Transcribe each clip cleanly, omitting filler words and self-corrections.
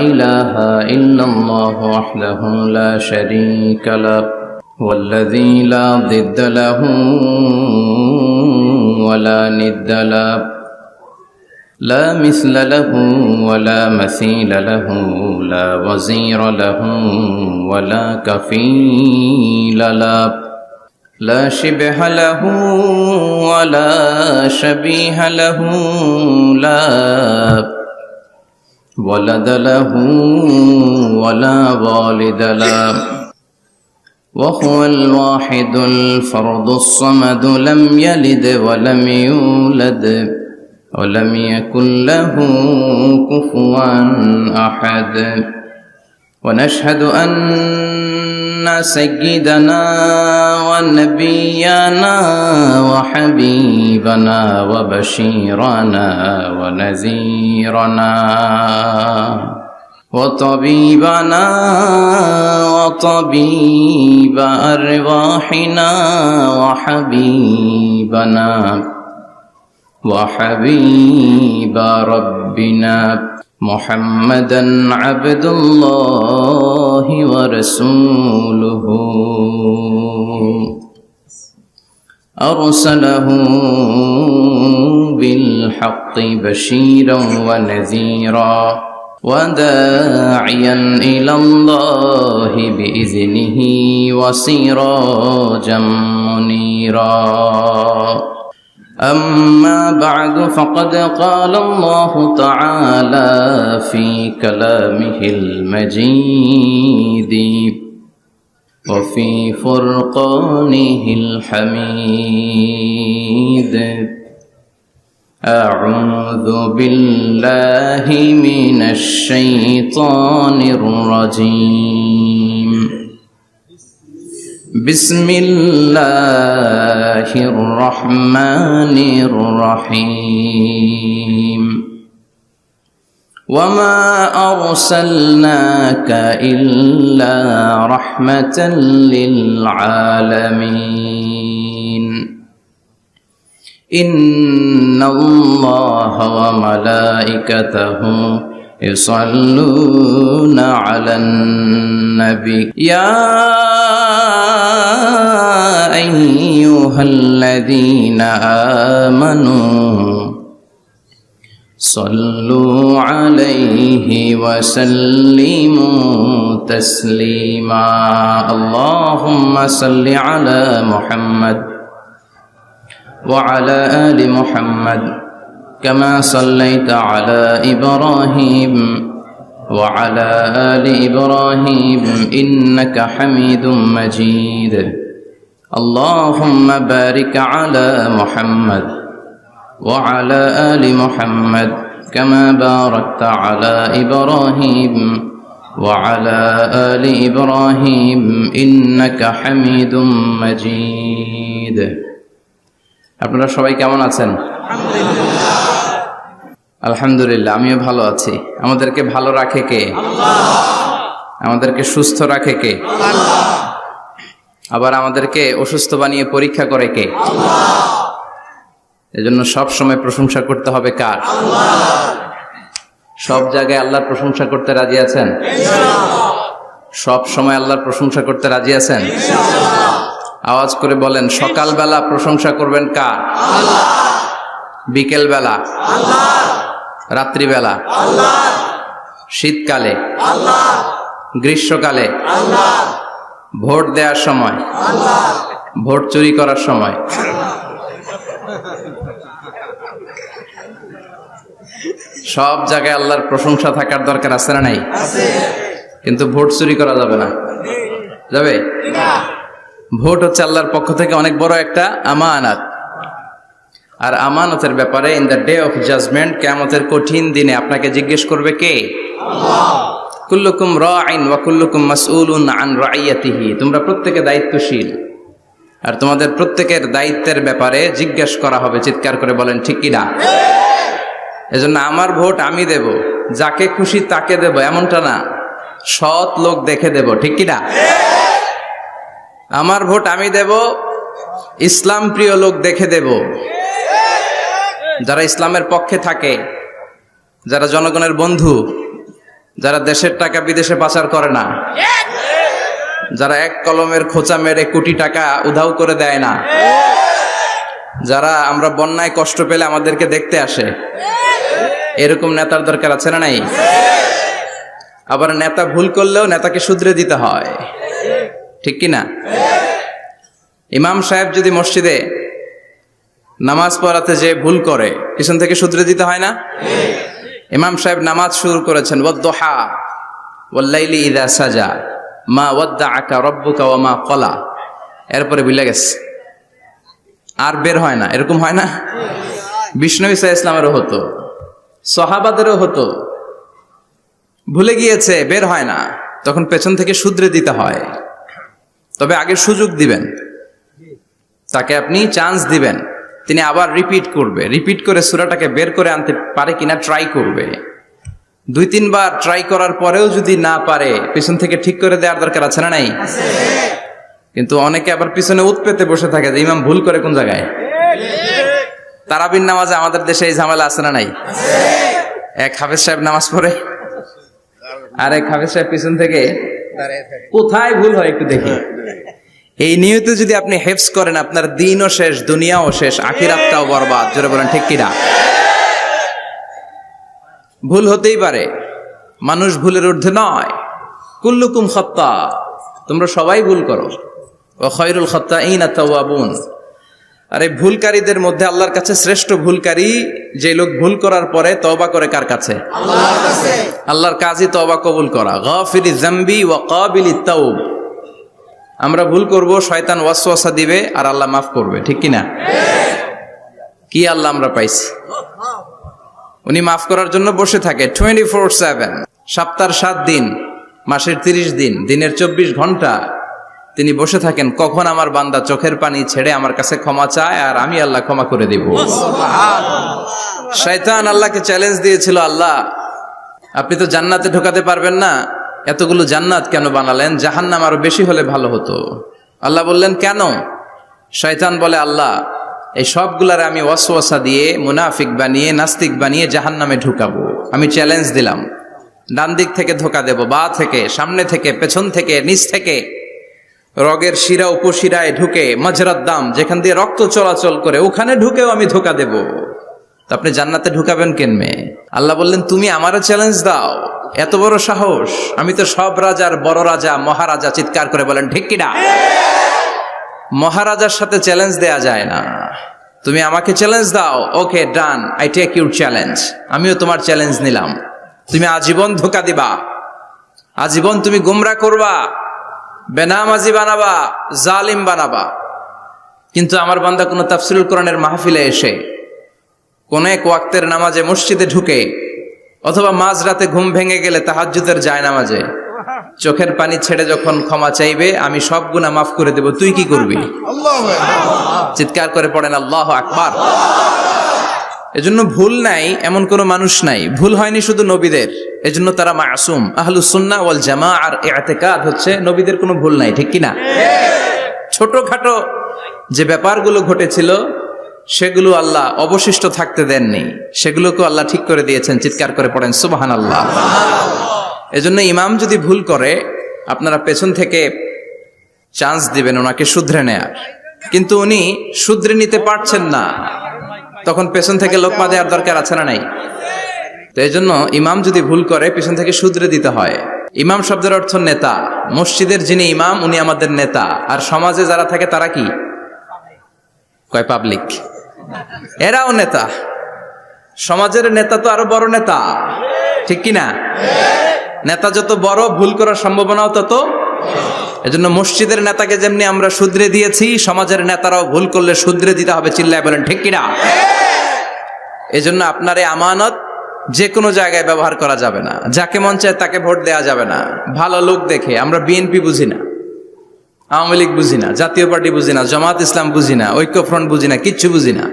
إله إلا الله وحده لا شريك له والذي لا ضد له ولا ند له لا مثل له ولا مثيل له لا وزير له ولا كفيل له لا شبه له ولا شبيه له لا ولد له ولا والد له وهو الواحد الفرد الصمد لم يلد ولم يولد ولم يكن له كفوا أحد ونشهد أن سيدنا ونبينا وحبيبنا وبشيرنا ونذيرنا وطبيبنا وطبيب أرواحنا وحبيبنا وحبيب ربنا محمدا عبد الله ورسوله أرسله بالحق بشيرا ونذيرا وداعيا إلى الله بإذنه وسراجا منيرا أما بعد فقد قال الله تعالى في كلامه المجيد وفي فرقانه الحميد أعوذ بالله من الشيطان الرجيم بسم الله الرحمن الرحيم وما أرسلناك إلا رحمة للعالمين إن الله وملائكته يصلون على النبي يا أيها الذين آمنوا صلوا عليه وسلموا تسليما اللهم صل على محمد وعلى آل محمد كما صليت على إبراهيم وعلى آل إبراهيم إنك حميد مجيد اللهم بارك على محمد وعلى آل محمد كما باركت على إبراهيم وعلى آل إبراهيم إنك حميد مجيد আপনারা সবাই কেমন আছেন? আলহামদুলিল্লাহ, আমিও ভালো আছি। আমাদেরকে ভালো রাখে কে? আমাদেরকে সুস্থ রাখে কে? আবার আমাদেরকে অসুস্থ বানিয়ে পরীক্ষা করে কে? এজন্য সব সময় প্রশংসা করতে হবে কার? সব জায়গায় আল্লাহর প্রশংসা করতে রাজি আছেন? সব সময় আল্লাহর প্রশংসা করতে রাজি আছেন? আওয়াজ করে বলেন, সকালবেলা প্রশংসা করবেন কার? বিকেল বেলা, রাত্রিবেলা, শীতকালে, গ্রীষ্মকালে, ভোট দেওয়ার সময়, ভোট চুরি করার সময়, সব জায়গায় আল্লাহর প্রশংসা থাকার দরকার আছে না নাই? কিন্তু ভোট চুরি করা যাবে না। যাবে? ভোট হচ্ছে আল্লাহর পক্ষ থেকে অনেক বড় একটা আমানত। আর আমানতের ব্যাপারে in the day of judgement, কিয়ামতের কঠিন দিনে আপনাকে জিজ্ঞেস করবে কে? আল্লাহ। কুল্লুকুম রাঈন ওয়া কুল্লুকুম মাসউলুন আন রাইয়াতিহি। তোমরা প্রত্যেকে দায়িত্বশীল, আর তোমাদের প্রত্যেকের দায়িত্বের ব্যাপারে জিজ্ঞেস করা হবে। চিৎকার করে বলেন ঠিক কি না? এজন্য আমার ভোট আমি দেব, যাকে খুশি তাকে দেব এমনটা না, সৎ লোক দেখে দেব। ঠিক কি না? আমার ভোট আমি দেব, ইসলাম প্রিয় লোক দেখে দেব, যারা ইসলামের পক্ষে থাকে, যারা জনগণের বন্ধু, যারা দেশের টাকা বিদেশে পাচার করে না, যারা এক কলমের খোঁচা মেরে কোটি টাকা উধাও করে দেয় না, যারা আমরা বন্যায় কষ্ট পেলে আমাদেরকে দেখতে আসে, এরকম নেতার দরকার আছে না নাই? আবার নেতা ভুল করলেও নেতাকে শুধরে দিতে হয়, ঠিক কি না? ইমাম সাহেব যদি মসজিদে নামাজ পড়াতে যে ভুল করে, পিছন থেকে শুধরে দিতে হয় না? ইমাম সাহেব নামাজ শুরু করেছেন, ওয়াদ-দুহা ওয়াল-লাইলি ইযা সাজা মা ওয়াদ্দাআকা রাব্বুকা ওয়া মা ক্বালা, এরপরে ভুলে গেছে, আর বের হয় না। এরকম হয় না? বিষ্ণু ঈসা ইসলামেরও হতো, সাহাবাদেরও হতো, ভুলে গিয়েছে, বের হয় না, তখন পেছন থেকে শুধরে দিতে হয়। তবে আগে সুযোগ দিবেন, তাকে আপনি চান্স দিবেন, তিনি আবার রিপিট করবে, রিপিট করে সূরাটাকে বের করে আনতে পারে কিনা ট্রাই করবে। 2-3 বার ট্রাই করার পরেও যদি না পারে, পিছন থেকে ঠিক করে দেওয়ার দরকার আছে না নাই? কিন্তু অনেকে আবার পিছনে উৎ পেতে বসে থাকে যে ইমাম ভুল করে কোন জায়গায়। তারাবির নামাজে আমাদের দেশে এই ঝামেলা আছে না নাই? এক হাফেজ সাহেব নামাজ পড়ে, আর এক হাফেজ সাহেব পিছন থেকে কোথায় ভুল হয় একটু দেখি। এই নিয়তে যদি আপনি হেফজ করেন, আপনার দিনও শেষ, দুনিয়াও শেষ, আখিরাতটাও বরবাদ। জোরে বলেন ঠিক কিনা? ভুল হতেই পারে, মানুষ ভুলের ঊর্ধ্বে নয়। কুল্লুকুম খাত্তা, তোমরা সবাই ভুল করো। ওয়া খায়রুল খাত্তাইনা তাওয়াবুন, আর এই ভুলকারীদের মধ্যে আল্লাহর কাছে শ্রেষ্ঠ ভুলকারী যে লোক ভুল করার পরে তওবা করে কার কাছে? আল্লাহর কাছে। আল্লাহর কাজই তওবা কবুল করা। গাফিরিজ যামবি ওয়া কাবিলিত তাওব। আমরা ভুল করব, শয়তান ওয়াসওয়াসা দিবে, আর আল্লাহ মাফ করবে, ঠিক কি না? কি আল্লাহ আমরা পাইছি, উনি মাফ করার জন্য বসে থাকে 24/7, সপ্তাহের 7 দিন, মাসের 30 দিন, দিনের 24 ঘন্টা তিনি বসে থাকেন, কখন আমার বান্দা চোখের পানি ছেড়ে আমার কাছে ক্ষমা চায় আর আমি আল্লাহ ক্ষমা করে দেব। শয়তান আল্লাহকে চ্যালেঞ্জ দিয়েছিল, আল্লাহ আপনি তো জান্নাতে ঢোকাতে পারবেন না, এতগুলো জান্নাত কেন বানালেন? জাহান্নাম আরো বেশি হলে ভালো হতো। আল্লাহ বললেন কেন? শয়তান বলে, আল্লাহ এই সবগুলারে আমি ওয়াসওয়াসা দিয়ে, মুনাফিক বানিয়ে, নাস্তিক বানিয়ে জাহান্নামে ঢুকাবো। আমি চ্যালেঞ্জ দিলাম, ডান দিক থেকে ধোকা দেব, বা থেকে, সামনে থেকে, পেছন থেকে, নিচ থেকে, রগের শিরা উপশিরায় ঢুকে, মাজরাত দাম যেখান দিয়ে রক্ত চলাচল করে ওখানে ঢুকেও আমি ধোকা দেব। তো আপনি জান্নাতে ঢুকাবেন কেনমে? আল্লাহ বললেন তুমি আমারও চ্যালেঞ্জ দাও, এত বড় সাহস? আমি তো সব রাজার বড় রাজা, মহারাজা। চিৎকার করে বলেন ঠিক কিনা? মহারাজার সাথে চ্যালেঞ্জ দেয়া যায় না। তুমি আমাকে চ্যালেঞ্জ দাও, ওকে ডান, আই টেক ইউর চ্যালেঞ্জ। আমিও তোমার চ্যালেঞ্জ নিলাম। তুমি আজীবন ধোকা দিবা, আজীবন তুমি গুমরা করবা, বেনামাজি বানাবা, জালিম বানাবা, কিন্তু আমার বান্দা কোনো তাফসীরুল কোরআনের মাহফিলে এসে, কোন এক ওয়াক্তের নামাজে মসজিদে ঢুকে, অথবা মাঝরাতে ঘুম ভেঙে গেলে তাহাজ্জুদের জায়নামাজে চোখের পানি ছেড়ে যখন ক্ষমা চাইবে, আমি সব গুনাহ মাফ করে দেব, তুই কি করবি? চিৎকার করে পড়েন আল্লাহু আকবার। এজন্য ভুল নাই এমন কোন মানুষ নাই, ভুল হয়নি শুধু নবীদের, এজন্য তারা মাসুম। আহলুস সুন্নাহ ওয়াল জামাআর ইতিকাদ হচ্ছে নবীদের কোনো ভুল নাই, ঠিক কি না? ছোটখাটো যে ব্যাপারগুলো ঘটেছিল সেগুলো আল্লাহ অবশিষ্ট থাকতে দেননি, সেগুলোকে আল্লাহ ঠিক করে দিয়েছেন। চিৎকার করে পড়েন সুবহানাল্লাহ। এজন্য ইমাম যদি ভুল করে, আপনারা পেছন থেকে চান্স দিবেন ওনাকে শুধরে নেয়ার, কিন্তু উনি শুধরে নিতে পারছেন না, তখন পেছন থেকে লোকমা দেওয়ার দরকার আছে না নাই? তো এই জন্য ইমাম যদি ভুল করে, পেছন থেকে শুধরে দিতে হয়। ইমাম শব্দের অর্থ নেতা। মসজিদের যিনি ইমাম উনি আমাদের নেতা, আর সমাজে যারা থাকে তারা কি কয়? পাবলিক। এরাও নেতা। সমাজের নেতা তো আরো বড় নেতা, ঠিক কিনা? নেতা যত বড়, ভুল করার সম্ভাবনাও তত। এজন্য মসজিদের নেতাকে যেমনি আমরা শুধরে দিয়েছি, সমাজের নেতারাও ভুল করলে শুধরে দিতে হবে। চিল্লায় বলেন ঠিক কিনা? এজন্য আপনার এই আমানত যে কোনো জায়গায় ব্যবহার করা যাবে না, যাকে মন চায় তাকে ভোট দেওয়া যাবে না। ভালো লোক দেখে, আমরা বিএনপি বুঝি না, আওয়ামী লীগ বুঝি না, জাতীয় পার্টি বুঝি না, জামাত ইসলাম বুঝি না, ঐক্যফ্রন্ট বুঝি না, কিচ্ছু বুঝি না।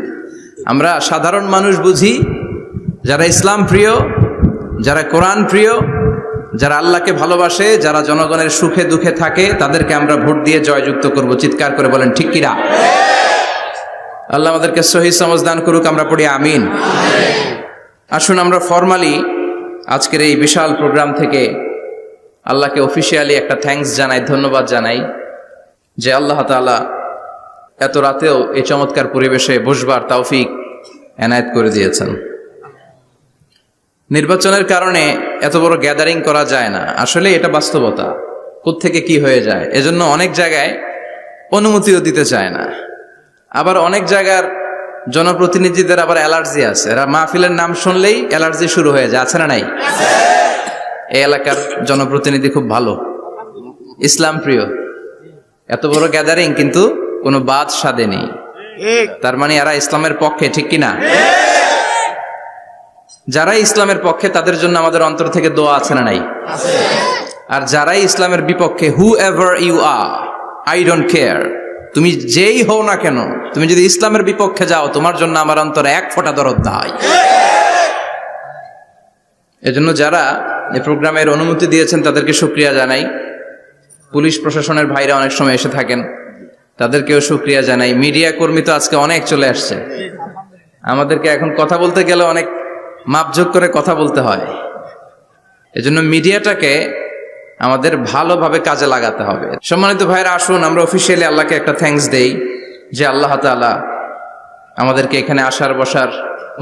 আমরা সাধারণ মানুষ বুঝি, যারা ইসলাম প্রিয়, যারা কোরআন প্রিয়, যারা আল্লাহকে ভালোবাসে, যারা জনগণের সুখে দুঃখে থাকে, তাদেরকে আমরা ভোট দিয়ে জয়যুক্ত করব। চিৎকার করে বলেন ঠিক কিনা? আল্লাহ আমাদেরকে সহি সমঝ দান করুক। আমরা পড়ি আমিন। আসুন আমরা ফরমালি আজকের এই বিশাল প্রোগ্রাম থেকে আল্লাহকে অফিসিয়ালি একটা থ্যাঙ্কস জানাই, ধন্যবাদ জানাই যে আল্লাহ তাআলা এত রাতেও এই চমৎকার পরিবেশে বসবার তৌফিক এনায়েত করে দিয়েছেন। নির্বাচনের কারণে এত বড় গ্যাদারিং করা যায় না, আসলে এটা বাস্তবতা। কোত্থেকে কি হয়ে যায়, এজন্য অনেক জায়গায় অনুমতিও দিতে চায় না। আবার অনেক জায়গার জনপ্রতিনিধিদের আবার অ্যালার্জি আছে, এরা মাহফিলের নাম শুনলেই অ্যালার্জি শুরু হয়ে যায়, আছে না নাই? এই এলাকার জনপ্রতিনিধি খুব ভালো, ইসলাম প্রিয়, এত বড় গ্যাদারিং কিন্তু কোনো বাদ সাধে নেই, তার মানে এরা ইসলামের পক্ষে, ঠিক কিনা? যারা ইসলামের পক্ষে তাদের জন্য আমাদের অন্তর থেকে দোয়া আছে না নাই? আর যারাই ইসলামের বিপক্ষে, whoever you are, I don't care, তুমি যেই হও না কেন, তুমি যদি ইসলামের বিপক্ষে যাও, তোমার জন্য আমার অন্তরে এক ফোঁটা দরদ নাই। এজন্য যারা এই প্রোগ্রামের অনুমতি দিয়েছেন তাদেরকে শুকরিয়া জানাই। পুলিশ প্রশাসনের ভাইরা অনেক সময় এসে থাকেন, তাদেরকেও শুকরিয়া জানাই। মিডিয়া কর্মী তো আজকে অনেক চলে আসছে, আমাদেরকে এখন কথা বলতে গেলে অনেক মাপযোগ করে কথা বলতে হয়। এজন্য মিডিয়াটাকে আমাদের ভালোভাবে কাজে লাগাতে হবে। সম্মানিত ভাইরা, আসুন আমরা অফিসিয়ালি আল্লাহকে একটা থ্যাঙ্কস দেই যে আল্লাহ তাআলা আমাদেরকে এখানে আসার বসার,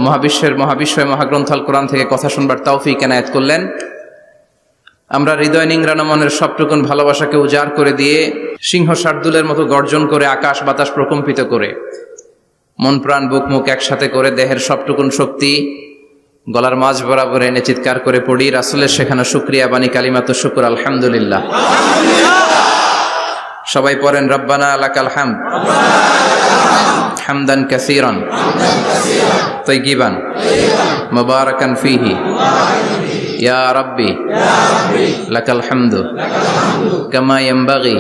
মহাবিশ্বয় মহাগ্রন্থ আল কোরআন থেকে কথা শুনবার তৌফিক এনায়েত করলেন। আমরা হৃদয় নিংড়ানো মনের সবটুকুন ভালোবাসাকে উজাড় করে দিয়ে, সিংহ শার্দুলের মতো গর্জন করে, আকাশ বাতাস প্রকম্পিত করে, মন প্রাণ বুক মুখ একসাথে করে, দেহের সবটুকুন শক্তি গলার মাঝ বরাবর এনে চিৎকার করে পড়ি রাসূলের শেখানো শুকরিয়া বাণী কালিমাতু শুকর, আলহামদুলিল্লাহ। সবাই পড়েন, রব্বানা লাকাল হামদ হামদান কাসীরান তাইয়িবান মুবারাকান ফীহি ইয়া রাব্বি লাকাল হামদু কামা ইয়ানবাগি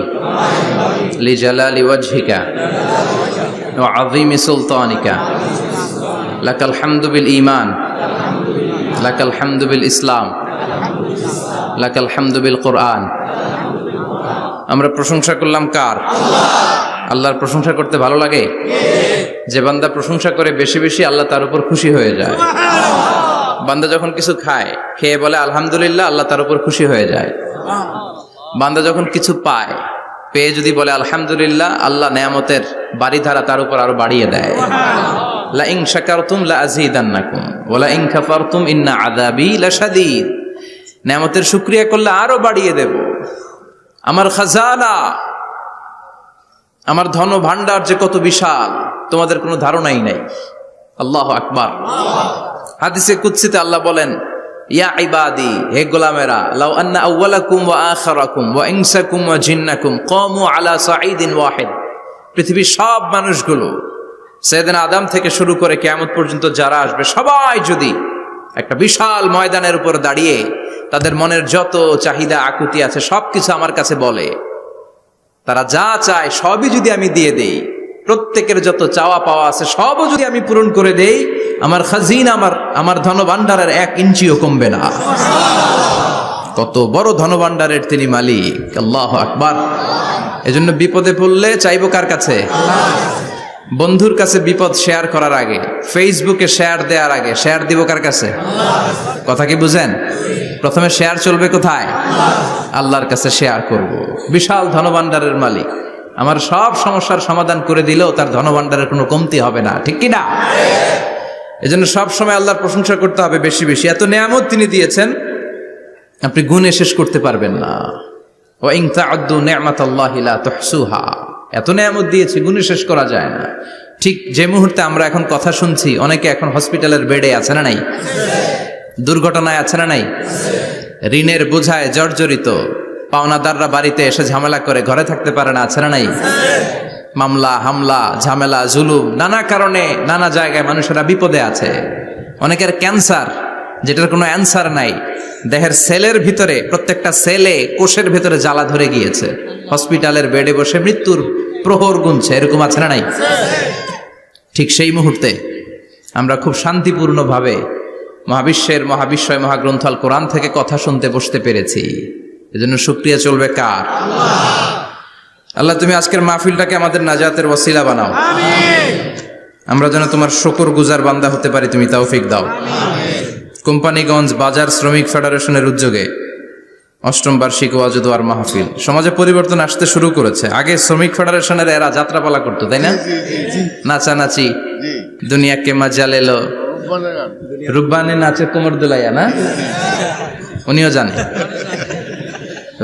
লিজালালি ওয়াজহিকা ওয়া আযীমি সুলতানিকা লাকাল হামদু বিল ঈমান লাকাল হামদু বিল ইসলাম লাকাল হামদু বিল কোরআন। আমরা প্রশংসা করলাম কার? আল্লাহর প্রশংসা করতে ভালো লাগে? যে বান্দা প্রশংসা করে বেশি বেশি, আল্লাহ তার উপর খুশি হয়ে যায়। বান্দা যখন কিছু খায়, খেয়ে বলে আলহামদুলিল্লাহ, আল্লাহ তার উপর খুশি হয়ে যায়। বান্দা যখন কিছু পায়, পেয়ে যদি বলে আলহামদুলিল্লাহ, আল্লাহ নেয়ামতের বাড়িধারা তার উপর আরো বাড়িয়ে দেয়। লা ইন শাকারতুম লা আযীদান্নাকুম ওয়া লা ইন কাফারতুম ইন্না আযাবী লাশাদীদ। নেয়ামতের শুকরিয়া করলে আরো বাড়িয়ে দেব। আমার খাজানা, আমার ধন ভান্ডার যে কত বিশাল, তোমাদের কোনো ধারণাই নাই। আল্লাহু আকবার। হাদিসে কুদসিতে আল্লাহ বলেন, ইয়া ইবাদি, হে গোলামেরা, লাউ আন্না আউওয়ালাকুম ওয়া আখিরাকুম ওয়া ইনসাকুম ওয়া জিন্নাকুম কামু আলা সাঈদিন ওয়াহিদ। পৃথিবীর সব মানুষগুলো, সাইয়েদনা আদম থেকে শুরু করে কিয়ামত পর্যন্ত যারা আসবে, সবাই যদি একটা বিশাল ময়দানের উপর দাঁড়িয়ে তাদের মনের যত চাহিদা আকুতি আছে সবকিছু আমার কাছে বলে, তারা যা চায় সবই যদি আমি দিয়ে দেই, প্রত্যেকের যত চাওয়া পাওয়া আছে সবও যদি আমি পূরণ করে দেই, আমার খাজিনা, আমার ধনভাণ্ডারের 1 ইঞ্চিও কমবে না। কত বড় ধনভাণ্ডারের তিনি মালিক, আল্লাহু আকবার। এজন্য বিপদে পড়লে চাইবো কার কাছে? বন্ধুর কাছে বিপদ শেয়ার করার আগে, ফেসবুকে শেয়ার দেওয়ার আগে শেয়ার দিব কার কাছে? কথা কি বুঝেন? প্রথমে শেয়ার চলবে কোথায়? আল্লাহর কাছে শেয়ার করব। বিশাল ধনভাণ্ডারের মালিক আমার সব সমস্যার সমাধান করে দিলেও তার ধনভাণ্ডারের কোনো কমতি হবে না, ঠিক কি না? এজন্য সব সময় আল্লাহর প্রশংসা করতে হবে বেশি বেশি। এত নেয়ামত তিনি দিয়েছেন, আপনি গুণে শেষ করতে পারবেন না। ওয়া ইন তা'উদ্দু নি'মাতাল্লাহি লা তুহসুহা। এত নেয়ামত দিয়েছি, গুণে শেষ করা যায় না। ঠিক যে মুহূর্তে আমরা এখন কথা শুনছি, অনেকে এখন হসপিটালের বেডে আছে না নাই? দুর্ঘটনায় আছে না নাই? ঋণের বোঝায় জর্জরিত, পাওনাদাররা বাড়িতে এসে ঝামেলা করে ঘরে থাকতে পারে না, আছে না নাই? মামলা হামলা ঝামেলা জুলুম, নানা কারণে নানা জায়গায় মানুষেরা বিপদে আছে। অনেকের ক্যান্সার, যেটার কোনো অ্যান্সার নাই, দেহের সেলের ভিতরে, প্রত্যেকটা সেলে কোষের ভিতরে জ্বালা ধরে গিয়েছে, হসপিটালের বেডে বসে মৃত্যুর প্রহর গুনছে, এরকম আছে না নাই? ঠিক সেই মুহূর্তে আমরা খুব শান্তিপূর্ণভাবে মহাবিশ্বয় মহাগ্রন্থ আল কোরআন থেকে কথা শুনতে বসতে পেরেছি। এজন্য শুকরিয়া চলবে কার? আল্লাহ, তুমি আজকের মাহফিলটাকে আমাদের নাজাতের ওসিলা বানাও। আমরা যেন তোমার শুকর গুজার বান্দা হতে পারি, তুমি তৌফিক দাও। কোম্পানিগঞ্জ বাজার শ্রমিক ফেডারেশনের উদ্যোগে ৮ম বার্ষিক ওয়াজ ও দোয়ার মাহফিল। সমাজে পরিবর্তন আসতে শুরু করেছে। আগে শ্রমিক ফেডারেশনের এরা যাত্রাপালা করতো, তাই না? নাচানাচি, দুনিয়াকে মজা লেলো, রুব্বানে নাচে কোমর দুলাইয়া, না? উনিও জানে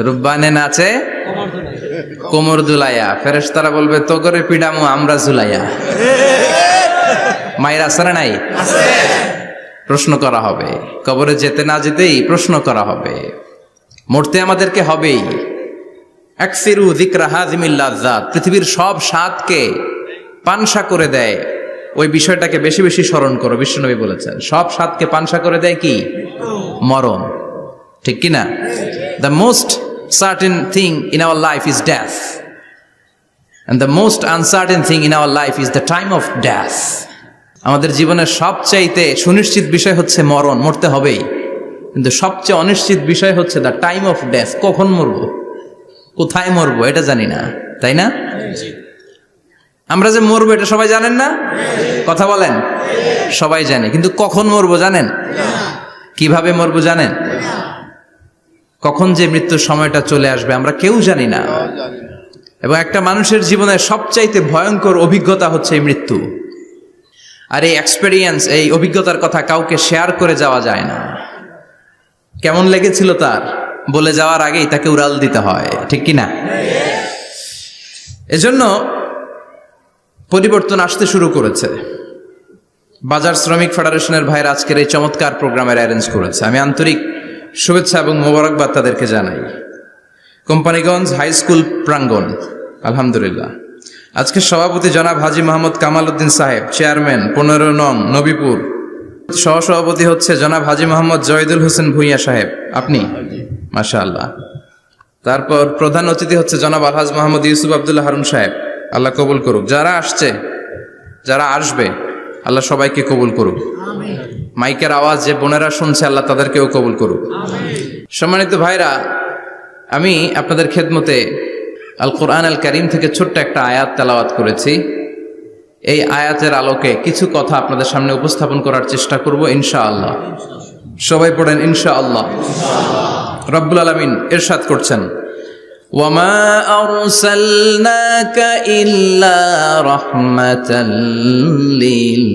রুব্বানে নাচে কোমর দুলাইয়া। ফেরেশতারা বলবে তো করে পিডামু আমরা জুলাইয়া। মায়ের আসরে নাই, প্রশ্ন করা হবে। কবরে যেতে না যেতেই প্রশ্ন করা হবে। মরতে আমাদেরকে হবেই। আকসিরু যিকরা হাযিমিল লাযযাত, পৃথিবীর সব স্বাদকে পানসা করে দেয় ওই বিষয়টাকে বেশি বেশি স্মরণ করো। বিশ্বনবী বলেছেন সব স্বাদকে পানসা করে দেয় কি? মরণ। ঠিক কি না? The most certain thing in our life is death, and the most uncertain thing in our life is the time of death. আমাদের জীবনের সবচাইতে সুনিশ্চিত বিষয় হচ্ছে মরণ, মরতে হবেই। কিন্তু সবচেয়ে অনিশ্চিত বিষয় হচ্ছে দ্য টাইম অফ ডেথ। কখন মরবো, কোথায় মরবো এটা জানি না, তাই না? আমরা যে মরবো এটা সবাই জানেন না? কথা বলেন। সবাই জানে, কিন্তু কখন মরবো জানেন? কিভাবে মরবো জানেন? কখন যে মৃত্যুর সময়টা চলে আসবে আমরা কেউ জানি না। এবং একটা মানুষের জীবনের সবচাইতে ভয়ঙ্কর অভিজ্ঞতা হচ্ছে এই মৃত্যু। আর এই এক্সপেরিয়েন্স, এই অভিজ্ঞতার কথা কাউকে শেয়ার করে যাওয়া যায় না। কেমন লেগেছিল তার বলে যাওয়ার আগেই তাকে উড়াল দিতে হয়, ঠিক কি না? এজন্য পরিবর্তন আসতে শুরু করেছে। বাজার শ্রমিক ফেডারেশনের ভাইয়ের আজকের এই চমৎকার প্রোগ্রামের অ্যারেঞ্জ করেছে। আমি আন্তরিক শুভেচ্ছা এবং মোবারকবাদ তাদেরকে জানাই। কোম্পানিগঞ্জ হাই স্কুল প্রাঙ্গণ, আলহামদুলিল্লাহ। আজকে সভাপতি জনাব হাজী মোহাম্মদ কামাল উদ্দিন সাহেব, চেয়ারম্যান 15 নং নবীপুর। সহসভাপতি হচ্ছে জনাব হাজী মোহাম্মদ জয়দুল হোসেন ভুঁইয়া সাহেব, আপনি, মাশাআল্লাহ। তারপর প্রধান অতিথি হচ্ছে জনাব আলহাজ মোহাম্মদ ইউসুফ আব্দুল্লাহ হারুন সাহেব, আল্লাহ কবুল করুক। যারা আসছে, যারা আসবে, আল্লাহ সবাইকে কবুল করুক। মাইকের আওয়াজ যে বোনেরা শুনছে, আল্লাহ তাদেরকেও কবুল করুক। সম্মানিত ভাইরা, আমি আপনাদের খেদমতে আল কোরআন আল কারীম থেকে ছোট্ট একটা আয়াত তেলাওয়াত করেছি। এই আয়াতের আলোকে কিছু কথা আপনাদের সামনে উপস্থাপন করার চেষ্টা করব ইনশাআল্লাহ। সবাই পড়েন ইনশাআল্লাহ। রব্বুল আলামিন ইরশাদ করছেন, ওয়ামা আরসালনাকা ইল্লা রাহমাতাল লিল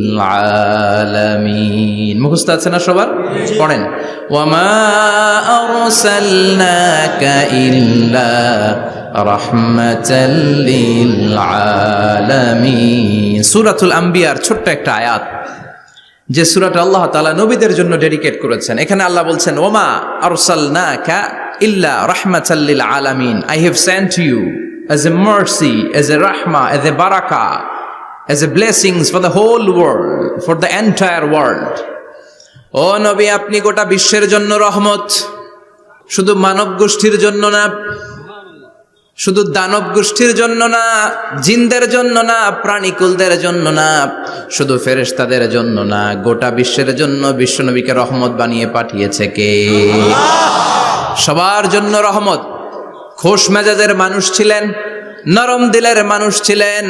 আলামিন। মুখস্থ আছে না সবার? পড়েন, ওয়ামা আরসালনাকা ইল্লা রাহমাতাল লিল আলামিন। সূরাতুল আম্বিয়ার ছোট্ট একটা আয়াত, যে সূরাটা আল্লাহ তাআলা নবীদের জন্য ডেডিকেট করেছেন। এখানে আল্লাহ বলছেন, ওমা আরসালনাকা ইল্লা রাহমাতাল লিল আলামিন। I have sent you as a mercy, as a rahmah, as a barakah, as a blessings for the whole world, for the entire world. ও নবী, আপনি গোটা বিশ্বের জন্য রহমত। শুধু মানব গোষ্ঠীর জন্য না, শুধু দানব গোষ্ঠীর জন্য না, জিনদের জন্য না, প্রাণীকুলদের জন্য না, শুধু ফেরেশতাদের জন্য না, গোটা বিশ্বের জন্য বিশ্বনবীকে রহমত বানিয়ে পাঠিয়েছে কে? সবার জন্য রহমত। খোশ মেজাজের মানুষ ছিলেন, নরম দিলের মানুষ ছিলেন।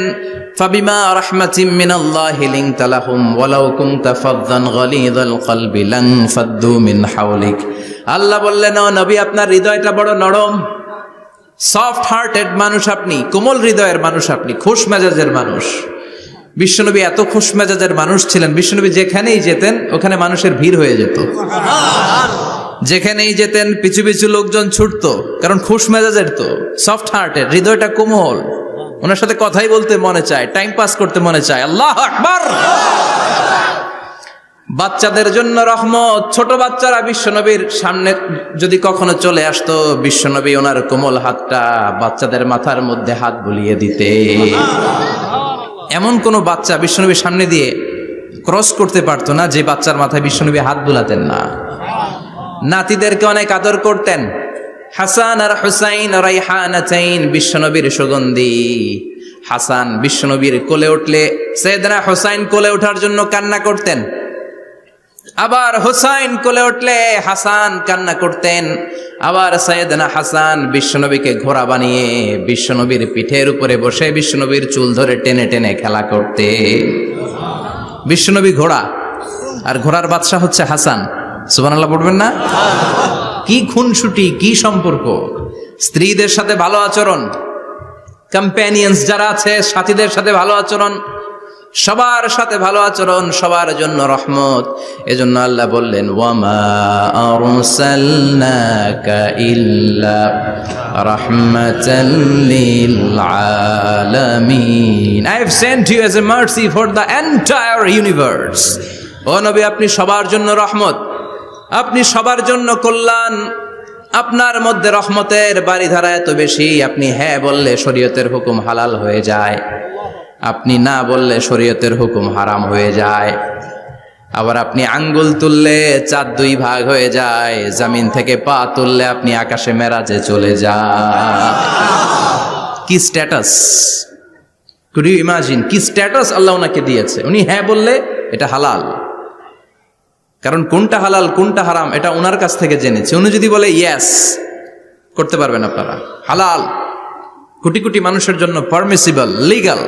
ফাবিমা রাহমাতিম মিনাল্লাহি লিনতা লাহুম ওয়ালাউ কুনতা ফাযযান গালিযাল কলবি লান ফাদ্দু মিন হাওলিক। আল্লাহ বললেন, ও নবী, আপনার হৃদয়টা বড় নরম, সফট হার্টেড মানুষ আপনি, কোমল হৃদয়ের মানুষ আপনি, খোশ মেজাজের মানুষ। বিশ্বনবী এত খোশ মেজাজের মানুষ ছিলেন, বিশ্বনবী যেখানেই যেতেন ওখানে মানুষের ভিড় হয়ে যেত। যেখানেই যেতেন পিছু পিছু লোকজন ছুটতো, কারণ খোশ মেজাজের তো, সফট হার্টেড, হৃদয়টা কোমল। ওনার সাথে কথাই বলতে মনে চায়, টাইম পাস করতে মনে চায়। আল্লাহু আকবার। বাচ্চাদের জন্য রহমত। ছোট বাচ্চারা বিশ্বনবীর সামনে যদি কখনো চলে আসতো, বিশ্বনবী ওনার কোমল হাতটা বাচ্চাদের মাথার মধ্যে হাত বুলিয়ে দিতে। এমন কোনো বাচ্চা বিশ্বনবীর সামনে দিয়ে ক্রস করতে পারতো না যে বাচ্চার মাথায় বিশ্বনবী হাত বুলাতেন না। নাতিদেরকে অনেক আদর করতেন। হাসান আর হুসাইন রাইহানাতাইন, বিশ্বনবীর সুগন্ধি। হাসান বিশ্বনবীর কোলে উঠলে সাইয়েদনা হুসাইন কোলে ওঠার জন্য কান্না করতেন, আবার হুসাইন কোলে উঠলে হাসান কান্না করতেন। আবার সাইয়েদনা হাসান বিশ্বনবীকে ঘোড়া বানিয়ে বিশ্বনবীর পিঠের উপরে বসে বিশ্বনবীর চুল ধরে টেনে টেনে খেলা করতে। বিশ্বনবী ঘোড়া, আর ঘোড়ার বাদশা হচ্ছে হাসান। সুবহানাল্লাহ পড়বেন না? কি খুনসুটি, কি সম্পর্ক! স্ত্রীদের সাথে ভালো আচরণ, কম্প্যানিয়ন্স যারা আছে সাথীদের সাথে ভালো আচরণ, সবার সাথে ভালো আচরণ, সবার জন্য রহমত। এজন্য আল্লাহ বললেন, ওয়ামা আরসালনাকা ইল্লা রাহমাতাল লিল আলামিন। I have sent you as a mercy for the entire universe. ও নবী, আপনি সবার জন্য রহমত, আপনি সবার জন্য কল্যাণ। আপনার মধ্যে রহমতের বাড়িধারা এত বেশি, আপনি হ্যাঁ বললে শরীয়তের হুকুম হালাল হয়ে যায়, আপনি না বললে শরীয়তের হুকুম হারাম হয়ে যায়। আবার আপনি আঙ্গুল তুললে চাঁদ দুই ভাগ হয়ে যায়, জমিন থেকে পা তুললে আপনি আকাশে মেরাজে চলে যান। কি স্ট্যাটাস! কুড ইউ ইমাজিন কি স্ট্যাটাস আল্লাহ ওনাকে দিয়েছে! উনি হ্যাঁ বললে এটা হালাল, কারণ কোনটা হালাল কোনটা হারাম এটা ওনার কাছ থেকে জেনেছে। উনি যদি বলে ইয়েস, করতে পারবেন আপনারা, হালাল, কোটি কোটি মানুষের জন্য পারমিসিবল, লিগ্যাল।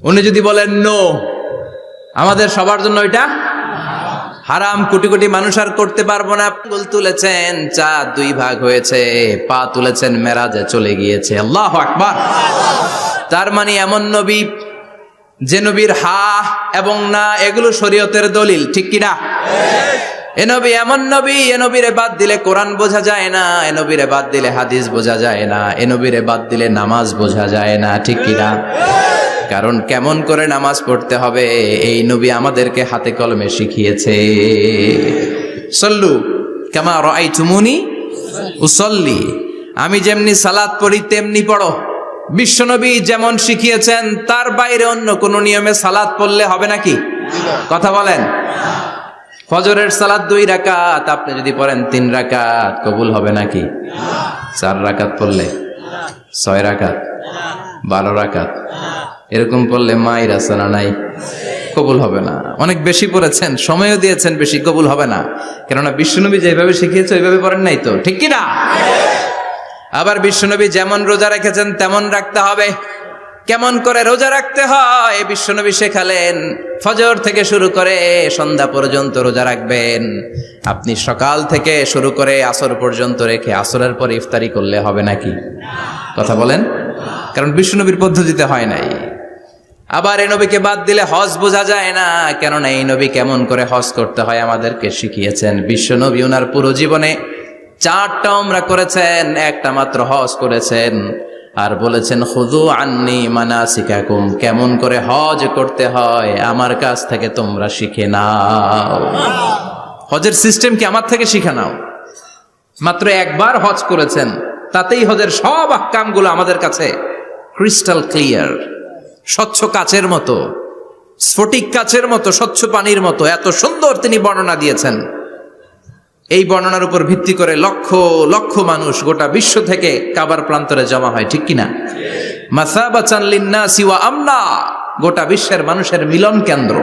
উনি যদি বলেন নো, আমাদের সবার জন্য এটা হারাম, কোটি কোটি মানুষ আর করতে পারবো না। আঙ্গুল তুলেছেন, চাঁদ দুই ভাগ হয়েছে, পা তুলেছেন, মেরাজে চলে গিয়েছে। আল্লাহু আকবার! তার মানে এমন নবী যে নবীর হা এবং না এগুলো শরীয়তের দলিল, ঠিক কিনা? এ নবী এমন নবী, এ নবীরে বাদ দিলে কোরআন বোঝা যায় না, এ নবীরে বাদ দিলে হাদিস বোঝা যায় না, এ নবীরে বাদ দিলে নামাজ বোঝা যায় না, ঠিক কিনা? কারণ কেমন করে নামাজ পড়তে হবে এই নবী আমাদেরকে হাতে কলমে শিখিয়েছে। সল্লু কামা রাআইতুমুনি উসাল্লি, আমি যেমনি সালাত পড়ি তেমনি পড়ো। বিশ্বনবী যেমন শিখিয়েছেন তার বাইরে অন্য কোন নিয়মে সালাত পড়লে হবে নাকি? কথা বলেন। ফজরের সালাত 2 রাকাত, আপনি যদি পড়েন 3 রাকাত, কবুল হবে নাকি? 4 রাকাত পড়লে, 6 রাকাত, 12 রাকাত এরকম পড়লে মায়ের আসানা নাই, কবুল হবে না। অনেক বেশি পড়েছেন, সময়ও দিয়েছেন বেশি, কবুল হবে না। কেননা বিশ্বনবী যেভাবে শিখিয়েছে ওইভাবে পড়েন নাই তো, ঠিক কিনা? আবার বিশ্বনবী যেমন রোজা রেখেছেন তেমন রাখতে হবে। কেমন করে রোজা রাখতে হয় বিশ্বনবী শেখালেন। ফজর থেকে শুরু করে সন্ধ্যা পর্যন্ত রোজা রাখবেন। আপনি সকাল থেকে শুরু করে আসর পর্যন্ত রেখে আসরের পর ইফতারি করলে হবে নাকি? কথা বলেন। কারণ বিশ্বনবীর পদ্ধতিতে হয় নাই। আবার এই নবীকে বাদ দিলে হজ বোঝা যায় না, কেননা এই নবী কেমন করে হজ করতে হয় আমাদেরকে শিখিয়েছেন। বিশ্বনবী ওনার পুরো জীবনে 4টা উমরা করেছেন, একটা মাত্র হজ করেছেন। আর বলেছেন খুযু আন্নী মানাসিকাকুম, কেমন করে হজ করতে হয় আমার কাছ থেকে তোমরা শিখে নাও। হজের সিস্টেম কি আমার থেকে শিখে নাও। মাত্র একবার হজ করেছেন, তাতেই হজের সব আহকামগুলো আমাদের কাছে ক্রিস্টাল ক্লিয়ার, স্বচ্ছ কাচের মতো, স্ফটিক কাচের মতো, স্বচ্ছ পানির মতো এত সুন্দর তিনি বর্ণনা দিয়েছেন। এই বর্ণনার উপর ভিত্তি করে লক্ষ লক্ষ মানুষ গোটা বিশ্ব থেকে কাবার প্রান্তরে জমা হয়, ঠিক কিনা? মাসাবাতান লিন্নাসি ওয়া আমনা, গোটা বিশ্বের মানুষের মিলন কেন্দ্র।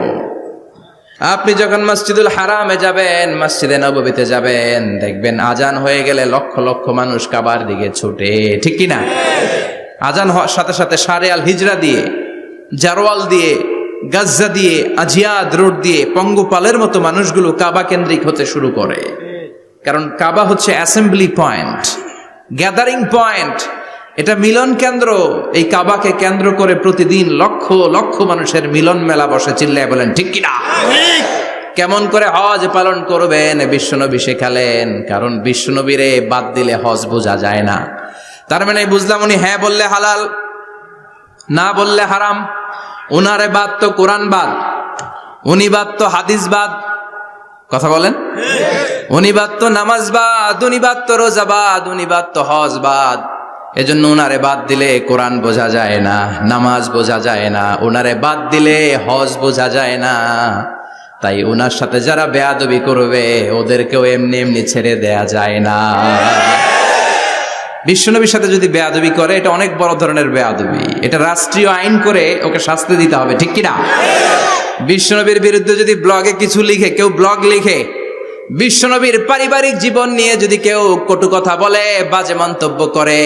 আপনি যখন মসজিদুল হারামে যাবেন, মসজিদে নববীতে যাবেন, দেখবেন আজান হয়ে গেলে লক্ষ লক্ষ মানুষ কাবার দিকে ছুটে, ঠিক কিনা? আজান হওয়ার সাথে সাথে সারে আল হিজরা দিয়ে, জারওয়াল দিয়ে, গাজ্জা দিয়ে, আজিয়াদ রোড দিয়ে পঙ্গপালের মতো মানুষগুলো কাবা কেন্দ্রিক হতে শুরু করে। কারণ কাবা হচ্ছে অ্যাসেম্বলি পয়েন্ট, গ্যাদারিং পয়েন্ট, এটা মিলন কেন্দ্র। এই কাবাকে কেন্দ্র করে প্রতিদিন লক্ষ লক্ষ মানুষের মিলন মেলা বসে। চিল্লায় বলেন ঠিক কিনা? কেমন করে হজ পালন করবেন বিশ্বনবী শেখালেন। কারণ বিশ্বনবীরে বাদ দিলে হজ বোঝা যায় না। তার মানে বুঝলাম উনি হ্যাঁ বললে হালাল, না বললে হারাম। উনারে বাদ তো কোরআন বাদ, উনি বাদ তো হাদিস বাদ। কথা বলেন। উনি বাদ তো নামাজ বাদ, উনি বাদ তো রোজা বাদ, উনি বাদ তো হজ বাদ। এজন্য উনারে বাদ দিলে কোরআন বোঝা যায় না, নামাজ বোঝা যায় না, উনারে বাদ দিলে হজ বোঝা যায় না। তাই উনার সাথে যারা বেয়াদবি করবে ওদেরকেও এমনি এমনি ছেড়ে দেয়া যায় না। বিশ্বনবীর সাথে যদি বেয়াদবি করে এটা অনেক বড় ধরনের বেয়াদবি, এটা রাষ্ট্রীয় আইন করে ওকে শাস্তি দিতে হবে, ঠিক কিনা? বিশ্বনবীর বিরুদ্ধে যদি ব্লগে কিছু লিখে, কেউ ব্লগ লিখে, বিশ্বনবীর পারিবারিক জীবন নিয়ে যদি কেউ কটু কথা বলে, বাজে মন্তব্য করে,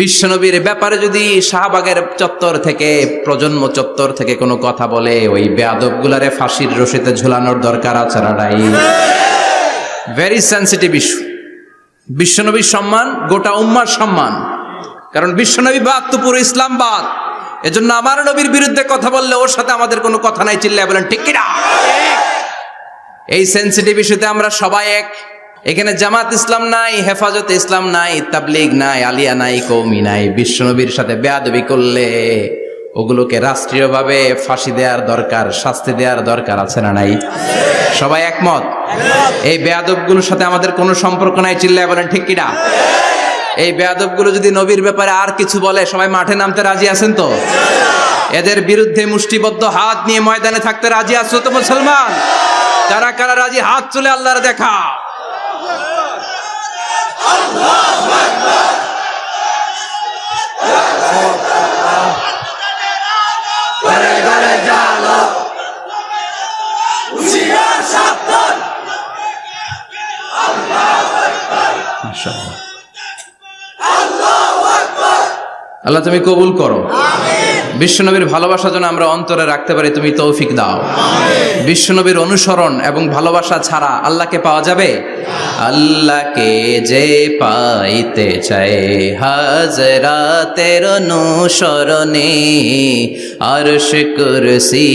বিশ্বনবীর ব্যাপারে যদি শাহবাগের চত্বর থেকে, প্রজন্ম চত্বর থেকে কোনো কথা বলে, ওই বেয়াদব গুলারে ফাঁসির রশিতে ঝুলানোর দরকার আছে না নাই? Very sensitive issue. বিশ্বনবীর সম্মান গোটা উম্মার সম্মান, কারণ বিশ্বনবী বাদ তো পুরো ইসলাম বাদ। এজন্য আমার নবীর বিরুদ্ধে কথা বললে ওর সাথে আমাদের কোনো কথা নাই, চিল্লায় বলেন ঠিক কিনা? এই সেন্সিটিভ ইস্যুতে আমরা সবাই এক। এখানে জামাত ইসলাম নাই, হেফাজতে ইসলাম নাই, তাবলীগ নাই, আলিয়া নাই, কওমি নাই। বিশ্বনবীর সাথে বেয়াদবি করলে ওগুলোকে রাষ্ট্রীয়ভাবে ফাঁসি দেওয়ার দরকার, শাস্তি দেওয়ার দরকার আছে না নাই? সবাই একমত? এই বেয়াদবগুলোর সাথে আমাদের কোনো সম্পর্ক নাই, চিল্লায় বলেন ঠিক কিনা? এই বেয়াদবগুলো যদি নবীর ব্যাপারে আর কিছু বলে সবাই মাঠে নামতে রাজি আছেন তো? এদের বিরুদ্ধে মুষ্টিবদ্ধ হাত নিয়ে ময়দানে থাকতে রাজি আছো তো মুসলমান? কারা কারা রাজি হাত তুলে আল্লাহর দেখা। আল্লাহ তুমি কবুল করো। বিশ্বনবীর ভালোবাসা যেন আমরা অন্তরে রাখতে পারি, তুমি তৌফিক দাও। বিশ্বনবীর অনুসরণ এবং ভালোবাসা ছাড়া আল্লাহকে পাওয়া যাবে? আল্লাহকে যে পাইতে চায় হাজরাতের অনুসরণে, আরশ কুরসি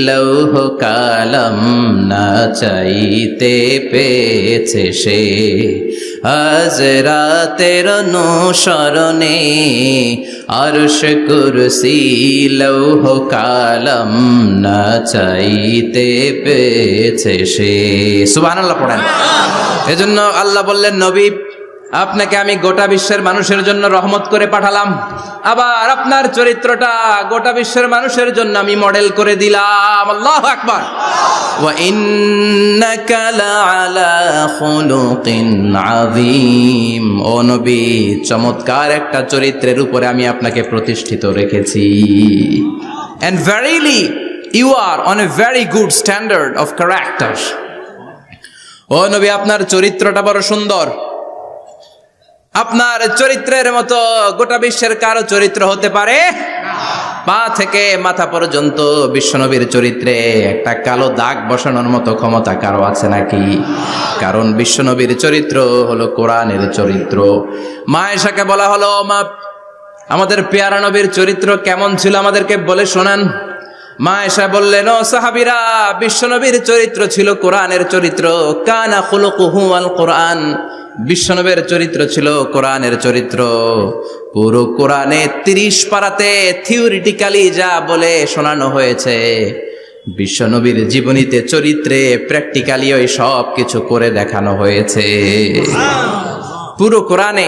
লৌহ কালাম না চাইতে পেয়েছে সে। হাজরাতের অনুসরণে আরশ কুরসি লৌহ কালাম না চাইতে পেয়েছে সে। সুবহানাল্লাহ পড়েন। এজন্য আল্লাহ বললেন, নবী আপনাকে আমি গোটা বিশ্বের মানুষের জন্য রহমত করে পাঠালাম, আবার আপনার চরিত্রটা গোটা বিশ্বের মানুষের জন্য আমি মডেল করে দিলাম। আল্লাহু আকবার। ওয়া ইন্নাকা লাআলা খুলুকিন আযীম। ও নবী, চমৎকার একটা চরিত্রের উপরে আমি আপনাকে প্রতিষ্ঠিত রেখেছি। And verily you are on a very good standard of character. ও নবী, আপনার চরিত্রটা বড় সুন্দর। আপনার চরিত্রের মতো গোটা বিশ্বের কারো চরিত্র হতে পারে পা থেকে মাথা পর্যন্ত বিশ্বনবীর চরিত্রে একটা কালো দাগ বসানোর মতো ক্ষমতা কারো আছে নাকি? কারণ বিশ্বনবীর চরিত্র হলো কোরআনের চরিত্র। মা আয়েশাকে বলা হলো, মা আমাদের পেয়ারা নবীর চরিত্র কেমন ছিল আমাদেরকে বলে শোনান। মা আয়েশা বললেন, ও সাহাবীরা, বিশ্বনবীর চরিত্র ছিল কোরআনের চরিত্র। কানা খুলুকুহু আল কোরআন। বিশ্বনবীর চরিত্র ছিল কোরআনের চরিত্র। পুরো কোরআনে 30 পারাতে থিওরিটিক্যালি যা বলে শোনানো হয়েছে, বিশ্বনবীর জীবনীতে চরিত্রে প্র্যাকটিক্যালি ওই সব কিছু করে দেখানো হয়েছে। পুরো কোরআনে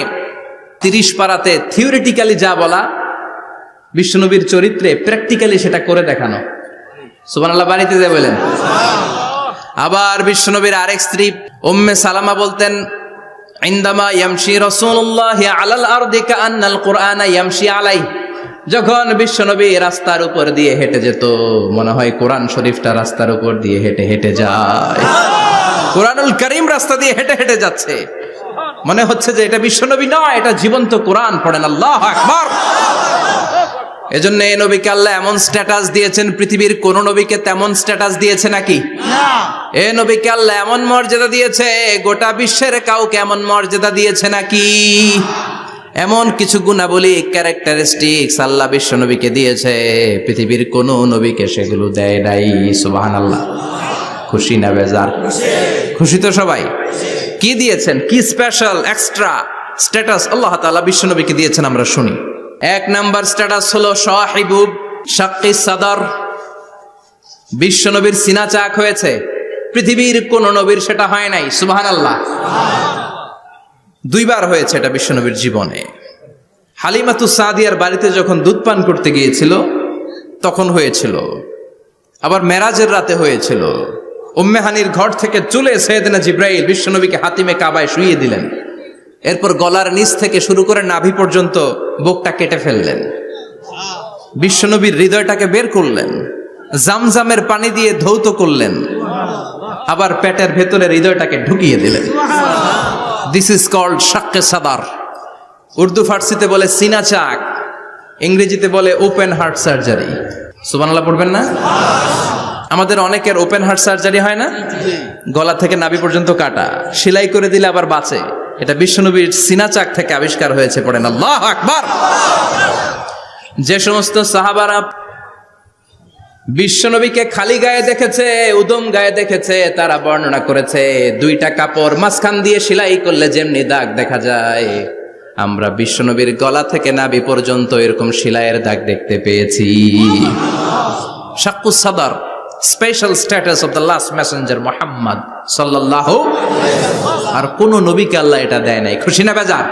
30 পারাতে থিওরিটিক্যালি যা বলা, বিশ্বনবীর চরিত্রে প্র্যাকটিক্যালি সেটা করে দেখানো। সুবহানাল্লাহ বাড়িতে যে বলেন। আবার বিশ্বনবীর আরেক স্ত্রী উম্মে সালামা বলতেন, ইনদামা ইয়ামশি রাসূলুল্লাহি আলাল আরদি কাআন্নাল কুরআনা ইয়ামশি আলাইহি। যখন বিশ্বনবী রাস্তার উপর দিয়ে হেঁটে যেত, মনে হয় কোরআন শরীফটা রাস্তার উপর দিয়ে হেঁটে হেঁটে যায়। কোরআনুল কারীম রাস্তা দিয়ে হেঁটে হেঁটে যাচ্ছে, মনে হচ্ছে যে এটা বিশ্বনবী নয়, এটা জীবন্ত কোরআন। পড়েন আল্লাহু আকবার। এজন্য এই নবীকে আল্লাহ এমন স্ট্যাটাস দিয়েছেন, পৃথিবীর কোন নবীকে তেমন স্ট্যাটাস দিয়েছে নাকি? এই নবীকে আল্লাহ এমন মর্যাদা দিয়েছে, গোটা বিশ্বের কাউকে এমন মর্যাদা দিয়েছে নাকি? এমন কিছু গুণাবলী, ক্যারেক্টারিস্টিক্স আল্লাহ বিশ্ব নবীকে দিয়েছে, পৃথিবীর কোন নবীকে সেগুলো দেয় নাই। সুবহানাল্লাহ। খুশি না বেজার? খুশি তো সবাই। কি দিয়েছেন, কি স্পেশাল এক্সট্রা স্ট্যাটাস আল্লাহ তাআলা বিশ্ব নবীকে দিয়েছেন আমরা শুনি। এক নাম্বার স্ট্যাটাস হলো সাহিবু শাক্কি সাদর। বিশ্ব নবীর সিনা চাক হয়েছে, পৃথিবীর কোন নবীর সেটা হয় নাই। সুবহানাল্লাহ। 2 বার হয়েছে এটা বিশ্ব নবীর জীবনে। হালিমাতু সাদিয়ার বাড়িতে যখন দুধ পান করতে গিয়েছিল তখন হয়েছিল, আবার মেরাজের রাতে হয়েছিল। উম্মে হানির ঘর থেকে চলে সাইয়েদনা জিবরাইল বিশ্ব নবীকে হাতিমে কাবায় শুইয়ে দিলেন। এরপর গলার নিচ থেকে শুরু করে নাভি পর্যন্ত বুকটা কেটে ফেললেন, বিশ্বনবীর হৃদয়টাকে বের করলেন, জামজামের পানি দিয়ে ধৌত করলেন, আবার পেটের ভেতরে হৃদয়টাকে ঢুকিয়ে দিলেন। দিস ইজ কল্ড শাক্কে সাদার। উর্দু ফার্সিতে বলে সিনা চাক, ইংরেজিতে বলে ওপেন হার্ট সার্জারি। সুবহানাল্লাহ পড়বেন না? আমাদের অনেকের ওপেন হার্ট সার্জারি হয় না, গলা থেকে নাভি পর্যন্ত কাটা, সেলাই করে দিলে আবার বাঁচে। এটা বিশ্বনবীর সিনা চাক থেকে আবিষ্কার হয়েছে, পড়েন আল্লাহু আকবার। যে সমস্ত সাহাবারা বিশ্বনবীকে খালি গায়ে দেখেছে, উদম গায়ে দেখেছে, তারা বর্ণনা করেছে দুইটা কাপড় মাঝখান দিয়ে সেলাই করলে যেমনি দাগ দেখা যায়, আমরা বিশ্বনবীর গলা থেকে নাভি পর্যন্ত এরকম সেলাইয়ের দাগ দেখতে পেয়েছি। শাক্কুস সাদর, special status of the last Messenger Muhammad সাল্লাল্লাহু। আর কোন নবীকে আল্লাহ এটা দেয় নাই, খুশি না বেজার?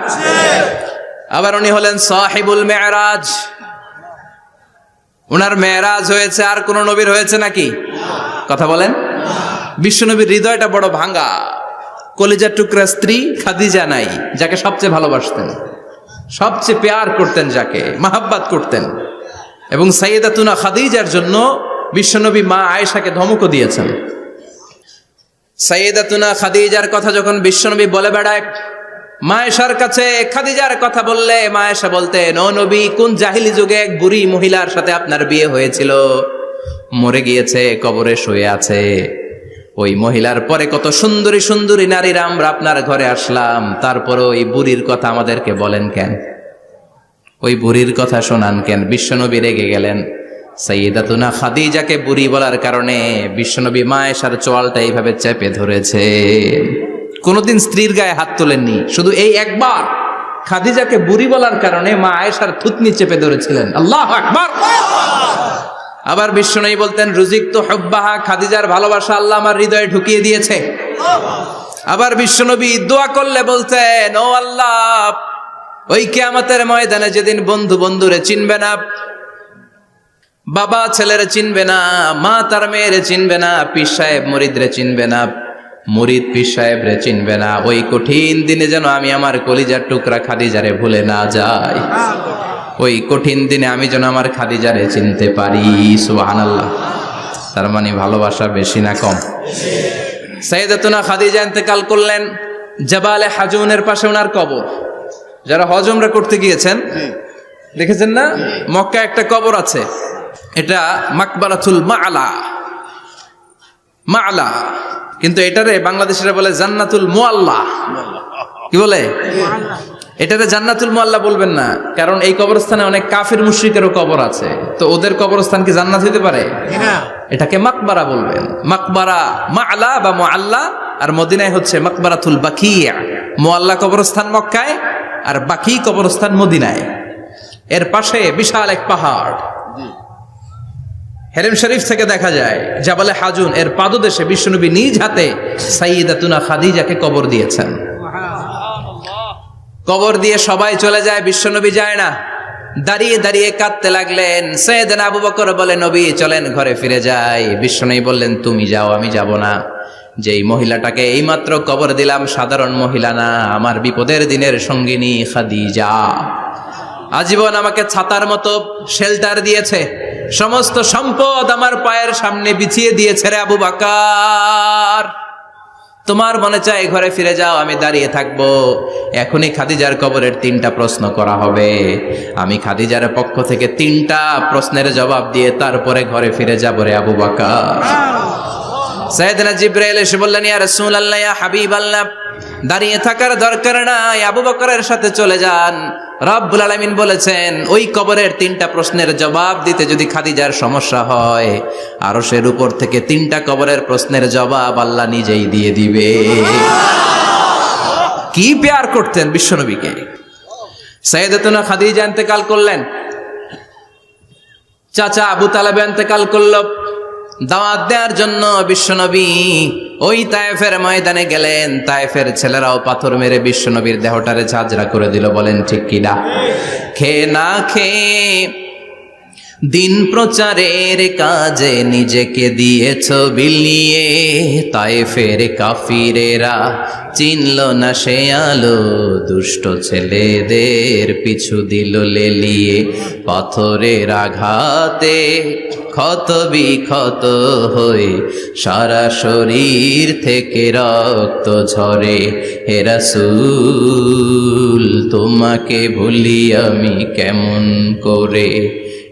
আবার উনি হলেন সাহিবুল মেরাজ, উনার মেরাজ হয়েছে, আর কোন নবীর হয়েছে নাকি? কথা বলেন। বিশ্বনবীর হৃদয়টা বড় ভাঙা, কলিজার টুকরা স্ত্রী খাদিজা নাই, যাকে সবচেয়ে ভালোবাসতেন, সবচেয়ে প্যার করতেন, যাকে মাহাব্বাত করতেন। এবং সাইয়েদাতুনা খাদিজার জন্য বিশ্বনবী মা আয়েশাকে ধমকও দিয়েছেন। সাইয়েদাতুনা খাদিজার কথা যখন বিশ্বনবী বলে বেড়ায় মা আয়েশার কাছে, খাদিজার কথা বললে মা আয়েশা বলতেন, ও নবী, কোন জাহিলি যুগে এক বুড়ি মহিলার সাথে আপনার বিয়ে হয়েছিল, মরে গিয়েছে, কবরে শুয়ে আছে। ওই মহিলার পরে কত সুন্দরী সুন্দরী নারীরা আমরা আপনার ঘরে আসলাম, তারপরে ওই বুড়ির কথা আমাদেরকে বলেন কেন? ওই বুড়ির কথা শোনান কেন? বিশ্বনবী রেগে গেলেন। সাইয়েদাতুনা খাদিজাকে বুড়ি বলার কারণে বিশ্বনবী মা আয়েশার চোয়ালটা এইভাবে চেপে ধরেছে। কোনদিন স্ত্রীর গায়ে হাত তোলেননি, শুধু এই একবার খাদিজাকে বুড়ি বলার কারণে মা আয়েশার থুতনি চেপে ধরেছিলেন। আল্লাহু আকবার। আবার বিশ্বনবী বলতেন, রুজিকতু হুব্বাহা, খাদিজার ভালোবাসা আল্লাহ আমার হৃদয়ে ঢুকিয়ে দিয়েছে। আবার বিশ্বনবী দোয়া করলে বলতেন, ও আল্লাহ, ওই কিয়ামতের ময়দানে যেদিন বন্ধু বন্ধুরে চিনবে না, বাবা ছেলেরে চিনবে না, মা তার মেয়েরে চিনবে না, পীর সাহেব মুরিদরে চিনবে না, মুরিদ পীর সাহেবরে চিনবে না, ওই কঠিন দিনে যেন আমি আমার কলিজার টুকরা খাদিজারে ভুলে না যাই। ওই কঠিন দিনে আমি যেন আমার খাদিজারে চিনতে পারি। সুবহানাল্লাহ। তার মানে ভালোবাসা বেশি না কম? সাইয়েদাতুনা খাদিজা ইন্তেকাল করলেন, জাবালে হাজুনের পাশে ওনার কবর। যারা হজ উমরা করতে গিয়েছেন দেখেছেন না, মক্কা একটা কবর আছে, এটা মাকবারাতুল মা'লা, মা'লা, কিন্তু এটারে বাংলাদেশিরা বলে জান্নাতুল মুআল্লা। কি বলে? এটাতে জান্নাতুল মুআল্লা বলবেন না, কারণ এই কবরস্থানে অনেক কাফির মুশরিকেরও কবর আছে, তো ওদের কবরস্থান কি জান্নাত হইতে পারে? এটাকে মাকবারা বলবেন। মাকবারা মা'লা বা মুআল্লা, আর মদিনায় হচ্ছে মাকবারাতুল বাকিয়া। মুআল্লা কবরস্থান মক্কায়, আর বাকি কবরস্থান মদিনায়। এর পাশে বিশাল এক পাহাড়, হেরেম শরীফ থেকে দেখা যায় জাবালে হাজুন, এর পাদদেশে বিশ্বনবী নিজ হাতে সাইয়েদাতুনা খাদিজাকে কবর দিয়েছেন। কবর দিয়ে সবাই চলে যায়, বিশ্বনবী যায় না। দাঁড়িয়ে দাঁড়িয়ে কাঁদতে লাগলেন। সাইয়েদনা আবু বকর বলে, নবী চলেন ঘরে ফিরে যাই। বিশ্বনবী বললেন, তুমি যাও, আমি যাব না। যেই মহিলাটাকে এইমাত্র কবর দিলাম সাধারণ মহিলা না, আমার বিপদের দিনের সঙ্গিনী খাদিজা। আজীবন আমাকে ছাতার মতো শেল্টার দিয়েছে, সমস্ত সম্পদ আমার পায়ের সামনে বিছিয়ে দিয়েছে রে আবু বকর। তোমার মনে চায় ঘরে ফিরে যাও, আমি দাঁড়িয়ে থাকবো। এখনই খাদিজার কবরের 3টা প্রশ্ন করা হবে, আমি খাদিজার পক্ষ থেকে 3টা প্রশ্নের জবাব দিয়ে তারপরে ঘরে ফিরে যাবো রে আবু বকর। সাইয়েদনা জিবরাইল এসে বললেন, ইয়া রাসূলুল্লাহ, ইয়া হাবিবাল্লাহ, দাঁড়িয়ে থাকার দরকার নাই, আবু বকরের সাথে চলে যান। রব্বুল আলামিন বলেছেন, ওই কবরের 3টা প্রশ্নের জবাব দিতে যদি খাদিজার সমস্যা হয়, আরশের উপর থেকে 3টা কবরের প্রশ্নের জবাব আল্লাহ নিজেই দিয়ে দিবে। কি প্যার করতেন বিশ্বনবীকে। সাইয়েদাতুনা খাদিজা ইন্তেকাল করলেন, চাচা আবু তালেব ইন্তেকাল করলো। দাওয়াত দেওয়ার জন্য বিশ্বনবী ওই তায়েফের ময়দানে গেলেন। তায়েফের ছেলেরাও পাথর মেরে বিশ্বনবীর দেহটারে ঝাঁঝরা করে দিল। বলেন ঠিক কিনা? খেয়ে না খেয়ে দিন প্রচারের কাজে নিজেকে দিয়েছ বিলিয়ে, তায়েফের কাফিরেরা চিনল না সে আলো, দুষ্ট ছেলেদের পিছু দিল লেলিয়ে, পাথরের আঘাতে ক্ষত বিক্ষত হয়ে সারা শরীর থেকে রক্ত ঝরে। হে রাসূল তোমাকে ভুলি আমি কেমন করে,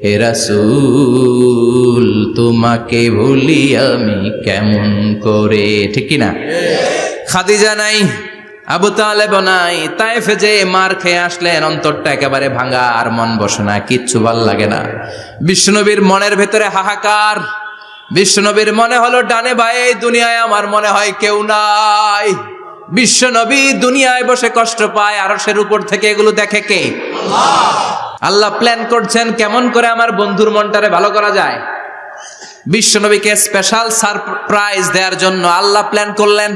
হে রাসূল তোমাকে ভুলি আমি কেমন করে। ঠিক কি না? খাদিজা নাই, আবু তালেব নাই, তায়েফে যে মার খেয়ে আসলেন, অন্তরটা একেবারে ভাঙা, আর মন বসে না, কিচ্ছু ভাল লাগে না। বিশ্বনবীর মনের ভেতরে হাহাকার। বিশ্বনবীর মনে হলো ডানে বায়ে দুনিয়ায় আমার মনে হয় কেউ নাই। বিশ্বনবী দুনিয়ায় বসে কষ্ট পায়, আরশের উপর থেকে এগুলো দেখে কে? আল্লাহ প্ল্যান করছেন কেমন করে আমার বন্ধুর মনটারে ভালো করা যায়। বিশ্বনবীকে স্পেশাল সারপ্রাইজ দেওয়ার জন্য আল্লাহ প্ল্যান করলেন।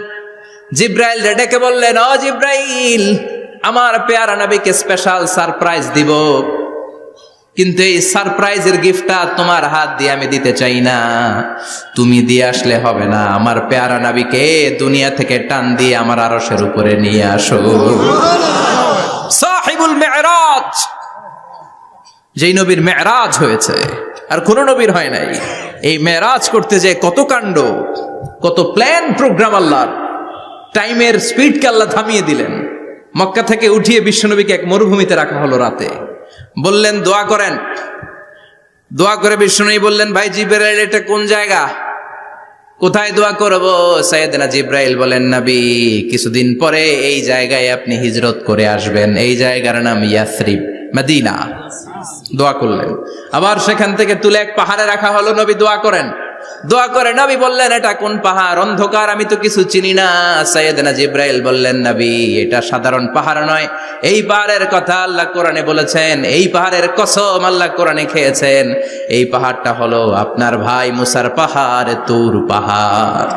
জিব্রাইল ডেকে বললেন, ও জিব্রাইল, আমার পেয়ারা নবীকে স্পেশাল সারপ্রাইজ দিব, কিন্তু এই সারপ্রাইজের গিফটটা তোমার হাত দিয়ে আমি দিতে চাই না, তুমি দিয়ে আসলে হবে না। আমার পেয়ারা নবীকে দুনিয়া থেকে টান দিয়ে আমার আরশের উপরে নিয়ে আসো। সাহিবুল মেরাজ, যেই নবীর মেরাজ হয়েছে আর কোন নবীর হয় নাই। এই মেরাজ করতে যে কত কাণ্ড, কত প্ল্যান প্রোগ্রাম আল্লাহর। টাইমের স্পিডকে আল্লাহ থামিয়ে দিলেন। মক্কা থেকে উঠিয়ে বিশ্বনবীকে এক মরুভূমিতে রাখা হলো রাতে। বললেন দোয়া করেন। দোয়া করে বিশ্বনবী বললেন, ভাই জিবরাইল, এটা কোন জায়গা, কোথায় দোয়া করব? সাইয়েদনা জিবরাইল বলেন, নবী, কিছুদিন পরে এই জায়গায় আপনি হিজরত করে আসবেন, এই জায়গার নাম ইয়াসরিব, মদিনা। দোয়া করলেন। আবার সেখান থেকে তুলে এক পাহাড়ে রাখা হলো, নবী দোয়া করেন। দোয়া করে নবী বললেন, এটা কোন পাহাড়? অন্ধকার, আমি তো কিছু চিনি না। সাইয়েদনা জিবরাইল বললেন, নবী, এটা সাধারণ পাহাড় নয়, এই পাহাড়ের কথা আল্লাহ কোরআনে বলেছেন, এই পাহাড়ের কসম আল্লাহ কোরআনে খেয়েছেন। এই পাহাড়টা হলো আপনার ভাই মুসার পাহাড়, তুর পাহাড়।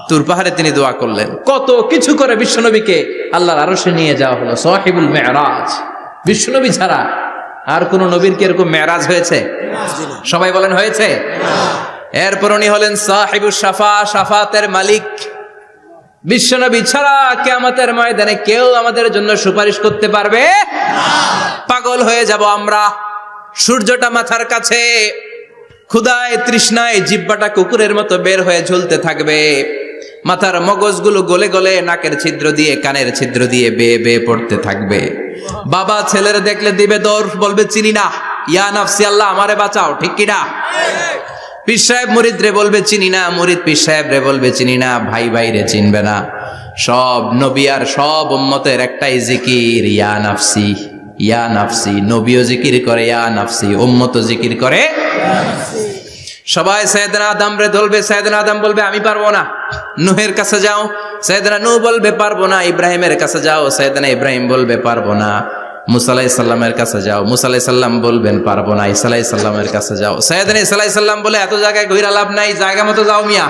তুর পাহাড়ে তিনি দোয়া করলেন। কত কিছু করে বিশ্বনবীকে আল্লাহর আরশে নিয়ে যাওয়া হলো। সাহিবুল মেরাজ। বিশ্বনবী ছাড়া আর কোন নবীর কি এরকম মেরাজ হয়েছে? সবাই বলেন হয়েছে। এরপর উনি হলেন সাহিবুস শাফা, শাফাতের মালিক। বিশ্বনবী ছাড়া কিয়ামতের ময়দানে কেউ আমাদের জন্য সুপারিশ করতে পারবে না। পাগল হয়ে যাব আমরা। সূর্যটা মাথার কাছে, ক্ষুধায় তৃষ্ণায় জিহ্বাটা কুকুরের মতো বের হয়ে ঝুলতে থাকবে। মাথার মগজগুলো গলে গলে নাকের ছিদ্র দিয়ে, কানের ছিদ্র দিয়ে বেয়ে বেয়ে পড়তে থাকবে। বাবা ছেলের দেখলে দিবে দৌড়, বলবে চিনি না, ইয়া নাফসি, আল্লাহ আমারে বাঁচাও। ঠিক কিনা? পীর সাহেব মুরিদ রে বলবে চিনি না, মুরিদ পীর সাহেব রে বলবে চিনি না, ভাই ভাই রে চিনবে না। সব নবী আর সব উম্মতের একটাই জিকির, ইয়া নাফসি, ইয়া নাফসি। নবীও জিকির করে ইয়া নাফসি, উম্মতও জিকির করে। সবাই সাইয়েদনা আদম রে ধরবে, সাইয়েদনা আদম বলবে আমি পারবো না। নূহের কাছে যাও, সাইয়েদনা নূহ বলবে পারবো না। ইব্রাহিমের কাছে যাও, সাইয়েদনা ইব্রাহিম বলবে পারবো না। মুসা আলাইহিস সালামের কাছে যাও, মুসা আলাইহিস সালাম বলবেন পারবো না। ঈসা আলাইহিস সালামের কাছে যাও, সাইয়েদনা ঈসা আলাইহিস সালাম বলে এত জায়গায় ঘুরে লাভ নাই, জায়গা মতো যাও মিয়া,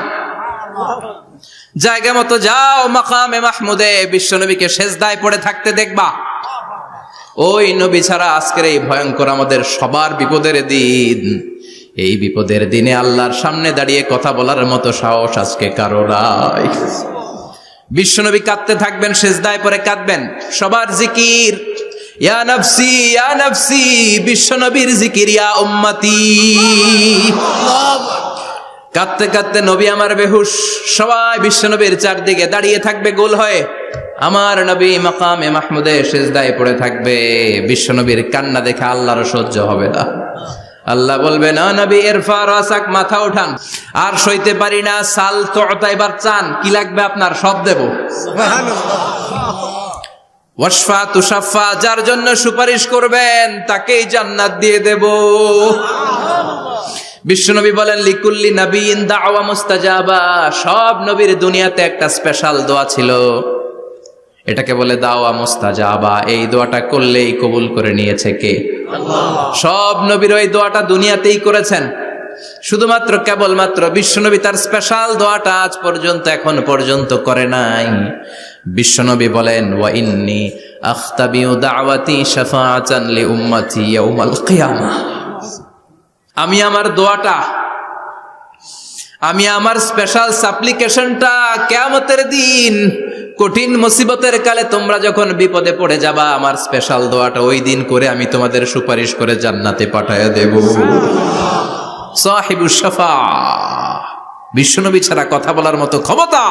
জায়গা মতো যাও। মাকামে মাহমুদে বিশ্বনবীকে সেজদায় পড়ে থাকতে দেখবা। ওই নবী ছাড়া আজকের এই ভয়ঙ্কর আমাদের সবার বিপদের দিন। এই বিপদের দিনে আল্লাহর সামনে দাঁড়িয়ে কথা বলার মতো সাহস আজকে কারো নাই। বিশ্বনবী কাঁদতে থাকবেন, সেজদায় পড়ে কাঁদবেন। সবার জিকির ইয়া নাফসি, ইয়া নাফসি। বিশ্বনবীর জিকির ইয়া উম্মতি। কাঁদতে কাঁদতে নবী আমার বেহুশ। সবাই বিশ্বনবীর চারদিকে দাঁড়িয়ে থাকবে গোল হয়ে। আমার নবী মাকামে মাহমুদে সেজদায় পড়ে থাকবে। বিশ্বনবীর কান্না দেখে আল্লাহর সহ্য হবে না। আল্লাহ বলবে, না নবী, ইরফা রাসাক, মাথা উঠান, আর সইতে পারি না। সাল তুতা, এবার চান, কি লাগবে আপনার, সব দেব। ওয়াশফা তুশাফা, যার জন্য সুপারিশ করবেন তাকেই জান্নাত দিয়ে দেব। বিশ্বনবী বলেন, লিকুল্লি নবিয়িন দাওয়া মুস্তাজাবা। সব নবীর দুনিয়াতে একটা স্পেশাল দোয়া ছিল, এটাকে বলে দাওয়া মুস্তাজাবা। এই দোয়াটা করলেই কবুল করে নিয়েছে কে? আল্লাহ। সব নবীর ওই দোয়াটা দুনিয়াতেই করেছেন, শুধুমাত্র কেবলমাত্র বিশ্বনবী তার স্পেশাল দোয়াটা আজ পর্যন্ত, এখন পর্যন্ত করে নাই। বিশ্বনবী বলেন, ওয়া ইন্নী আখতাবিউ দাওয়াতি শাফাআতান লি উম্মতি ইয়াউমাল কিয়ামাহ। আমি আমার দোয়াটা, আমি আমার স্পেশাল সাপ্লিকেশনটা কিয়ামতের দিন, কঠিন মুসিবতের কালে তোমরা যখন বিপদে পড়ে যাবা, আমার স্পেশাল দোয়াটা ওই দিন করে আমি তোমাদের সুপারিশ করে জান্নাতে পাঠায়া দেব। সাহিবুশ শাফাআহ, বিশ্বনবী ছাড়া কথা বলার মতো ক্ষমতা,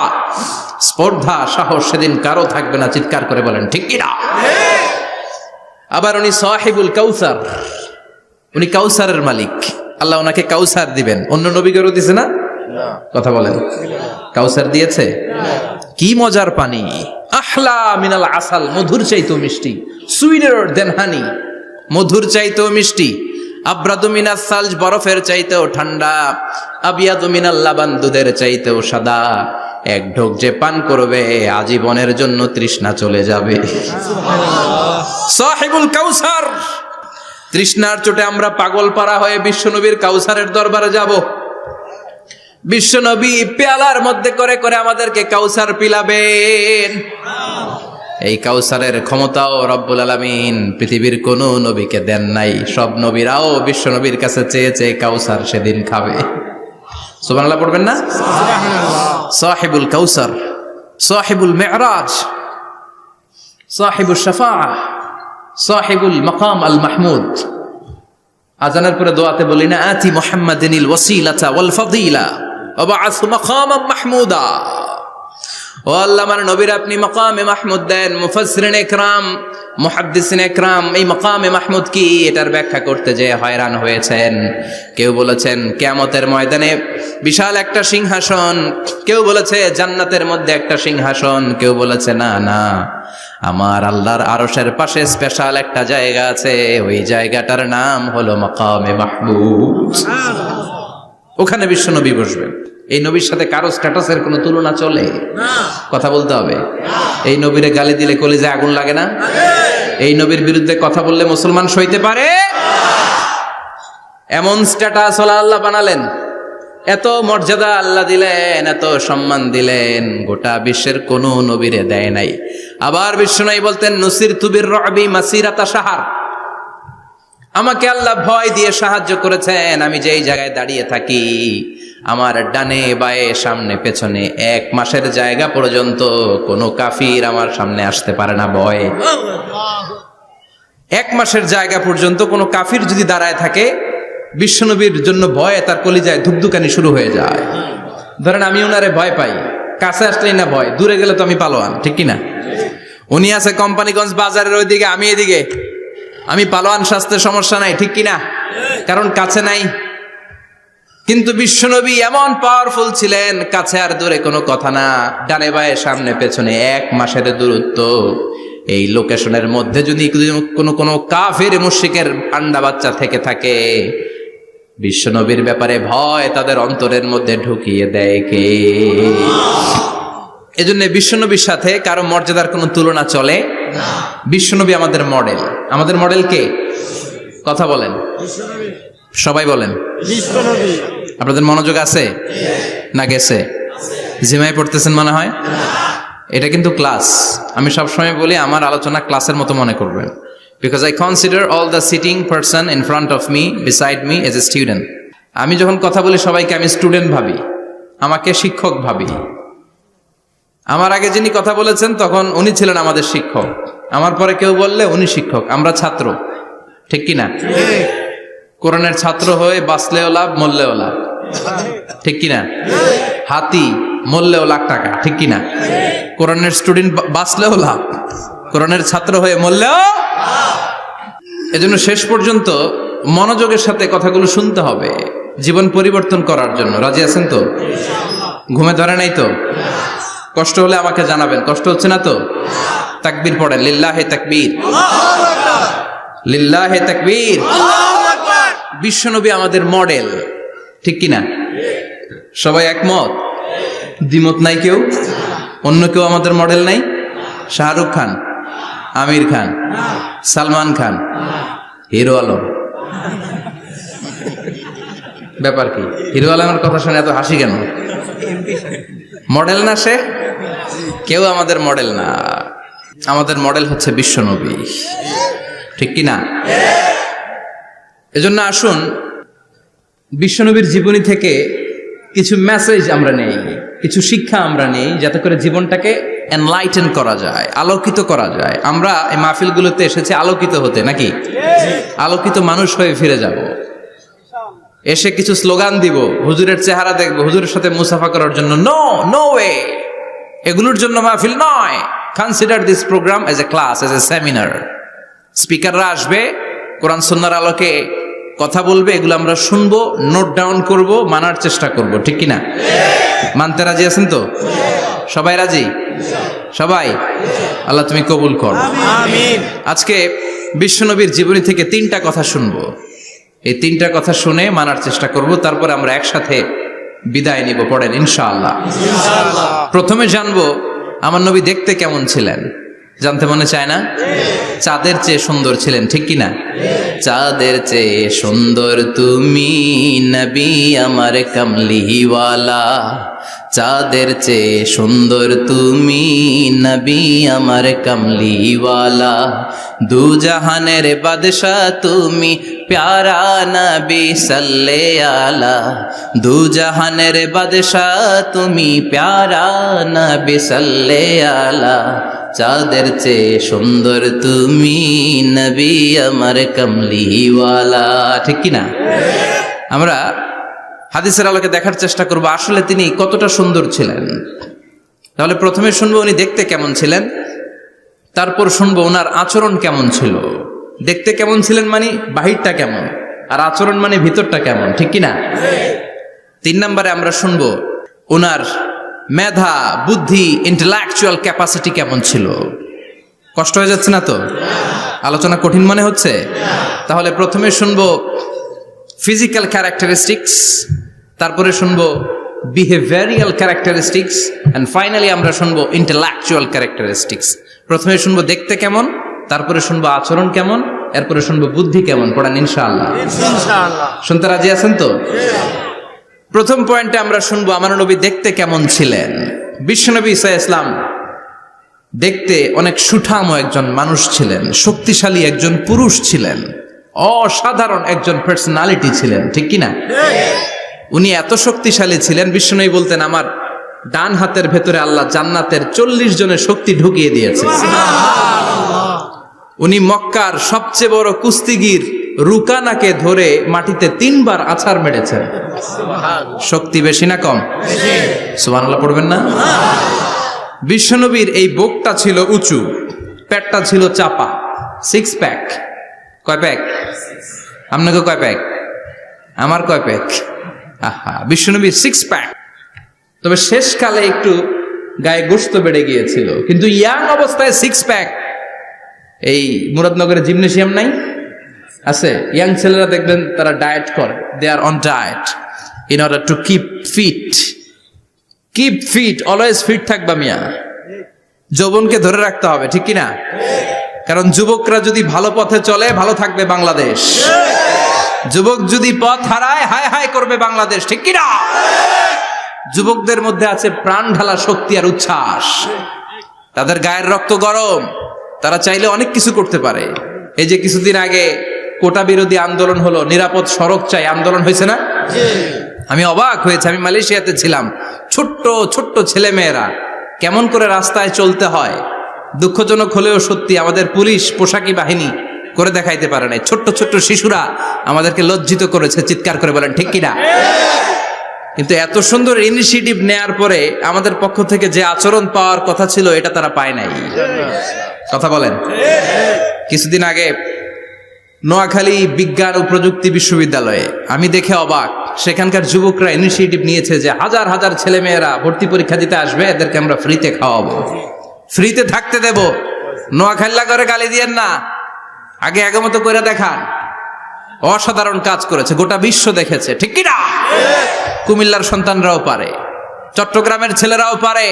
স্পর্ধা, সাহস সেদিন কারো থাকবে না। চিৎকার করে বলেন ঠিক কিনা? আবার উনি সাহিবুল কাউসার, উনি কাউসারের মালিক। আল্লাহ ওনাকে কাউসার দিবেন। অন্য নবীদেরও দিছে না? কথা বলেন, কাউসার দিয়েছে? কি মজার পানি, আহলা মিনাল আসাল, মধুর চাইতেও মিষ্টি, সুইটার দেন হানি, মধুর চাইতেও মিষ্টি, আব্রাদু মিনাস সালজ, বরফের চাইতেও ঠান্ডা, আবিয়াদু মিনাল লাবান, দুধের চাইতেও সাদা। এক ঢোক যে পান করবে আজীবনের জন্য তৃষ্ণা চলে যাবে। সাহিবুল কাউসার। তৃষ্ণার চোটে আমরা পাগল পারা হয়ে বিশ্বনবীর কাউসারের দরবারে যাব। বিশ্বনবী পেয়ালার মধ্যে করে করে আমাদেরকে কাউসার পিলাবেন। এই কাউসারের ক্ষমতাও রব্বুল আলামিন পৃথিবীর কোন নবীকে দেন নাই। সব নবীরাও বিশ্বনবীর কাছে চেয়ে চেয়ে কাউসার সেদিন খাবে। সুবহানাল্লাহ পড়বেন না? সাহিবুল কাউসার, সাহিবুল মিরাজ, সাহিবুশ শাফাআহ, সাহিবুল মাকাম আল মাহমুদ। আজানের পরে দোয়াতে বলি না, আতি মুহাম্মাদিনিল ওয়াসিলাতা ওয়াল ফাদিলা ওয়া বা'আসহু মাকামান মাহমুদা। ও আল্লাহ, আমার নবীর আপনি মাকামে মাহমুদ দেন। মুফাসসিরিন ইকরাম, মুহাদ্দিসিন ইকরাম এই মাকামে মাহমুদ কি এটার ব্যাখ্যা করতে যে হয়রান হয়েছেন। কেউ বলেছেন কিয়ামতের ময়দানে বিশাল একটা সিংহাসন, কেউ বলেছে জান্নাতের মধ্যে একটা সিংহাসন, কেউ বলেছে না না, আমার আল্লাহর আরশের পাশে স্পেশাল একটা জায়গা আছে, ওই জায়গাটার নাম হলো মাকামে মাহমুদ। ওখানে বিশ্বনবী বসবেন। এই নবীর সাথে কারো স্ট্যাটাসের কোনো তুলনা চলে? কথা বলতে হবে। এই নবীরে গালি দিলে কলিজায় আগুন লাগে না? এই নবীর বিরুদ্ধে কথা বললে মুসলমান সইতে পারে? এমন স্ট্যাটাস হলো আল্লাহ বানালেন, এত মর্যাদা আল্লাহ দিলেন, এত সম্মান দিলেন, গোটা বিশ্বের কোন নবীরে দেয় নাই। আবার বিশ্বনবী বলতেন, নুসিরতু বির-রু'বি মাসিরাতা শাহর, আমাকে আল্লাহ ভয় দিয়ে সাহায্য করেছেন। আমি যেই জায়গায় দাঁড়িয়ে থাকি, আমার ডানে বায়ে সামনে পেছনে 1 মাসের জায়গা পর্যন্ত কোনো কাফির আমার সামনে আসতে পারে না ভয়ে। 1 মাসের জায়গা পর্যন্ত কোনো কাফির যদি দাঁড়ায় থাকে, বিশ্বনবীর জন্য ভয়ে তার কলিজায় ধুকধুকানি শুরু হয়ে যায়। ধরেন আমি ওনারে ভয় পাই, কাছে আসলেই না ভয়, দূরে গেলে তো আমি পালোয়ান, ঠিক কিনা? উনি আছে কোম্পানিগঞ্জ বাজারের ওইদিকে, আমি এদিকে, আমি পালোয়ান, স্বাস্থ্যের সমস্যা নাই, ঠিক কিনা? কারণ কাছে নাই। কিন্তু বিশ্বনবী এমন পাওয়ারফুল ছিলেন, কাছে আর দূরে কোনো কথা না, ডানে বায়ে সামনে পেছনে 1 মাসের দূরত্ব। এই লোকেশনের মধ্যে যদি কোনো কাফির মুশরিকের আন্ডা বাচ্চা থেকে থাকে, বিশ্বনবীর ব্যাপারে ভয় তাদের অন্তরের মধ্যে ঢুকিয়ে দেয় কে? এজন্য বিশ্বনবীর সাথে কারো মর্যাদার কোনো তুলনা চলে না। বিশ্বনবী আমাদের মডেল। আমাদের মডেল কে? কথা বলেন, সবাই বলেন। বিশ্বনবী। আপনাদের মনোযোগ আছে না গেছে? জিমাই পড়তেছেন মনে হয়। এটা কিন্তু ক্লাস। আমি সবসময় বলি আমার আলোচনা ক্লাসের মতো মনে করবেন, because I consider all the sitting person in front of me, beside me as a student. আমি যখন কথা বলি সবাইকে আমি স্টুডেন্ট ভাবি, আমাকে শিক্ষক ভাবি। আমার আগে যিনি কথা বলেছেন তখন উনি ছিলেন আমাদের শিক্ষক, আমার পরে কেউ বললে উনি শিক্ষক, আমরা ছাত্র, ঠিক কিনা? কোরআনের ছাত্র হয়ে বাঁচলেও লাভ, মরলেও লাভ, ঠিক কিনা? হাতি মরলেও লাখ টাকা, ঠিক কিনা? কোরআনের স্টুডেন্ট বাঁচলেও লাভ, কোরআনের ছাত্র হয়ে মরলেও। এজন্য শেষ পর্যন্ত মনোযোগের সাথে কথাগুলো শুনতে হবে জীবন পরিবর্তন করার জন্য। রাজি আছেন তো? ঘুমে ধরে নাই তো? কষ্ট হলে আমাকে জানাবেন। কষ্ট হচ্ছে না তো? তাকবীর পড়েন, লিল্লাহে তাকবীর, লিল্লাহে তাকবীর। বিশ্বনবী আমাদের মডেল, ঠিক কিনা? সবাই একমত? দ্বিমত নাই কেউ? অন্য কেউ আমাদের মডেল নাই? শাহরুখ খান, আমির খান, সালমান খান, হিরো আলম। ব্যাপার কি? হিরো আলমের কথা শুনে এত হাসি কেন? মডেল না সে? কেউ আমাদের মডেল না। আমাদের মডেল হচ্ছে বিশ্বনবী, ঠিক কিনা? এজন্য আসুন বিশ্বনবীর জীবনী থেকে কিছু মেসেজ আমরা নেই, কিছু শিক্ষা আমরা নেই, যাতে করে জীবনটাকে এনলাইটেন করা যায়, আলোকিত করা যায়। আমরা এই মাহফিলগুলোতে এসেছি আলোকিত হতে, নাকি? আলোকিত মানুষ হয়ে ফিরে যাব। এসে কিছু স্লোগান দিব, হুজুরের চেহারা দেখবো, হুজুরের সাথে মুসাফা করার জন্য, নো নো ওয়ে, এগুলোর জন্য মাহফিল নয়। Consider this program as a class, as a seminar. স্পিকাররা আসবে, কোরআন সুন্নাহর আলোকে কথা বলবে, এগুলো আমরা শুনবো, নোট ডাউন করব, মানার চেষ্টা করব, ঠিক কিনা? মানতে রাজি আছেন তো? সবাই রাজি? সবাই? আল্লাহ তুমি কবুল কর, আমিন। আজকে বিশ্বনবীর জীবনী থেকে 3টা কথা শুনবো। এই 3টা কথা শুনে মানার চেষ্টা করব, তারপর আমরা একসাথে বিদায় নিব। পড়েন ইনশাআল্লাহ। প্রথমে জানবো আমার নবী দেখতে কেমন ছিলেন। জানতে মনে চায় না? চাঁদের চেয়ে সুন্দর ছিলেন, ঠিক কিনা? চাঁদের চেয়ে সুন্দর তুমি নবী আমার কামলিওয়ালা, চাঁদের চেয়ে সুন্দর তুমি নবী আমার কামলিওয়ালা, দু জাহানের বাদশাহ তুমি প্যারা নবী সাল্লে আলা, দু জাহানের বাদশাহ তুমি প্যারা নবী সাল্লে আলা, চাঁদের চেয়ে সুন্দর তুমি নবী আমার কামলিওয়ালা, ঠিক কিনা? আমরা হাদিসের আলোকে দেখার চেষ্টা করব আসলে তিনি কতটা সুন্দর ছিলেন। তাহলে প্রথমে শুনবো উনি দেখতে কেমন ছিলেন, তারপর শুনবো ওনার আচরণ কেমন ছিল। দেখতে কেমন ছিলেন মানে বাহিরটা কেমন, আর আচরণ মানে ভিতরটা কেমন, ঠিক কিনা? 3 নম্বরে আমরা শুনবো ওনার মেধা, বুদ্ধি, ইন্টেলেকচুয়াল ক্যাপাসিটি কেমন ছিল। কষ্ট হয়ে যাচ্ছে না তো? আলোচনা কঠিন মনে হচ্ছে? তাহলে প্রথমে শুনবো ফিজিক্যাল ক্যারেক্টারিস্টিক্স, তারপরে শুনবো বিহেভিয়ারিয়াল ক্যারেক্টারিস্টিক্স, এন্ড ফাইনালি আমরা শুনবো ইন্টেলেকচুয়াল ক্যারেক্টারিস্টিক্স। প্রথমে শুনবো দেখতে কেমন, তারপরে শুনবো আচরণ কেমন, এরপরে শুনবো বুদ্ধি কেমন। পড়ান ইনশাআল্লাহ। শুনতে রাজি আছেন তো? প্রথম পয়েন্টে আমরা শুনবো আমার নবী দেখতে কেমন ছিলেন। বিশ্বনবী ঈসা ইসলাম দেখতে অনেক সুঠাম একজন মানুষ ছিলেন, শক্তিশালী একজন পুরুষ ছিলেন, অসাধারণ একজন পার্সোনালিটি ছিলেন, ঠিক কিনা? উনি এত শক্তিশালী ছিলেন, বিশ্বনবী বলতেন আমার ডান হাতের ভেতরে আল্লাহ জান্নাতের 40 জনের শক্তি ঢুকিয়ে দিয়েছে। উনি মক্কার সবচেয়ে বড় কুস্তিগির রুকানাকে ধরে মাটিতে 3 বার আছাড় মেরেছেন। শক্তি বেশি না কম? সুবহানাল্লাহ পড়বেন না? বিশ্বনবীর এই বুকটা ছিল উঁচু, পেটটা ছিল চাপা, 6 প্যাক। কয় প্যাক? আপনাকে কয় প্যাক? আমার কয় প্যাক? আহা, বিশ্বনবীর 6 প্যাক। তবে শেষকালে একটু গায়ে গোশত বেড়ে গিয়েছিল, কিন্তু ইয়াং অবস্থায় 6 প্যাক। এই মুরাদনগরে জিমনেশিয়াম নাই? আছে। ইয়াং ছেলেরা দেখবেন তারা ডায়েট করে, they are on diet in order to keep fit. Keep fit, always fit থাকবা মিয়া। যৌবনকে ধরে রাখতে হবে, ঠিক কিনা? কারণ যুবকরা যদি ভালো পথে চলে, ভালো থাকবে বাংলাদেশ। যুবক যদি পথ হারায়, হায় হায় করবে বাংলাদেশ, ঠিক কিনা? যুবকদের মধ্যে আছে প্রাণ ঢালা শক্তি আর উচ্ছ্বাস, তাদের গায়ের রক্ত গরম, তারা চাইলে অনেক কিছু করতে পারে। এই যে কিছুদিন আগে কোটা বিরোধী আন্দোলন হলো, নিরাপদ সড়ক চাই আন্দোলন হয়েছে না? আমি অবাক হয়েছে, আমি মালয়েশিয়াতে ছিলাম, ছোট্ট ছোট্ট ছেলে মেয়েরা কেমন করে রাস্তায় চলতে হয়, দুঃখজনক হলেও সত্যি, আমাদের পুলিশ পোশাকি বাহিনী করে দেখাইতে পারে নাই। ছোট্ট ছোট্ট শিশুরা আমাদেরকে লজ্জিত করেছে, চিৎকার করে, বলেন ঠিক কিনা? কিন্তু এত সুন্দর ইনিশিয়েটিভ নেয়ার পরে আমাদের পক্ষ থেকে যে আচরণ পাওয়ার কথা ছিল, এটা তারা পায় নাই। কথা বলেন। কিছুদিন আগে নোয়াখালী বিজ্ঞান ও প্রযুক্তি বিশ্ববিদ্যালয়ে আমি দেখে অবাক, সেখানকার যুবকরা ইনিশিয়েটিভ নিয়েছে যে হাজার হাজার ছেলে মেয়েরা ভর্তি পরীক্ষা দিতে আসবে, এদেরকে আমরা ফ্রিতে খাওয়াবো, ফ্রিতে থাকতে দেব। নোয়াখালী করে গালি দিয়েন না, আগে আগে মতো করে দেখান। অসাধারণ কাজ করেছে, গোটা বিশ্ব দেখেছে, ঠিক কিনা? কুমিল্লার সন্তানরাও পারে, চট্টগ্রামের ছেলেরাও পারে,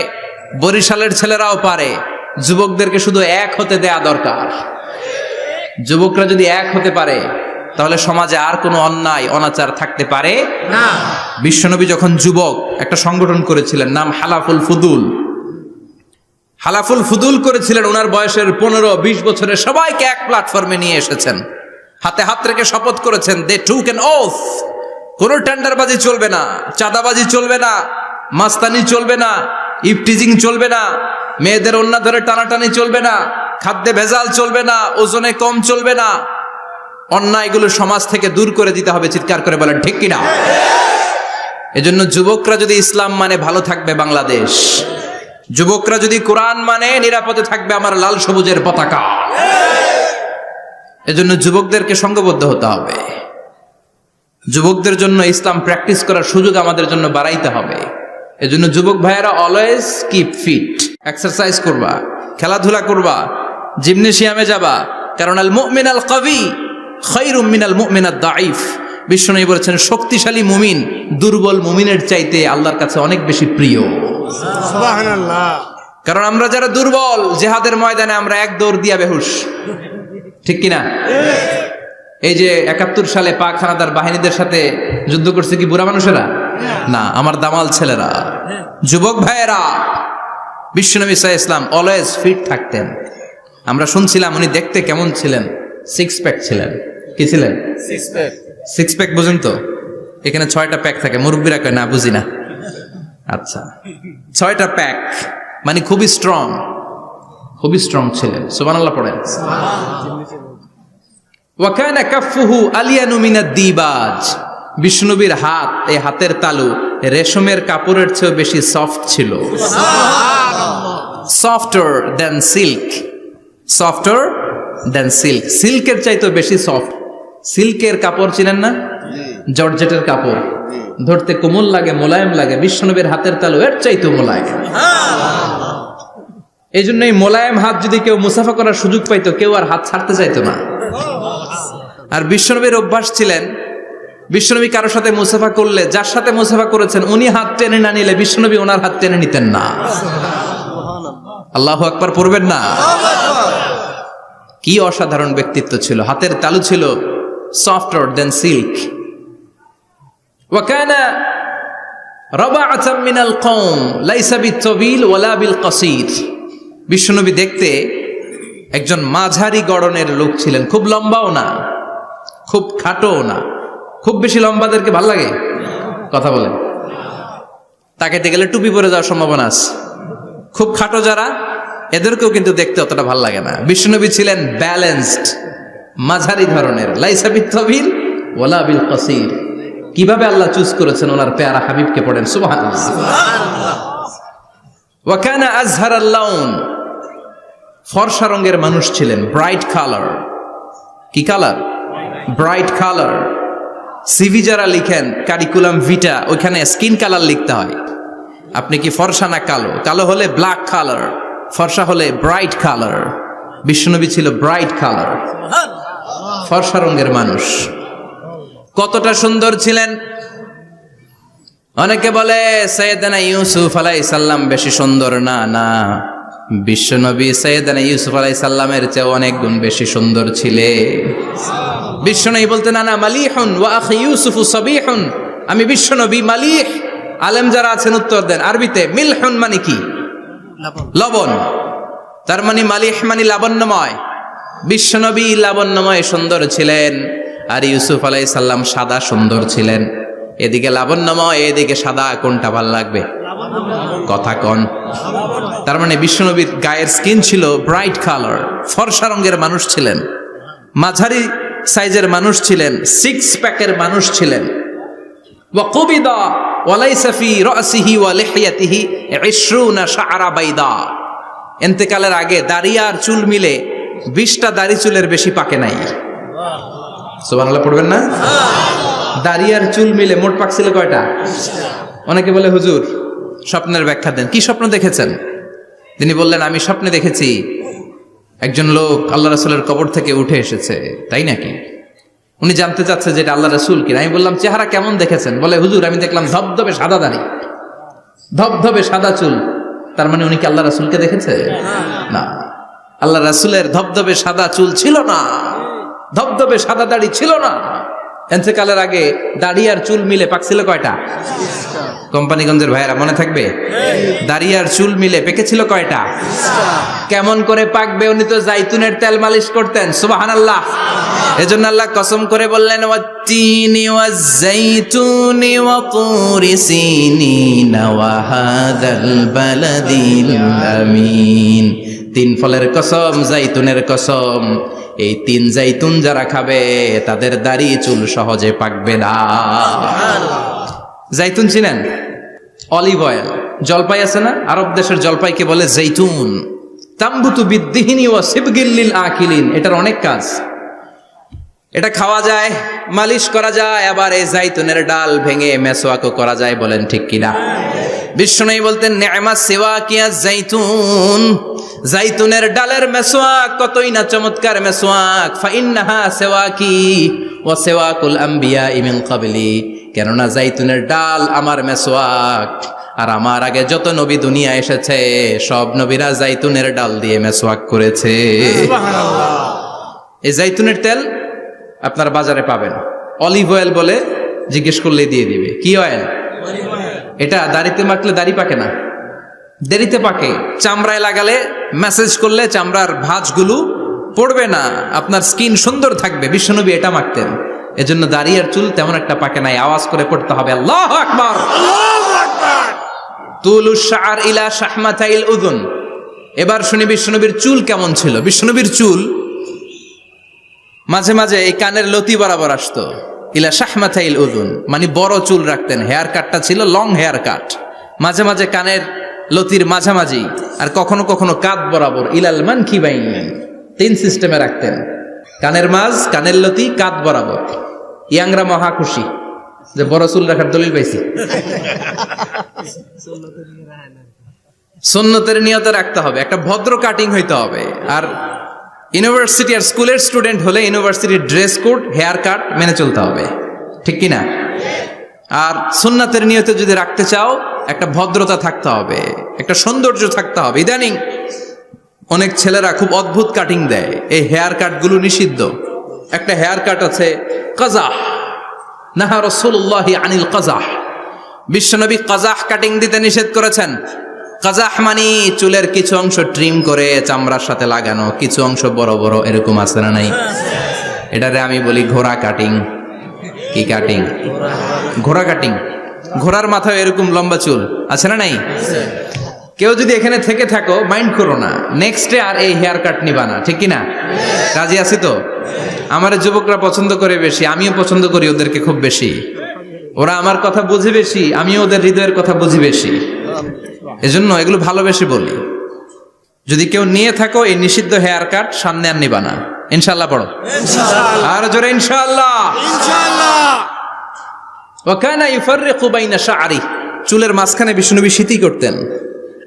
বরিশালের ছেলেরাও পারে। যুবকদেরকে শুধু এক হতে দেয়া দরকার। যুবকরা যদি এক হতে পারে, তাহলে সমাজে আর কোনো অন্যায় অনাচার থাকতে পারে না। বিশ্বনবী যখন যুবক একটা সংগঠন করেছিলেন, নাম হালাফুল ফুদুল। হালাফুল ফুদুল করেছিলেন, ওনার বয়সের 15-20 বছরের সবাইকে এক প্ল্যাটফর্মে নিয়ে এসেছেন, হাতে হাত রেখে শপথ করেছেন, দে টুক অ্যান ওথ, কোন টেন্ডারবাজি চলবে না, চাঁদাবাজি চলবে না, মাস্তানি চলবে না, ইফটিজিং চলবে না, মেয়েদের ওন্না ধরে টানাটানি চলবে না, খাদ্যে ভেজাল চলবে না, ওজনে কম চলবে না। অন্যায়গুলো সমাজ থেকে দূর করে দিতে হবে, চিৎকার করে বলেন ঠিক কিনা? এজন্য যুবকরা যদি ইসলাম মানে ভালো থাকবে বাংলাদেশ, যুবকরা যদি কোরআন মানে নিরাপদে থাকবে আমার লাল সবুজের পতাকা। এজন্য যুবকদেরকে সংঘবদ্ধ হতে হবে, যুবকদের জন্য ইসলাম প্র্যাকটিস করার সুযোগ আমাদের জন্য বাড়াইতে হবে। এজন্য যুবক ভাইয়েরা অলওয়েজ কিপ ফিট, এক্সারসাইজ করবা, খেলাধুলা করবা, জিমনেশিয়ামে যাবা, কারণ আল মুমিন আল কবি খায়রুম মিনাল মুমিন আদ দাঈফ। বিশ্বনবী বলেছেন শক্তিশালী মুমিন দুর্বল মুমিনের চাইতে আল্লাহর কাছে অনেক বেশি প্রিয়। সুবহানাল্লাহ। কারণ আমরা যারা দুর্বল জিহাদের ময়দানে আমরা এক দৌড় দিয়া বেহুশ, ঠিক কিনা? এই যে ৭১ সালে পাক হানাদার বাহিনীদের সাথে যুদ্ধ করছে কি বুড়া মানুষেরা? না, আমার দামাল ছেলেরা, যুবক ভাইয়েরা। বিশ্বনবী সাল্লাল্লাহু আলাইহি ওয়াসাল্লাম অলওয়েজ ফিট থাকতেন। আমরা শুনছিলাম উনি দেখতে কেমন ছিলেন? 6 প্যাক ছিলেন। কি ছিলেন? 6 প্যাক বুঝেন তো? এখানে 6টা প্যাক থাকে, মুরব্বীরা কয় না বুঝি না। আচ্ছা, 6টা প্যাক মানে খুবই স্ট্রং, খুবই স্ট্রং ছিলেন। সুবহানাল্লাহ পড়েন। ওয়া কানা কাফফুহু আলিয়ানু মিনাদ দিবাজ। বিষ্ণুবীর হাত, এই হাতের তালু রেশমের কাপড়ের চেয়ে বেশি সফট ছিল। সফটার দেন সিল্ক, সফটার দেন সিল্ক, সিল্কের চাইতে বেশি সফট। সিল্কের কাপড় ছিলেন না, জর্জেটের কাপড় ধরতে কোমল লাগে, মোলায়েম লাগে। বিশ্বনবীর হাতের তালু এর চাইতে মোলায়েম। এই জন্য এই মোলায়েম হাত যদি কেউ মুসাফা করার সুযোগ পাইতো, কেউ আর হাত ছাড়তে চাইতো না। আর বিশ্বনবীর অভ্যাস ছিলেন, বিশ্বনবী কারোর সাথে মুসাফা করলে, যার সাথে মুসাফা করেছেন উনি হাত টেনে না নিলে বিশ্বনবী ওনার হাত টেনে নিতেন না। আল্লাহু আকবার পড়বেন না? কি অসাধারণ ব্যক্তিত্ব ছিল, হাতের তালু ছিল সফটার দেন সিল্ক। ওয়া কানা রাবাআতাম মিনাল কওম লাইসা বিত-তাবিল ওয়ালা বিল কাসীর। বিশ্বনবী দেখতে একজন মাঝারি গড়নের লোক ছিলেন, খুব লম্বাও না, খুব খাটোও না। খুব বেশি লম্বাদেরকে ভাল লাগে? কথা বলেন। তাকাইতে গেলে টুপি পরে যাওয়ার সম্ভাবনা আছে। খুব খাটো যারা, এদেরকেও কিন্তু দেখতে অতটা ভাল লাগে না। বিশ্বনবী ছিলেন ব্যালেন্সড, মাঝারি ধরনের। লাইসা বিত-তাবিল ওয়ালা বিল কাসীর। কিভাবে আল্লাহ চুজ করেছেন ওনার পেয়ারা হাবিবকে, পড়েন সুবহানাল্লাহ। ওয়া কানা আযহারাল লাউন। ফর্সা রঙের মানুষ ছিলেন, ব্রাইট কালার। কি কালার? Bright colour. সিভি যারা লিখেন কারিকুলাম ভিটা, ওইখানে স্কিন কালার লিখতে হয়। আপনি কি ফর্সা না কালো? কালো হলে ব্ল্যাক কালার, ফর্সা হলে ব্রাইট কালার। বিশ্বনবী ছিল ব্রাইট কালার, ফর্সা রঙের মানুষ। কতটা সুন্দর ছিলেন! অনেকে বলে সাইয়েদনা ইউসুফ আলাইহিস সালাম বেশি সুন্দর। না না, বিশ্বনবী সাইয়েদনা ইউসুফ আলাইহিস সালামের চেয়ে অনেক গুণ বেশি সুন্দর ছিলেন। বিশ্বনবী বলতেন আনা মালিহুন ওয়া আখি ইউসুফু সাবিহুন। আমি বিশ্বনবী মালিহ। আলেম যারা আছেন উত্তর দেন আরবিতে। মিলহুন মানে কি? লবণ। তার মানে মালিহ মানে লাবণ্যময়। বিশ্বনবী লাবণ্যময় সুন্দর ছিলেন, আর ইউসুফ আলাইহিস সালাম সাদা সুন্দর ছিলেন। এদিকে লাবণ্যময়, এদিকে সাদা, কোনটা ভাল লাগবে? কথা কন। তার মানে বিশ্বনবীর গায়ের স্কিন ছিল ব্রাইট কালার, ফর্সা রঙের মানুষ ছিলেন, মাঝারি সাইজের মানুষ ছিলেন, 6 প্যাকের মানুষ ছিলেন। ওয়া কুবিদা ওয়া লাইসা ফি রাসিহি ওয়া লিহইয়াতিহি 20 শাআরা বাইদা। ইন্তেকালের আগে দাড়ি আর চুল মিলে 20টা দাড়ি চুলের বেশি পাকে নাই। সুবহানাল্লাহ পড়বেন না? দাড়ি আর চুল মিলে মোট পাকছিল কয়টা? অনেকে বলে হুজুর স্বপ্নের ব্যাখ্যা দেন। কি স্বপ্ন দেখেছেন? তিনি বললেন আমি স্বপ্নে দেখেছি একজন লোক আল্লাহ রাসূলের কবর থেকে উঠে এসেছে। তাই নাকি? উনি জানতে চাচ্ছে যে এটা আল্লাহ রাসূল কিনা। আমি বললাম চেহারা কেমন দেখেছেন? বলে হুজুর আমি দেখলাম ধবধবে সাদা দাড়ি, ধবধবে সাদা চুল। তার মানে উনি কি আল্লাহ রাসূলকে দেখেছে? না, আল্লাহ রাসূলের ধবধবে সাদা চুল ছিল না, ধবধবে সাদা দাড়ি ছিল না। ইন্তেকালের আগে দাড়ি আর চুল মিলে পাকছিল কয়টা? কোম্পানিগঞ্জের ভাইয়েরা মনে থাকবে? দাড়ি আর চুল মিলে পেকেছিল কয়টা? কেমন করে পাকবে? উনি তো জাইতুনের তেল মালিশ করতেন। সুবহানাল্লাহ। এজন্য আল্লাহ কসম করে বললেন ওয়াত্তিনি ওয়াজ-জাইতুনি ওয়া তুরি সিনিনা ওয়া হাদাল বালাদিল আমিন। 3 ফলের কসম, জাইতুনের কসম, এই 3 জাইতুন যারা খাবে তাদের দাড়ি চুল সহজে পাকবে না। জাইতুন চিনেন? Olive oil. জলপাই আছে না, আরব দেশের জলপাইকে বলে জাইতুন। তাম্বুতু বিদ্দিহিনি ওয়া সিবগিল লিল আকিলিন। এটার অনেক কাজ। এটা খাওয়া যায়, মালিশ করা যায়, আবার এই জাইতুনের ডাল ভেঙে মেসওয়াকও করা যায়। বলেন ঠিক কিনা? বিশ্বনবী বলতেন নি'মা সিওয়াকিয়া জাইতুন, জাইতুনের ডালের মেসওয়াক কতই না চমৎকার মেসওয়াক। ফাইন্নাহা সিওয়াকি ওয়া সিওয়াকুল আম্বিয়া মিন ক্বাবলি, কেননা জাইতুনের ডাল আমার মেসওয়াক, আর আমার আগে যত নবী দুনিয়া এসেছে সব নবীরা জাইতুনের ডাল দিয়ে মেসওয়াক করেছে। এই জাইতুনের তেল আপনার বাজারে পাবেন। অলিভ অয়েল বলে জিজ্ঞেস করলে দিয়ে দিবে। কি অয়েল? এটা দাড়িতে মাখলে দাড়ি পাকে না, দেরিতে পাকে। চামড়ায় লাগালে ম্যাসেজ করলে চামড়ার ভাঁজগুলো পড়বে না, আপনার স্কিন সুন্দর থাকবে। বিশ্বনবী এটা মাখতেন, এজন্য দাড়ি আর চুল তেমন একটা পাকে নাই। আওয়াজ করে পড়তে হবে আল্লাহু আকবার। তুলুশ শাআর ইলা শাহমাতাইল উযুন। এবার শুনি বিশ্বনবীর চুল কেমন ছিল। বিশ্বনবীর চুল মাঝে মাঝে এই কানের লতি বরাবর আসতো। ইলা শাহমাতাইল উযুন মানে বড় চুল রাখতেন। হেয়ার কাটটা ছিল লং হেয়ার কাট, মাঝে মাঝে কানের লতির মাঝামাঝি, আর কখনো কখনো কাঁধ বরাবর। ইলাল মানকিবাইন, 3 সিস্টেমে রাখতেন। কানের মাঝ, কানের লতি, কাঁধ বরাবর। ইয়াংরা মহা খুশি যে বড় চুল রাখার দলিল পাইছি। সুন্নতের নিয়তে রাখতে হবে, একটা ভদ্র কাটিং হইতে হবে। আর ইউনিভার্সিটি আর স্কুলের স্টুডেন্ট হলে ইউনিভার্সিটির ড্রেস কোড, হেয়ার কাট মেনে চলতে হবে, ঠিক কিনা? আর সুন্নাতের নিয়তে যদি রাখতে চাও একটা ভদ্রতা থাকতে হবে, একটা সৌন্দর্য থাকতে হবে। ইদানিং অনেক ছেলেরা খুব অদ্ভুত কাটিং দেয়, এই হেয়ার কাটগুলো নিষিদ্ধ। একটা হেয়ার কাট আছে কাজাহ, নাহা রাসূলুল্লাহি আনিল কাজাহ। বিশ্বনবী কাজাহ কাটিং দিতে নিষেধ করেছেন। কাজাহ মানে চুলের কিছু অংশ ট্রিম করে চামড়ার সাথে লাগানো, কিছু অংশ বড় বড়, এরকম আছে না নাই? এটারে আমি বলি ঘোড়া কাটিং। কি কাটিং? ঘোড়া কাটিং। ঘোড়ার মাথায় এরকম লম্বা চুল আছে না নাই? কেউ যদি এখানে থেকে থাকো মাইন্ড করো না, নেক্সট ডে আর এই হেয়ার কাট নিবা না, ঠিক কিনা? রাজি আছি তো? আমার যুবকরা পছন্দ করে বেশি, আমিও পছন্দ করি ওদেরকে খুব বেশি। ওরা আমার কথা বুঝে বেশি, আমিও ওদের হৃদয়ের কথা বুঝি বেশি, এজন্য এগুলো ভালোবেসে বলি। যদি কেউ নিয়ে থাকো এই নিষিদ্ধ হেয়ার কাট, সামনে আর নিবা না। ইনশাআল্লাহ পড়ো, আর জোরে ইনশাআল্লাহ। ওয়া কানা ইউফাররিকু বাইনা শা'রি, চুলের মাঝখানে বিষ্ণুনবী সিঁথি করতেন।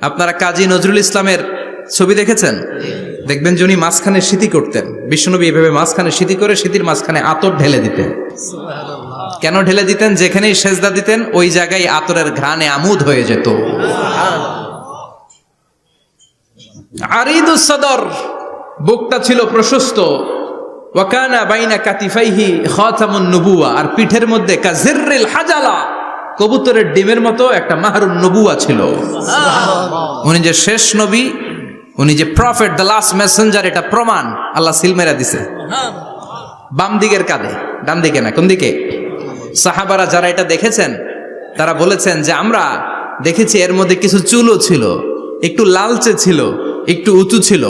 আপনারা কাজী নজরুল ইসলামের ছবি দেখেছেন? দেখবেন যে উনি মাঝখানে সিঁথি করতেন। বিষ্ণুনবী এভাবে মাঝখানে সিঁথি করে সিঁথির মাঝখানে আতর ঢেলে দিতেন। কেন ঢেলে দিতেন? যেখানেই সেজদা দিতেন ওই জায়গায় আতরের ঘ্রাণে আমোদ হয়ে যেত। আরিদুস সদর, বুকটা ছিল প্রশস্ত। ওয়া কানা বাইনা কাতিফাইহি খাতামুন নবুওয়া, আর পিঠের মধ্যে কাজিররিল হাজালা, কবুতরের ডিমের মতো একটা মাহরুন নবুওয়া ছিল। উনি যে শেষ নবী, উনি যে প্রফেট, দ্য লাস্ট মেসেঞ্জার, এটা প্রমাণ আল্লাহ সিল মেরা দিছে। বাম দিকের কাঁধে, ডান দিকে না। কোন দিকে? সাহাবারা যারা এটা দেখেছেন তারা বলেছেন যে আমরা দেখেছি এর মধ্যে কিছু চুলও ছিল, একটু লালচে ছিল, একটু উঁচু ছিল।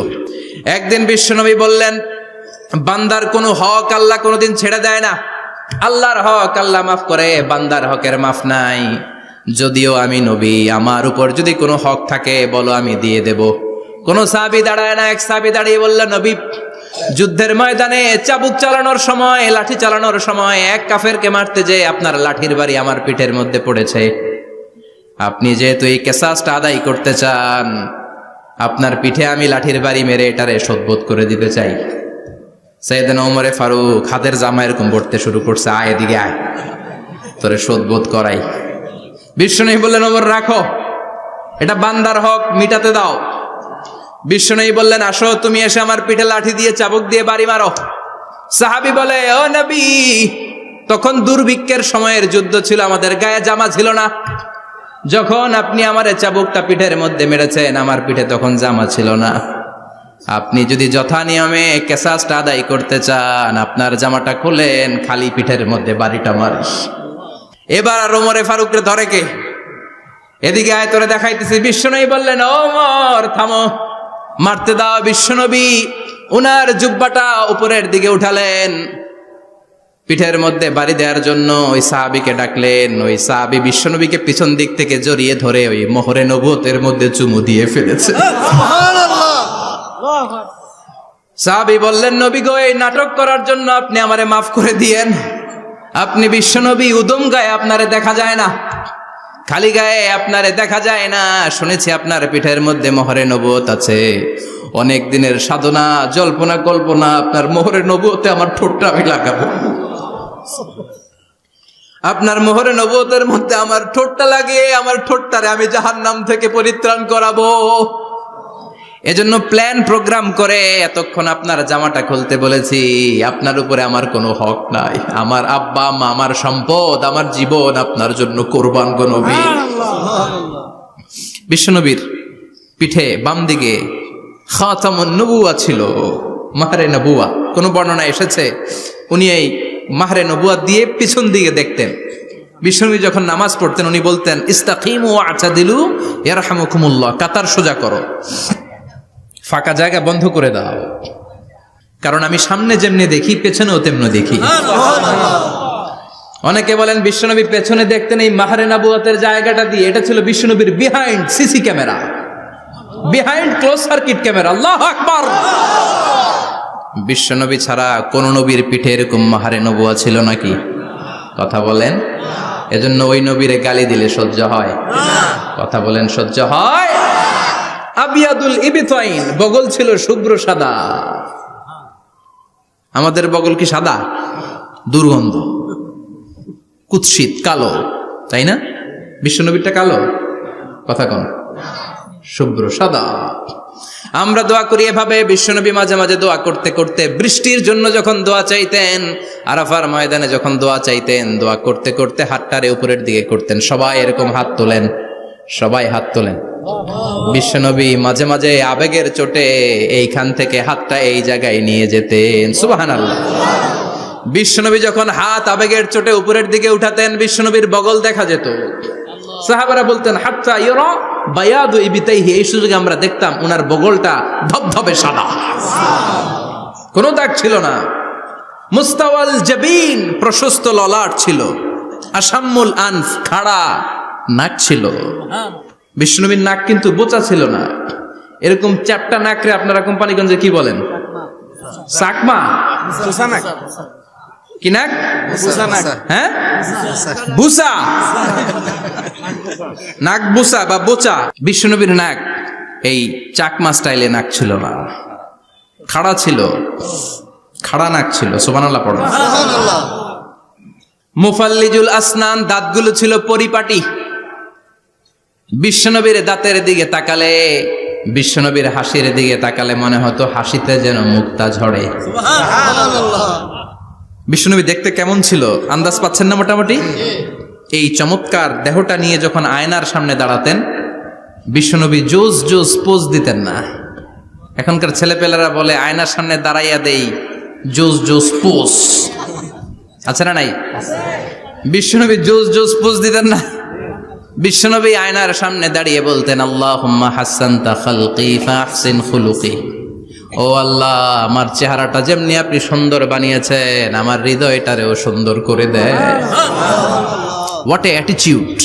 একদিন বিশ্বনবী বললেন, বান্দার কোনো হক আল্লাহ কোনোদিন ছেড়ে দেয় না। আল্লাহর হক আল্লাহ মাফ করে, বান্দার হকের মাফ নাই। যদিও আমি নবী, আমার উপর যদি কোনো হক থাকে বলো, আমি দিয়ে দেব। কোন সাহাবী দাঁড়ায় না। এক সাহাবী দাঁড়িয়ে বলল, নবী, যুদ্ধের ময়দানে চাবুক চালানোর সময়, লাঠি চালানোর সময় এক কাফেরকে মারতে যেয়ে আপনার লাঠির বাড়ি আমার পিঠের মধ্যে পড়েছে। আপনি যেহেতু এই কিসাসটা আদায় করতে চান, আপনার পিঠে আমি লাঠির বাড়ি মেরে এটারে শোধবোধ করে দিতে চাই। সাইয়েদনা ওমরে ফারুক হাতের জামা এরকম পড়তে শুরু করছে, আয় এদিকে আয়, তোরে শোধবোধ করাই। বিশ্বনবী বললেন, ওমর রাখো, এটা বান্দার হক, মিটাতে দাও। বিশ্বনবী বললেন, আসো তুমি এসে আমার পিঠে লাঠি দিয়ে চাবুক দিয়ে বাড়ি মারো। সাহাবী বলে, ও নবী, তখন দুর্ভিক্ষের সময়ের যুদ্ধ ছিল, আমাদের গায়ে জামা ছিল না। যখন আপনি আমার চাবুকটা পিঠের মধ্যে মেরেছেন, আমার পিঠে তখন জামা ছিল না। আপনি যদি যথা নিয়মে কিসাসটা আদায় করতে চান, আপনার জামাটা খুলেন, খালি পিঠের মধ্যে বাড়িটা মারিস। এবার আর ওমরে ফারুককে ধরে কে? এদিকে আয়, তোরে দেখাইতেছি। বিশ্বনবী বললেন, ওমর থামো, মারতে দাও। বিশ্বনবী উনার জুব্বাটা উপরের দিকে উঠালেন, পিঠের মধ্যে বাড়ি দেওয়ার জন্য ওই সাহাবীকে ডাকলেন। ওই সাহাবী বিশ্বনবীকে পিছন দিক থেকে জড়িয়ে ধরে ওই মোহরে নবুয়তের মধ্যে চুমু দিয়ে ফেলেছে। সাহাবী বললেন, নবী গো, এই নাটক করার জন্য আপনি আমারে মাফ করে দিয়েন। আপনি বিশ্বনবী, উদম গায়ে আপনারে দেখা যায় না, খালি গায়ে আপনারে দেখা যায় না। শুনেছি আপনার পিঠের মধ্যে মোহরে নবুয়ত আছে। অনেক দিনের সাধনা, জল্পনা কল্পনা, আপনার মোহরে নবুয়তে আমার ঠোঁটটা আমি লাগাবো। আপনার মোহরে নবুয়তের মধ্যে আমার ঠোঁটটা লাগিয়ে আমার ঠোঁটটারে আমি জাহান্নাম থেকে পরিত্রাণ করাবো। এজন্য প্ল্যান প্রোগ্রাম করে এতক্ষণ আপনার জামাটা খুলতে বলেছি। আপনার উপরে আমার কোনো হক নাই। আমার আব্বা মা, আমার সম্পদ, আমার জীবন আপনার জন্য কোরবান গো নবী। বিশ্বনবীর পিঠে বাম দিকে খাতামুন নবুয়া ছিল, মাহরে নবুয়া। কোন বর্ণনা এসেছে উনি এই মাহরে নবুয়া দিয়ে পিছন দিকে দেখতেন। বিশ্বনবী যখন নামাজ পড়তেন উনি বলতেন, ইস্তাকিমু ওয়া'তাদিলু ইয়ারহামুকুমুল্লাহ, কাতার সোজা করো, ফাঁকা জায়গা বন্ধ করে দাও, কারণ আমি সামনে যেমনি দেখি পেছনেও তেমনি দেখি। অনেকে বলেন বিশ্বনবী পেছনে দেখতেন এই মাহরে নবুয়াতের জায়গাটা দিয়ে। এটা ছিল বিশ্বনবীর behind CC camera, behind close circuit camera. আল্লাহু আকবার। বিশ্বনবী ছাড়া কোন নবীর পিঠে এরকম মাহরে নবুয়া ছিল নাকি? কথা বলেন। এজন্য ওই নবীরে গালি দিলে সহ্য হয়? কথা বলেন, সহ্য হয়? আবিয়াদুল ইবতাইন, বগল ছিল শুভ্র সাদা। আমাদের বগল কি সাদা? দুর্গন্ধ, কুৎসিত, কালো, তাই না? বিশ্বনবীরটা কালো? কথা কোন? শুভ্র সাদা। আমরা দোয়া করি এভাবে। বিশ্বনবী মাঝে মাঝে দোয়া করতে করতে বৃষ্টির জন্য যখন দোয়া চাইতেন, আরাফার ময়দানে যখন দোয়া চাইতেন, দোয়া করতে করতে হাতটারে উপরের দিকে করতেন। সবাই এরকম হাত তোলেন, সবাই হাত তোলেন। বিশ্বনবী মাঝে মাঝে আবেগের চোটে এইখান থেকে হাতটা এই জায়গায় নিয়ে যেতেন। সুবহানাল্লাহ। বিশ্বনবী যখন হাত আবেগের চোটে উপরের দিকে উঠাতেন, বিশ্বনবীর বগল দেখা যেত। সাহাবারা বলতেন, হাত্তা ইরা বায়াদু ইবতাইহি, এই সুযোগে আমরা দেখতাম ওনার বগলটা ধবধবে সাদা, কোনো দাগ ছিল না। মুস্তাওয়াল জাবিন, প্রশস্ত ললাট ছিল। আসাম্মুল আনফ, খাড়া নাক ছিল। বিষ্ণুবীর নাক কিন্তু বোচা ছিল না। এরকম চ্যাপটা নাকরে আপনারা কোম্পানিগঞ্জে কি বলেন? চাকমা? কি নাক? হ্যাঁ, বুসা। নাক বুসা বা বোচা। বিশ্বনবীর নাক এই চাকমা স্টাইলে নাক ছিল না, খাড়া ছিল, খাড়া নাক ছিল। সুবহানাল্লাহ পড়ো। মুফাল্লিজুল আসনান, দাঁতগুলো ছিল পরিপাটি। বিশ্বনবীর দাঁতের দিকে তাকালে, বিশ্বনবীর হাসির দিকে তাকালে মনে হতো হাসিতে যেন মুক্তা ঝরে। বিশ্বনবী দেখতে কেমন ছিল আন্দাজ পাচ্ছেন না মোটামুটি? এই চমৎকার দেহটা নিয়ে যখন আয়নার সামনে দাঁড়াতেন, বিশ্বনবী জোস জোস পোজ দিতেন না। এখনকার ছেলেপেলেরা বলে আয়নার সামনে দাঁড়াইয়া দেই জোস জোস পোজ, আছে না নাই? বিশ্বনবী জোস জোস পোজ দিতেন না। বিশ্বনবী আয়নার সামনে দাঁড়িয়ে বলতেন, আল্লাহুম্মা হাসানতা খালকি ফাহসিন খুলুকি। ও আল্লাহ, আমার চেহারাটা যেমনি আপনি সুন্দর বানিয়েছেন, আমার হৃদয়টারেও সুন্দর করে দেয়। What a attitude,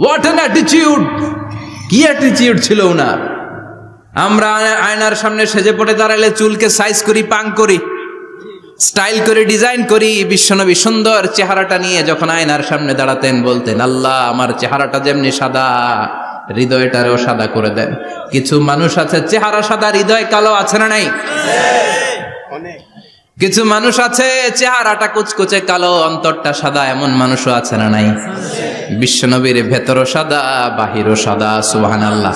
what an attitude! কি অ্যাটিটিউড ছিল ওনার! আমরা আয়নার সামনে সেজে পড়ে দাঁড়ালে চুলকে সাইজ করি, পাং করি, স্টাইল করে, ডিজাইন করি। বিশ্বনবী সুন্দর চেহারাটা নিয়ে যখন আয়নার সামনে দাঁড়াতেন বলতেন, আল্লাহ, আমার চেহারাটা যেমনি সাদা, হৃদয়টারেও সাদা করে দেন। কিছু মানুষ আছে চেহারা সাদা, হৃদয় কালো, আছে না নাই? কিছু মানুষ আছে চেহারাটা কুচকুচে কালো, অন্তরটা সাদা, এমন মানুষও আছে না নাই? বিশ্বনবীর ভেতরও সাদা, বাহিরও সাদা। সুবহানাল্লাহ।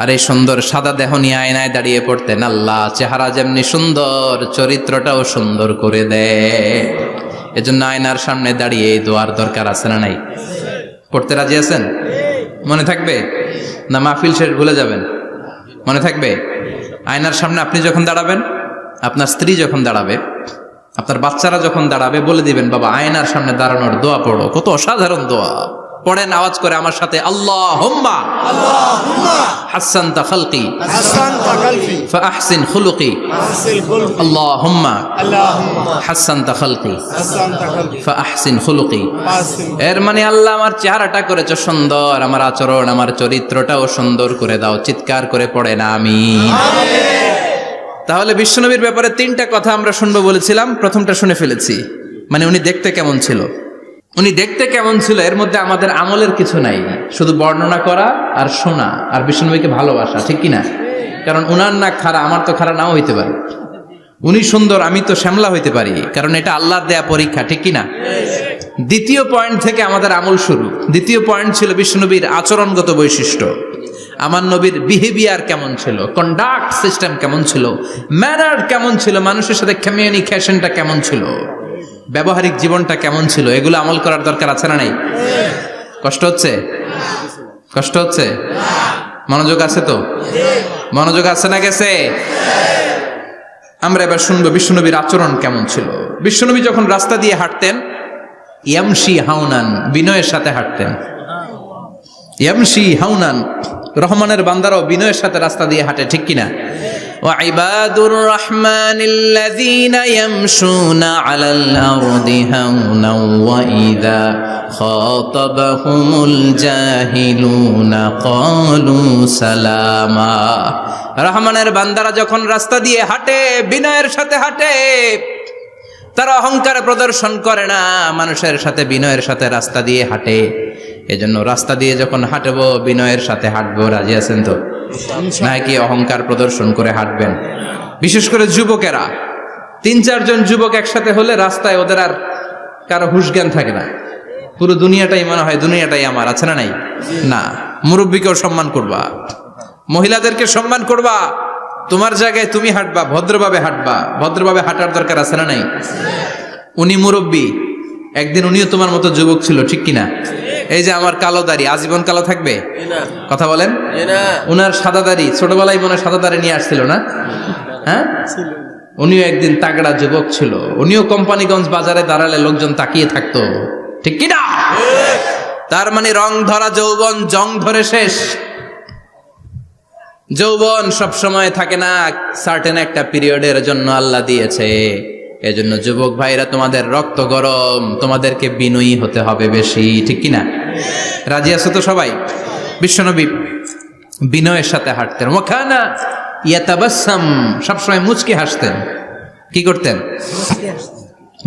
আর এই সুন্দর সাদা দেহ নিয়ে আয়নায় দাঁড়িয়ে পড়তেন, আল্লাহ, চেহারা যেমনি সুন্দর, চরিত্রটাও সুন্দর করে দেয়। এজন্য আয়নার সামনে দাঁড়িয়ে এই দোয়ার দরকার আছে না নাই? পড়তে রাজি আছেন? মনে থাকবে না মাহফিল শেষ ভুলে যাবেন? মনে থাকবে? আয়নার সামনে আপনি যখন দাঁড়াবেন, আপনার স্ত্রী যখন দাঁড়াবে, আপনার বাচ্চারা যখন দাঁড়াবে, বলে দিবেন, বাবা, আয়নার সামনে দাঁড়ানোর দোয়া পড়ো। কত অসাধারণ দোয়া! পড়েন আওয়াজ করে আমার সাথে, আল্লাহুম্মা হাসানতা খালকি ফাআহসিন খুলুকি। আল্লাহুম্মা হাসানতা খালকি ফাআহসিন খুলুকি। এর মানে আল্লাহ আমার চেহারাটা করেছো সুন্দর, আমার আচরণ আমার চরিত্রটাও সুন্দর করে দাও। চিৎকার করে পড়েন আমিন। তাহলে বিশ্বনবীর ব্যাপারে 3টা কথা আমরা শুনবো বলেছিলাম, প্রথমটা শুনে ফেলেছি। মানে উনি দেখতে কেমন ছিল, উনি দেখতে কেমন ছিল, এর মধ্যে আমাদের আমলের কিছু নাই, শুধু বর্ণনা করা আর শোনা আর বিশ্বনবীকে ভালোবাসা, ঠিক কিনা? কারণ উনার না খাড়া, আমার তো খাড়া নাও হইতে পারে। উনি সুন্দর, আমি তো শ্যামলা হইতে পারি, কারণ এটা আল্লাহর দেয়া পরীক্ষা, ঠিক কিনা? দ্বিতীয় পয়েন্ট থেকে আমাদের আমল শুরু। দ্বিতীয় পয়েন্ট ছিল বিশ্বনবীর আচরণগত বৈশিষ্ট্য। আমার নবীর বিহেভিয়ার কেমন ছিল, কন্ডাক্ট সিস্টেম কেমন ছিল, ম্যানার কেমন ছিল, মানুষের সাথে কমিউনিকেশনটা কেমন ছিল, ব্যবহারিক জীবনটা কেমন ছিল, এগুলো আমল করার দরকার আছে না নাই? কষ্ট হচ্ছে? কষ্ট হচ্ছে? মনোযোগ আছে তো? মনোযোগ আছে না গেছে? আমরা এবার শুনবো বিশ্বনবীর আচরণ কেমন ছিল। বিশ্বনবী যখন রাস্তা দিয়ে হাঁটতেন, ইয়ামশি হাউনান, বিনয়ের সাথে হাঁটতেন। ইয়ামশি হাউনান, রহমানের বান্দারাও বিনয়ের সাথে রাস্তা দিয়ে হাঁটে, ঠিক কিনা? ওয়া ইবাদুর রাহমানিল্লাযীনা ইয়ামশুনা আলাল আরদি হাওনাও ওয়া ইযা খাতাবাহুমুল জাহিলুনা ক্বালু সালামা। রহমানের বান্দারা যখন রাস্তা দিয়ে হাঁটে, বিনয়ের সাথে হাঁটে, তারা অহংকার প্রদর্শন করে না, মানুষের সাথে বিনয়ের সাথে রাস্তা দিয়ে হাঁটে। এজন্য রাস্তা দিয়ে যখন হাঁটবো বিনয়ের সাথে হাঁটবো। রাজি আছেন তো? নাকি অহংকার প্রদর্শন করে হাঁটবেন? বিশেষ করে যুবকেরা, 3-4 জন যুবক একসাথে হলে রাস্তায় ওদের আর কারো হুঁশ জ্ঞান থাকে না, পুরো দুনিয়াটাই মনে হয় দুনিয়াটাই আমার, আছে না নাই? না, মুরব্বীকেও সম্মান করবা, মহিলাদেরকে সম্মান করবা, তোমার জায়গায় তুমি হাঁটবা, ভদ্রভাবে হাঁটবা। ভদ্রভাবে হাঁটার দরকার আছে না নাই? উনি মুরব্বী, একদিন উনিও তোমার মতো যুবক ছিল, ঠিক কিনা? এই যে আমার কালো দাড়ি আজীবন কালো থাকবে? কথা বলেন। উনার সাদা দাড়ি ছোটবেলায় মনে সাদা দাড়ি নিয়ে আসছিল না? হ্যাঁ, উনিও একদিন তাগড়া যুবক ছিল। উনিও কোম্পানিগঞ্জ বাজারে দাঁড়ালে লোকজন তাকিয়ে থাকতো, ঠিক কিনা? তার মানে রং ধরা যৌবন জং ধরে শেষ। যৌবন সব সময় থাকে না, সার্টেন একটা পিরিয়ডের জন্য আল্লাহ দিয়েছে। এজন্য যুবক ভাইরা, তোমাদের রক্ত গরম, তোমাদেরকে বিনয়ী হতে হবে বেশি, ঠিক কিনা? রাজি আছো তো সবাই? বিশ্বনবী বিনয়ের সাথে হাঁটতেন। ওয়াকানা ইয়াতাবাসসাম, সবসময় মুচকি হাসতেন। কি করতেন?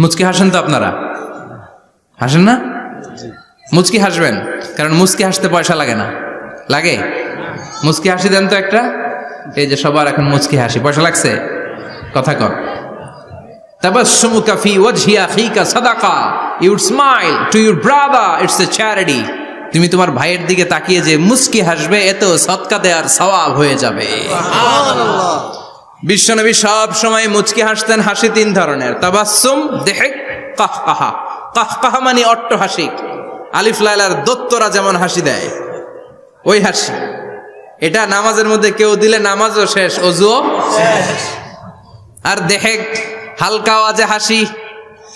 মুচকি হাসেন তো আপনারা? হাসেন না? মুচকি হাসবেন, কারণ মুচকি হাসতে পয়সা লাগে না। লাগে? মুচকি হাসি দেন তো একটা। এই যে সবার এখন মুচকি হাসি, পয়সা লাগছে? কথা কর। তাবাসসুমুকা ফি ওয়াজহি আখিকা সাদাকা, you smile to your brother, it's a charity. তুমি তোমার ভাইয়ের দিকে তাকিয়ে যে মুচকি হাসবে, এতেও সদকা দেওয়ার সওয়াব হয়ে যাবে। সুবহানাল্লাহ। বিশ্বনবী সব সময় মুচকি হাসতেন। হাসি 3 ধরনের, তাবাসসুম, দিহক, কাহকাহা। কাহকাহা মানে অট্ট হাসি, আলিফ লাইলার দত্তরা যেমন হাসি দেয় ওই হাসি। এটা নামাজের মধ্যে কেউ দিলে নামাজও শেষ, ওযুও শেষ। আর দেহেক, হালকা আওয়াজে হাসি,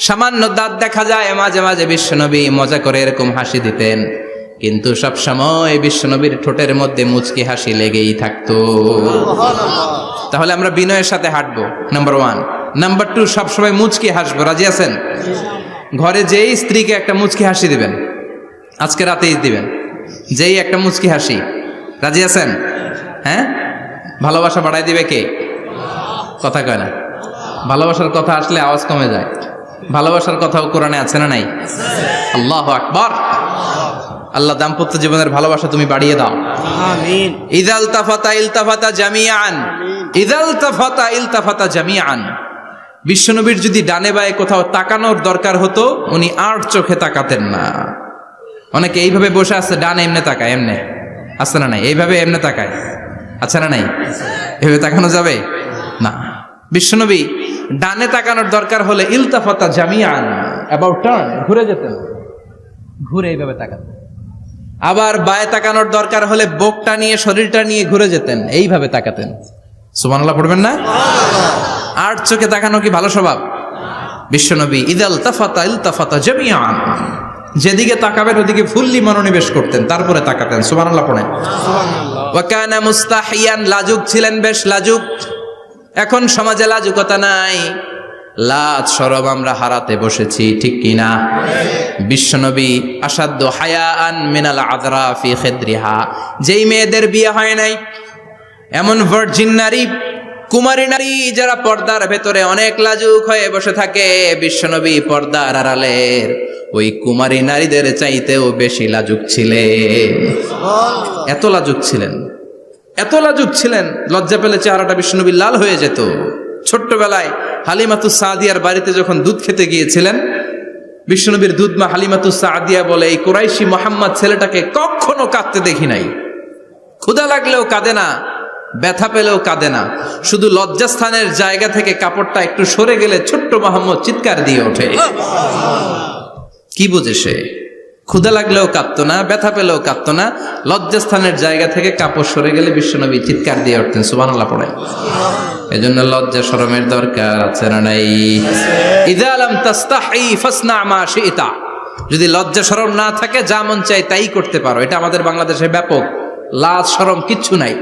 সামান্য দাঁত দেখা যায় মাঝে মাঝে। বিশ্বনবী মজা করে এরকম হাসি দিতেন, কিন্তু সব সময় বিশ্বনবীর ঠোঁটের মধ্যে মুচকি হাসি লেগেই থাকতো। তাহলে আমরা বিনয়ের সাথে হাঁটবো, নাম্বার 1। নাম্বার 2, সব সময় মুচকি হাসবো। রাজি আছেন? ঘরে যেই স্ত্রীকে একটা মুচকি হাসি দিবেন, আজকে রাতেই দিবেন, যেই একটা মুচকি হাসি। রাজি আছেন? হ্যাঁ, ভালোবাসা বাড়াই দিবে কে? কথা কয় না। ভালোবাসার কথা আসলে আওয়াজ কমে যায়। ভালোবাসার কথাও কোরআনে আছে না নাই? আল্লাহু আকবার। আল্লাহ দাম্পত্য জীবনের ভালোবাসা তুমি বাড়িয়ে দাও, আমিন। ইযাল তাফাতা ইলতাফাতা জামিআন, ইযাল তাফাতা ইলতাফাতা জামিআন। বিশ্বনবীর যদি ডানে বায়ে কোথাও তাকানোর দরকার হতো, উনি আর চোখে তাকাতেন না। অনেকে এইভাবে বসে আছে, ডানে এমনে তাকায়, এমনে আছে না নাই? এইভাবে এমনে তাকায়, আছে না নাই? এভাবে তাকানো যাবে না। বিশ্বনবী ডানে তাকানোর দরকার হলে ইলতাফাতা জামিআন, অ্যাবাউট টার্ন, ঘুরে যেতেন, ঘুরে এইভাবে তাকাতেন। আবার বায়ে তাকানোর দরকার হলে বুকটা নিয়ে, শরীরটা নিয়ে ঘুরে যেতেন, এইভাবে তাকাতেন। সুবহানাল্লাহ পড়বেন না? আর চোখে তাকানো কি ভালো স্বভাব? বিশ্বনবী ইযাল তাফাতা ইলতাফাতা জামিআন, যেদিকে তাকাবেন ওদিকে ফুললি মনোনিবেশ করতেন, তারপরে তাকাতেন। সুবহানাল্লাহ পড়েন। ওয়া কানা মুস্তাহিয়ান, লাজুক ছিলেন, বেশ লাজুক। এখন সমাজে লাজুকতা নাই, লাজ শরম আমরা হারাতে বসেছি, ঠিক কিনা? বিশ্বনবী আসাদ্দু হায়াআন মিনাল আযরা ফি খিদ্রিহা, যেই মেয়েদের বিয়ে হয় নাই, এমন ভার্জিন নারী, কুমারী নারী যারা পর্দার ভেতরে অনেক লাজুক হয়ে বসে থাকে, বিশ্বনবী পর্দার আড়ালের ওই কুমারী নারীদের চাইতেও বেশি লাজুক ছিলেন। এত লাজুক ছিলেন, এত লাজুক ছিলেন, লজ্জা পেলে চেহারাটা বিশ্বনবী লাল হয়ে যেত। ছোট্টবেলায় হালিমাতুস সাদিয়ার বাড়িতে যখন দুধ খেতে গিয়েছিলেন, বিশ্বনবীর দুধমা হালিমাতুস সাদিয়া বলে, এই কুরাইশি মোহাম্মদ ছেলেটাকে কখনো কাঁদতে দেখি নাই। ক্ষুধা লাগলেও কাঁদে না, ব্যথা পেলেও কাঁদে না, শুধু লজ্জাস্থানের জায়গা থেকে কাপড়টা একটু সরে গেলে ছোট্ট মোহাম্মদ চিৎকার দিয়ে ওঠে। কি বুঝে সে? ক্ষুধা লাগলেও কাঁদতো না, ব্যথা পেলেও কাঁদতো না, লজ্জাস্থানের জায়গা থেকে কাপড় সরে গেলে বিশ্বনবী চিৎকার দিয়ে উঠতেন। সুবহানাল্লাহ পড়ে। এজন্য লজ্জা শরমের দরকার আছে না নাই? ইযা লাম তাস্তাহি ফাসনা মা শিতা, যদি লজ্জা শরম না থাকে যা মন চাই তাই করতে পারো। এটা আমাদের বাংলাদেশে ব্যাপক, লাজ শরম কিচ্ছু নাই,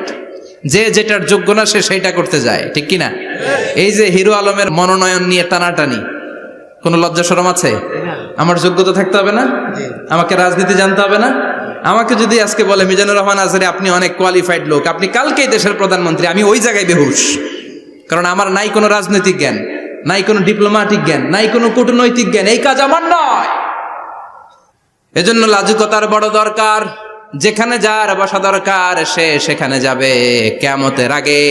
যে যেটার যোগ্য না সে সেইটা করতে যায়, ঠিক কিনা? এই যে হিরো আলমের মনোনয়ন নিয়ে টানাটানি, কোন লজ্জা শরম আছে? আমার যোগ্যতা থাকতে হবে না? আমাকে রাজনীতি জানতে হবে না? আমাকে যদি আজকে বলে মিজানুর রহমান আজহারী আপনি অনেক কোয়ালিফাইড লোক, আপনি কালকেই দেশের প্রধানমন্ত্রী, আমি ওই জায়গায় বেহুশ, কারণ আমার নাই কোনো রাজনৈতিক জ্ঞান, নাই কোনো ডিপ্লোম্যাটিক জ্ঞান, নাই কোনো কূটনৈতিক জ্ঞান, এই কাজ আমার নয়। এজন্য লাজুকতার বড় দরকার। যেখানে যার বসা দরকার সে সেখানে যাবে। কিয়ামতের আগে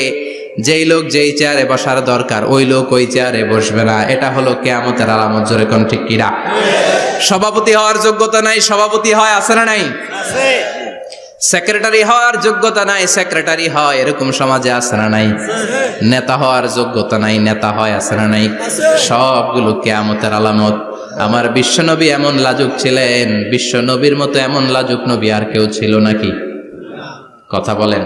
যেই লোক যেই চেয়ারে বসার দরকার ওই লোক ওই চেয়ারে বসবে না। এটা হলো কিয়ামতের আলামত। জোরে কোন ঠিক কিনা? সভাপতি হওয়ার যোগ্যতা নাই, সভাপতি হয়, আছে না নাই? সেক্রেটারি হওয়ার যোগ্যতা নাই, সেক্রেটারি হয়, এরকম সমাজে আছে না নাই? নেতা হওয়ার যোগ্যতা নাই, নেতা হয়, আছে না নাই? সবগুলো কিয়ামতের আলামত। আমার বিশ্বনবী এমন লাজুক ছিলেন, বিশ্বনবীর মতো এমন লাজুক নবী আর কেউ ছিল নাকি? কথা বলেন।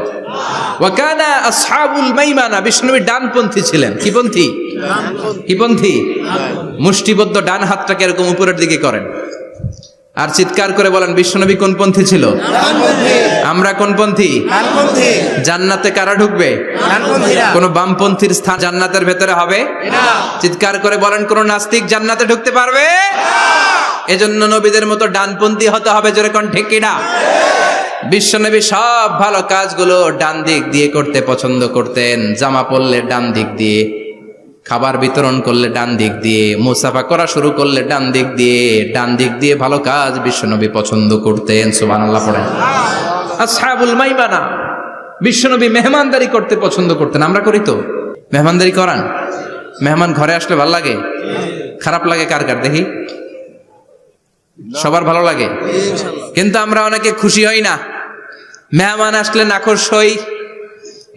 ওয়া কানা আসহাবুল মাইমানা, বিশ্বনবী ডানপন্থী ছিলেন। কি পন্থী? কি পন্থী? মুষ্টিবদ্ধ ডান হাতটাকে এরকম উপরের দিকে করেন আর চিৎকার করে বলেন, বিশ্বনবী কোন পন্থী ছিল? আমরা কোন পন্থী? জান্নাতে কারা ঢুকবে? কোন বামপন্থীর স্থান জান্নাতের ভেতরে হবে? চিৎকার করে বলেন, কোন নাস্তিক জান্নাতে ঢুকতে পারবে? এজন্য নবীদের মতো ডানপন্থী হতে হবে। জোরে কোন ঠিক কিনা? বিশ্বনবী সব ভালো কাজগুলো ডান দিক দিয়ে করতে পছন্দ করতেন। জামা পরলে ডান দিক দিয়ে, খাবার বিতরণ করলে ডান দিক দিয়ে, মুসাফা করা শুরু করলে ডান দিক দিয়ে, ডান দিক দিয়ে ভালো কাজ বিশ্বনবী পছন্দ করতেন। সুবহানাল্লাহ পড়েন। আসহাবুল মাইমানা, বিশ্বনবী মেহমানদারি করতে পছন্দ করতেন। আমরা করি তো? মেহমানদারি করান? মেহমান ঘরে আসলে ভালো লাগে? খারাপ লাগে কার কার দেখি? সবার ভালো লাগে, কিন্তু আমরা অনেকে খুশি হই না। মেহমান আসলে নাখোশ হই,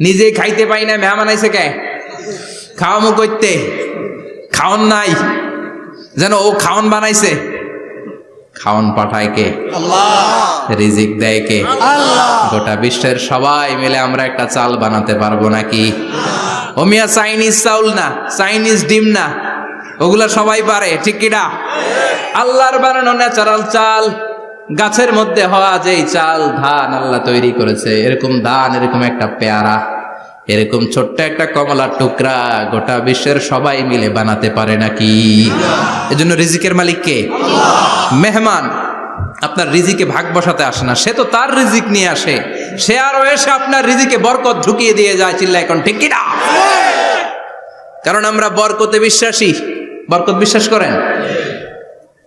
নিজে খাইতে পাই না। মেহমান আইছে কে? খাওয়ামো করতে, খাওন নাই, যেন ও খাওন বানাইছে। খাওন পাঠায় কে? আল্লাহ। রিজিক দেয় কে? আল্লাহ। গোটা বিশ্বের সবাই মিলে আমরা একটা চাল বানাতে পারবো নাকি? ও মিয়া চাইনিজ চাউল না, চাইনিজ ডিম না, ওগুলা সবাই পারে, ঠিক কিনা? আল্লাহর বানানো ন্যাচারাল চাল, গাছের মধ্যে হওয়া যেই চাল, ধান আল্লাহ তৈরি করেছে, এরকম ধান, এরকম একটা পেয়ারা, এরকম ছোট্ট একটা কমলার টুকরা গোটা বিশ্বের সবাই মিলে বানাতে পারে নাকি? এজন্য রিজিকের মালিক কে? মেহমান আপনার রিজিকে ভাগ বসাতে আসে না, সে তো তার রিজিক নিয়ে আসে, সে আরো এসে আপনার রিজিকে বরকত ঢুকিয়ে দিয়ে যায়। চিল্লা এখন ঠিক কিনা? কারণ আমরা বরকতে বিশ্বাসী। বরকত বিশ্বাস করেন?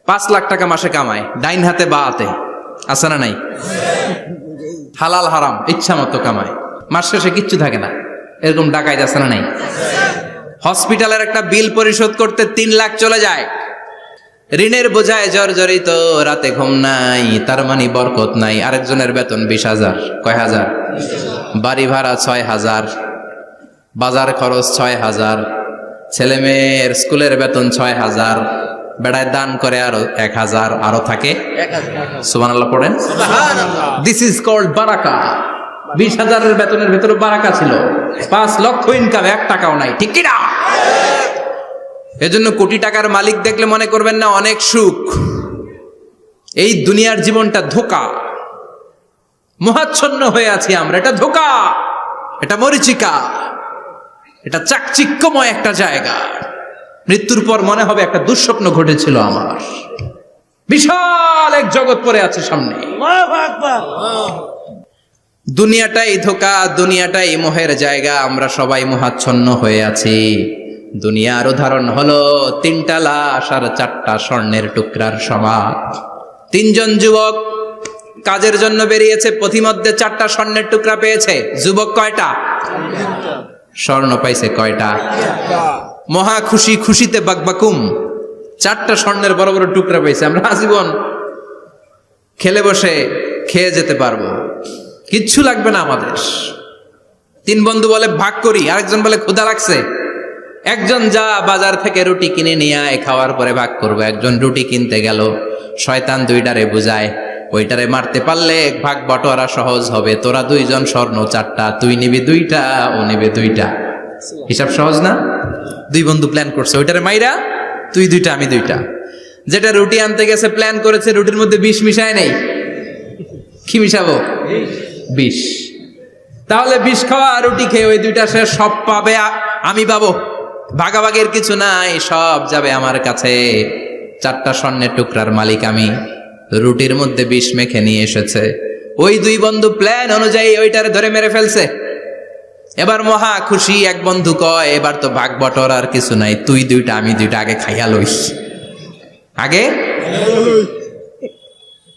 5 লাখ টাকা মাসে কামায়, ডাইন হাতে বা হাতে, আছে না নাই? হালাল হারাম ইচ্ছা মতো কামায়, মাস শেষে কিচ্ছু থাকে না, এরকম ডাকাইত আছে না নাই? হসপিটালের একটা বিল পরিশোধ করতে 3 লাখ চলে যায়, ঋণের বোঝায় জর্জরিত, রাতে ঘুম নাই, তার মানে বরকত নাই। আরেকজনের বেতন 20,000, কয় হাজার? বাড়ি ভাড়া 6,000, বাজার খরচ 6,000, ছেলে মেয়ের স্কুলের বেতন 6,000, বেড়ায় দান করে আরো 1,000, আরো থাকে। সুবহানাল্লাহ পড়েন। দিস ইজ কল্ড বারাকা। 20,000-এর বেতনের ভেতরে বারাকা ছিল। 5 লক্ষ ইনকাম, 1 টাকাও নাই, ঠিক কিনা? এজন্য কোটি টাকার মালিক দেখলে মনে করবেন না অনেক সুখ। এই দুনিয়ার জীবনটা ধোঁকা, মোহাচ্ছন্ন হয়ে আছি আমরা। এটা ধোঁকা, এটা মরিচিকা, এটা চাকচিক্যময় একটা জায়গা। মৃত্যুর পর মনে হবে একটা দুঃস্বপ্ন ঘটেছিল আমার। বিশাল এক জগৎ পড়ে আছে সামনে। দুনিয়াটাই ধোঁকা, দুনিয়াটাই মোহের জায়গা। আমরা সবাই মোহাচ্ছন্ন হয়ে আছি। দুনিয়ার উদাহরণ হলো 3টা লাশ আর 4টা স্বর্ণের টুকরার সমান। 3জন যুবক কাজের জন্য বেরিয়েছে, পথিমধ্যে 4টা স্বর্ণের টুকরা পেয়েছে। যুবক কয়টা? স্বর্ণ পাইছে কয়টা? মহা খুশি, খুশিতে বাকবাকুম। 4টা স্বর্ণের বড় বড় টুকরা পেয়েছে। আমরা আজীবন খেলে বসে খেয়ে যেতে পারবো, কিচ্ছু লাগবে না আমাদের। 3 বন্ধু বলে ভাগ করি, আরেকজন বলে ক্ষুধা লাগছে। একজন যা বাজার থেকে রুটি কিনে নিয়ে আয়, খাওয়ার পরে ভাগ করবো। একজন রুটি কিনতে গেল, শয়তান 2টারে বুঝায়, ওইটারে মারতে পারলে ভাগ বটোয়ারা সহজ হবে। তোরা 2 জন স্বর্ণ 4টা, তুই নিবি 2টা, ও নিবে 2টা। হিসাব সহজ না? 2 বন্ধু প্ল্যান করছে, ওইটারে মাইরা তুই 2টা, আমি 2টা। যেটা রুটি আনতে গেছে প্ল্যান করেছে, রুটির মধ্যে বিষ মিশায় নেই। কি মিশাবো? বিষ। তাহলে বিষ খাওয়া রুটি খেয়ে ওই 2টা সে সব পাবে, আমি পাবো। ভাগাভাগের কিছু নাই, সব যাবে আমার কাছে। 4টা স্বর্ণের টুকরার মালিক আমি। রুটির মধ্যে বিষ মেখে নিয়ে এসেছে। ওই 2 বন্ধু প্ল্যান অনুযায়ী ওইটারে ধরে মেরে ফেলছে। এবার মহা খুশি। এক বন্ধু কয়, এবার তো ভাগ বটর আর কিছু নাই, তুই 2টা, আমি 2টা, আগে খাইয়া লইস। আগে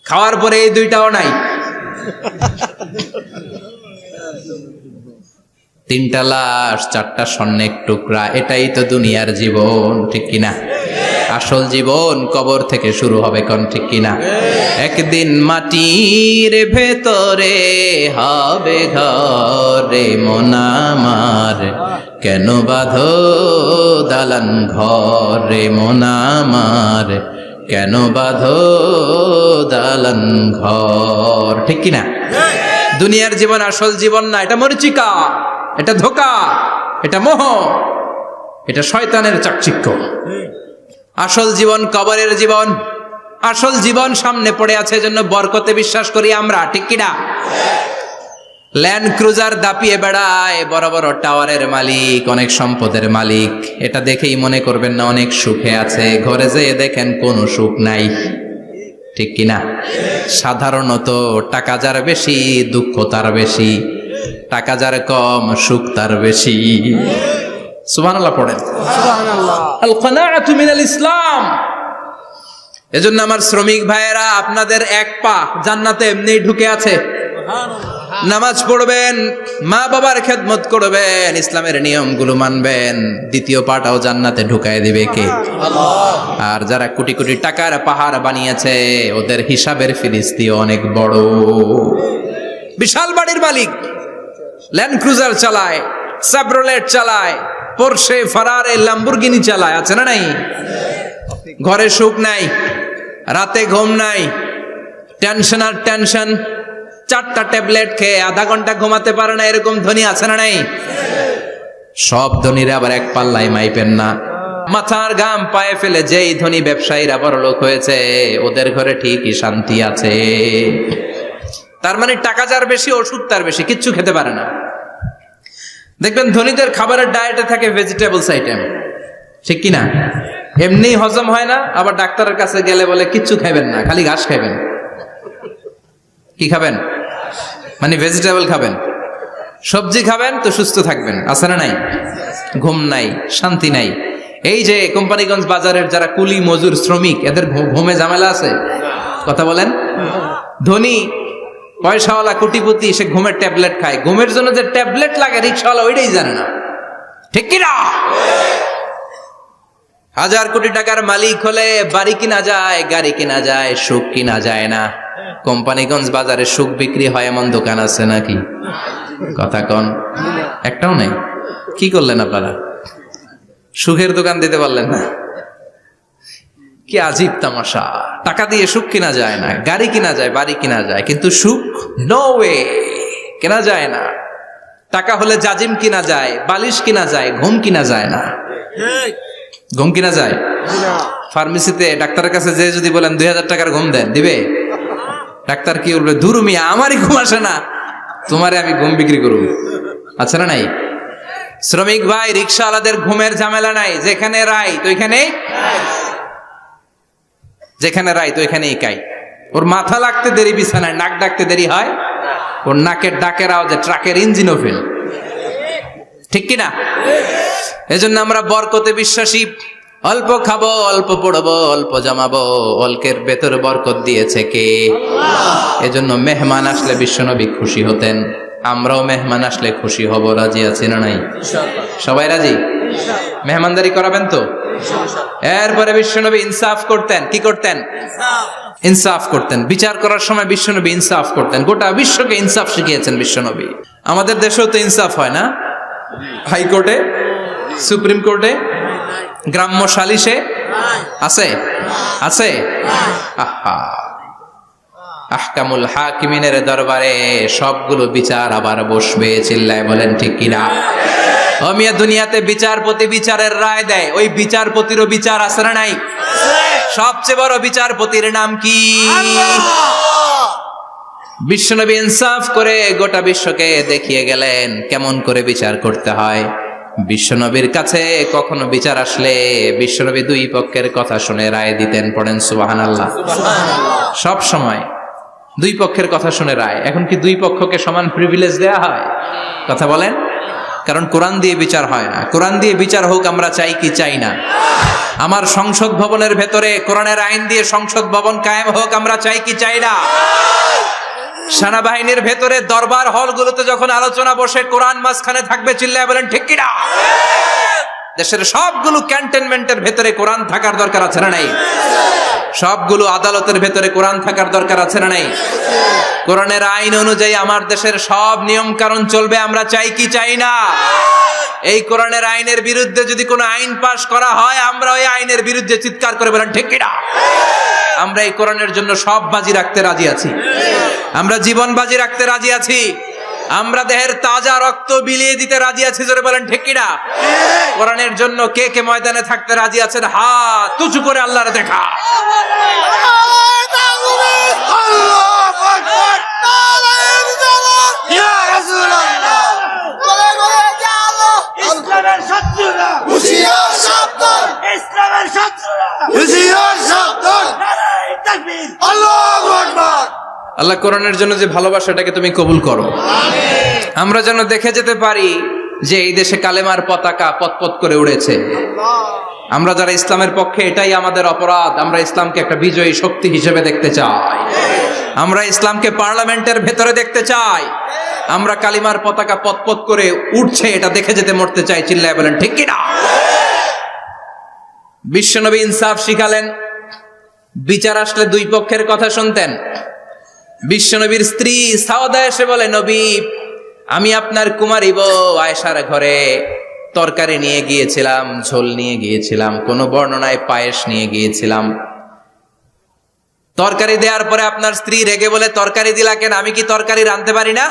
খাওয়ার পরে এই 2টাও নাই। 3টা লাশ, 4টা স্বর্ণের টুকরা। এটাই তো দুনিয়ার জীবন, ঠিক কিনা? আসল জীবন কবর থেকে শুরু হবে, কোন ঠিক কিনা? একদিন মাটির ভেতরে হবে ঘরে মন আমার, কেন বাঁধো দালান ঘরে মন আমার, কেন বাঁধো দালান ঘর, ঠিক কিনা? দুনিয়ার জীবন আসল জীবন না, এটা মরিচিকা, এটা ধোঁকা, এটা মোহ, এটা শয়তানের চাকচিক্য। আসল জীবন কবরের জীবন। আসল জীবন সামনে পড়ে আছে, জন্য বরকতে বিশ্বাস করি আমরা, ঠিক কিনা? ল্যান্ড ক্রুজার দাপিয়ে বেড়ায়, বড় বড় টাওয়ারের মালিক, অনেক সম্পদের মালিক। এটা দেখেই মনে করবেন না অনেক সুখে আছে। ঘরে যেয়ে দেখেন কোনো সুখ নাই, ঠিক কিনা? সাধারণত টাকা যার বেশি, দুঃখ তার বেশি। টাকা যার কম, সুখ তার বেশি। সুবহানাল্লাহ পড়েন। আল কানাআতু মিনাল ইসলাম। এজন্য আমার শ্রমিক ভাইয়েরা, আপনাদের 1 পা জান্নাতে এমনি ঢুকে আছে। নামাজ পড়বেন, মা বাবার খেদমত করবেন, ইসলামের নিয়মগুলো মানবেন, 2য় পাটাও জান্নাতে ঢুকায় দিবে কে? আল্লাহ। আর যারা কোটি কোটি টাকার পাহাড় বানিয়েছে, ওদের হিসাবের ফিরিস্তিও অনেক বড়। বিশাল বাড়ির মালিক, ল্যান্ড ক্রুজার চালায়, সাবরোলেট চালায়, পোরশে, ফারারে, ল্যাম্বরগিনি চালায়, আছে না নাই? ঘরে সুখ নাই, রাতে ঘুম নাই, টেনশন আর টেনশন। 4টা ট্যাবলেট খেয়ে আধা ঘন্টা ঘুমাতে পারে না, এরকম ধনী আছে না নাই? সব ধনীরা আবার এক পাল্লায় মাইপেন না। মাথার ঘাম পায়ে ফেলে যেই ধনী ব্যবসায়ীরা বড়লোক হয়েছে, ওদের ঘরে ঠিকই শান্তি আছে। তার মানে টাকা যার বেশি, ওষুধ তার বেশি, কিচ্ছু খেতে পারে না। দেখবেন ধনীদের খাবারের ডায়েটে থাকে ভেজিটেবলস আইটেম, ঠিক কিনা? এমনি হজম হয় না, আবার ডাক্তারের কাছে গেলে বলে কিচ্ছু খাবেন না, খালি ঘাস খাবেন। কি খাবেন? মানে ভেজিটেবল খাবেন, সবজি খাবেন তো সুস্থ থাকবেন, আছে না নাই? ঘুম নাই, শান্তি নাই। এই যে কোম্পানিগঞ্জ বাজারের যারা কুলি মজুর শ্রমিক, এদের ঘুমে ঝামেলা আছে? কথা বলেন। ধনী পয়সাওয়ালা কোটিপতি, সে ঘুমের ট্যাবলেট খায়। ঘুমের জন্য যে ট্যাবলেট লাগে রিক্সাওয়ালা ওইটাই জানে না, ঠিক কিনা? 1000 কোটি টাকার মালিক হলে বাড়ি কিনা যায়, গাড়ি কিনা যায়, সুখ কিনা যায় না। কোম্পানিগঞ্জ বাজারে সুখ বিক্রি হয় এমন দোকান আছে নাকি? কথা কন, একটাও নেই। কি করলেন আপনারা? সুখের দোকান দিতে পারলেন না? কি আজীব তামাশা। টাকা দিয়ে সুখ কিনা যায় না, গাড়ি কিনা যায়, বাড়ি কিনা যায়, কিন্তু সুখ নো ওয়ে, কেনা যায় না। টাকা হলে জাজিম কিনা যায়, বালিশ কিনা যায়, ঘুম কিনা যায় না। ঘুম কিনা যায়? ফার্মেসিতে ডাক্তারের কাছে যে যদি বলেন 2000 টাকার ঘুম দেন, দিবে? ডাক্তার কি বলবে? দূর মিয়া, আমারই ঘুম আসে না, তোমারে আমি ঘুম বিক্রি করব। আচ্ছা না নাই? শ্রমিক ভাই, রিকশাওয়ালাদের ঘুমের ঝামেলা নাই, যেখানে রাই তো ওইখানেই, যেখানে রাই তো ওইখানেই কাই। ওর মাথা লাগতে দেরি বিছানায়, নাক ডাকতে দেরি হয়, ওর নাকের ডাকের আওয়াজে ট্রাকের ইঞ্জিনও ফেল। ঠিক কিনা? এজন্য আমরা বরকতে বিশ্বাসী। অল্প খাবো, অল্প পড়বো, অল্প জমাবো, অল্পের ভেতর বরকত দিয়েছে কে? এজন্য মেহমান আসলে বিশ্বনবী খুশি হতেন, আমরাও মেহমান আসলে খুশি হব। রাজি আছি না নাই? সবাই রাজি? মেহমানদারি করাবেন তো? এরপরে বিশ্বনবী ইনসাফ করতেন। কি করতেন? ইনসাফ করতেন। বিচার করার সময় বিশ্বনবী ইনসাফ করতেন। গোটা বিশ্বকে ইনসাফ শিখিয়েছেন বিশ্বনবী। আমাদের দেশেও তো ইনসাফ হয় না? হাইকোর্টে, সুপ্রিম কোর্টে, গ্রাম্য সালিশে আছে? আছে? আহা, আহকামুল হাকিমিনের দরবারে সবগুলো বিচার আবার বসবে। চিল্লায় বলেন ঠিক কিনা? ও মিয়া, দুনিয়াতে বিচারপতি বিচারের রায় দেয়, ওই বিচারপতিরও বিচার আছে না নাই? সবচেয়ে বড় বিচারপতির নাম কি? বিশ্বনবী ইনসাফ করে গোটা বিশ্বকে দেখিয়ে গেলেন কেমন করে বিচার করতে হয়। বিশ্বনবীর কাছে কখনো বিচার আসলে বিশ্বনবী দুই পক্ষের কথা শুনে রায় দিতেন। পড়েন সুবহানাল্লাহ। সব সময় দুই পক্ষের কথা শুনে রায়। এখন কি দুই পক্ষকে সমান প্রিভিলেজ দেয়া হয়? কথা বলেন। কারণ কোরআন দিয়ে বিচার হয় না। কোরআন দিয়ে বিচার হোক আমরা চাই কি চাই না? আমার সংসদ ভবনের ভেতরে কোরআনের আইন দিয়ে সংসদ ভবন কায়েম হোক আমরা চাই কি চাই না? সেনাবাহিনীর ভেতরে দরবার হলগুলোতে যখন আলোচনা বসে কোরআন মাঝখানে থাকবে। চিল্লায় বলেন ঠিক কিনা? দেশের সবগুলো ক্যান্টনমেন্টের ভেতরে কোরআন থাকার দরকার আছে না নাই? সবগুলো আদালতের ভেতরে কোরআন থাকার দরকার আছে না নাই? কোরআনের আইন অনুযায়ী আমার দেশের সব নিয়ম কানুন চলবে আমরা চাই কি চাই না? এই কোরআনের আইনের বিরুদ্ধে যদি কোনো আইন পাশ করা হয় আমরা ওই আইনের বিরুদ্ধে চিৎকার করে বলেন ঠিক কিনা? আমরা এই কোরআনের জন্য সব বাজি রাখতে রাজি আছি। আমরা জীবন বাজি রাখতে রাজি আছি। আমরা দেহের তাজা রক্ত বিলিয়ে দিতে রাজি আছি। জোরে বলেন ঠিক কিনা? কোরআনের জন্য কে কে ময়দানে থাকতে রাজি আছেন? হাত উঁচু করে আল্লাহর দেখা। ইসলামের শত্রুরা হুঁশিয়ার সাবধান, ইসলামের শত্রুরা হুঁশিয়ার সাবধান। নারায়ে তাকবীর, আল্লাহু আকবার। আল্লাহ কোরআনের জন্য যে ভালোবাসাটাকে তুমি কবুল করো। আমরা যেন দেখে যেতে পারি যে এই দেশে কালেমার পতাকা পতপত করে উড়েছে। আমরা যারা ইসলামের পক্ষে, এটাই আমাদের অপরাধ। আমরা ইসলামকে একটা বিজয়ী শক্তি হিসেবে দেখতে চাই। আমরা ইসলামকে পার্লামেন্টের ভেতরে দেখতে চাই। আমরা কালিমার পতাকা পতপত করে উঠছে এটা দেখে যেতে মরতে চাই। চিল্লায় বলেন ঠিক কিনা? বিশ্বনবী ইনসাফ শিখালেন। বিচার আসলে দুই পক্ষের কথা শুনতেন। বিশ্বনবীর স্ত্রী সাওদা এসে বলে, নবী, আমি আপনার কুমারী বউ আয়েশার ঘরে তরকারি নিয়ে গিয়েছিলাম, ঝোল নিয়ে গিয়েছিলাম, কোন বর্ণনায় পায়েস নিয়ে গিয়েছিলাম। তরকারি দেওয়ার পরে আপনার স্ত্রী রেগে বলে, তরকারি দিলা কেন? আমি কি তরকারি রাঁধতে পারি না?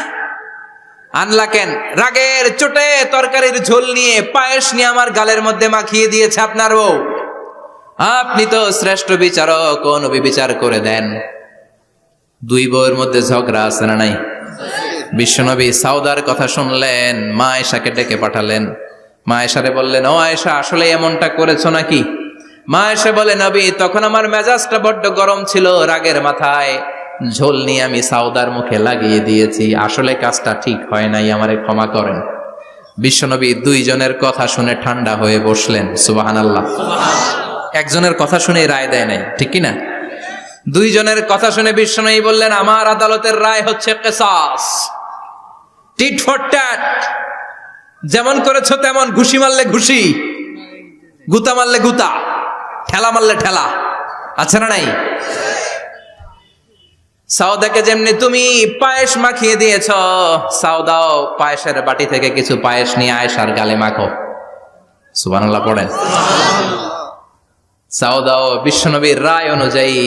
আনলা কেন? রাগের চোটে তরকারির ঝোল নিয়ে পায়েস নিয়ে আমার গালের মধ্যে মাখিয়ে দিয়েছে আপনার বউ। আপনি তো শ্রেষ্ঠ বিচারক, ও নবী বিচার করে দেন। দুই বউয়ের মধ্যে ঝগড়া আছে না নাই? বিশ্বনবী সাউদার কথা শুনলেন, মা আয়েশাকে ডেকে পাঠালেন। মা আয়েশারে বললেন, ও আয়েশা, আসলে এমনটা করেছো নাকি? মা আয়েশা বলে, নবী, তখন আমার মেজাজটা বড্ড গরম ছিল, রাগের মাথায় ঝোল নিয়ে আমি সাউদার মুখে লাগিয়ে দিয়েছি। আসলে কাজটা ঠিক হয় নাই, আমারে ক্ষমা করেন। বিশ্বনবী দুইজনের কথা শুনে ঠান্ডা হয়ে বসলেন। সুবহানাল্লাহ। একজনের কথা শুনে রায় দেয় নাই, ঠিক কিনা? দুইজনের কথা শুনে বিশ্বনবী বললেন, আমার আদালতের রায় হচ্ছে কিসাস, টিট ফর ট্যাট। যেমন করেছো তেমন, ঘুষি মারলে ঘুষি, গুতা মারলে গুতা, ঠেলা মারলে ঠেলা। আছে না নাই? সাউদাকে যেমনি তুমি পায়েস মাখিয়ে দিয়েছ, সাউদাও পায়েসের বাটি থেকে কিছু পায়েস নিয়ে আয়েশার গালে মাখো। সুবহানাল্লাহ পড়েন। সাউদাও বিশ্বনবীর রায় অনুযায়ী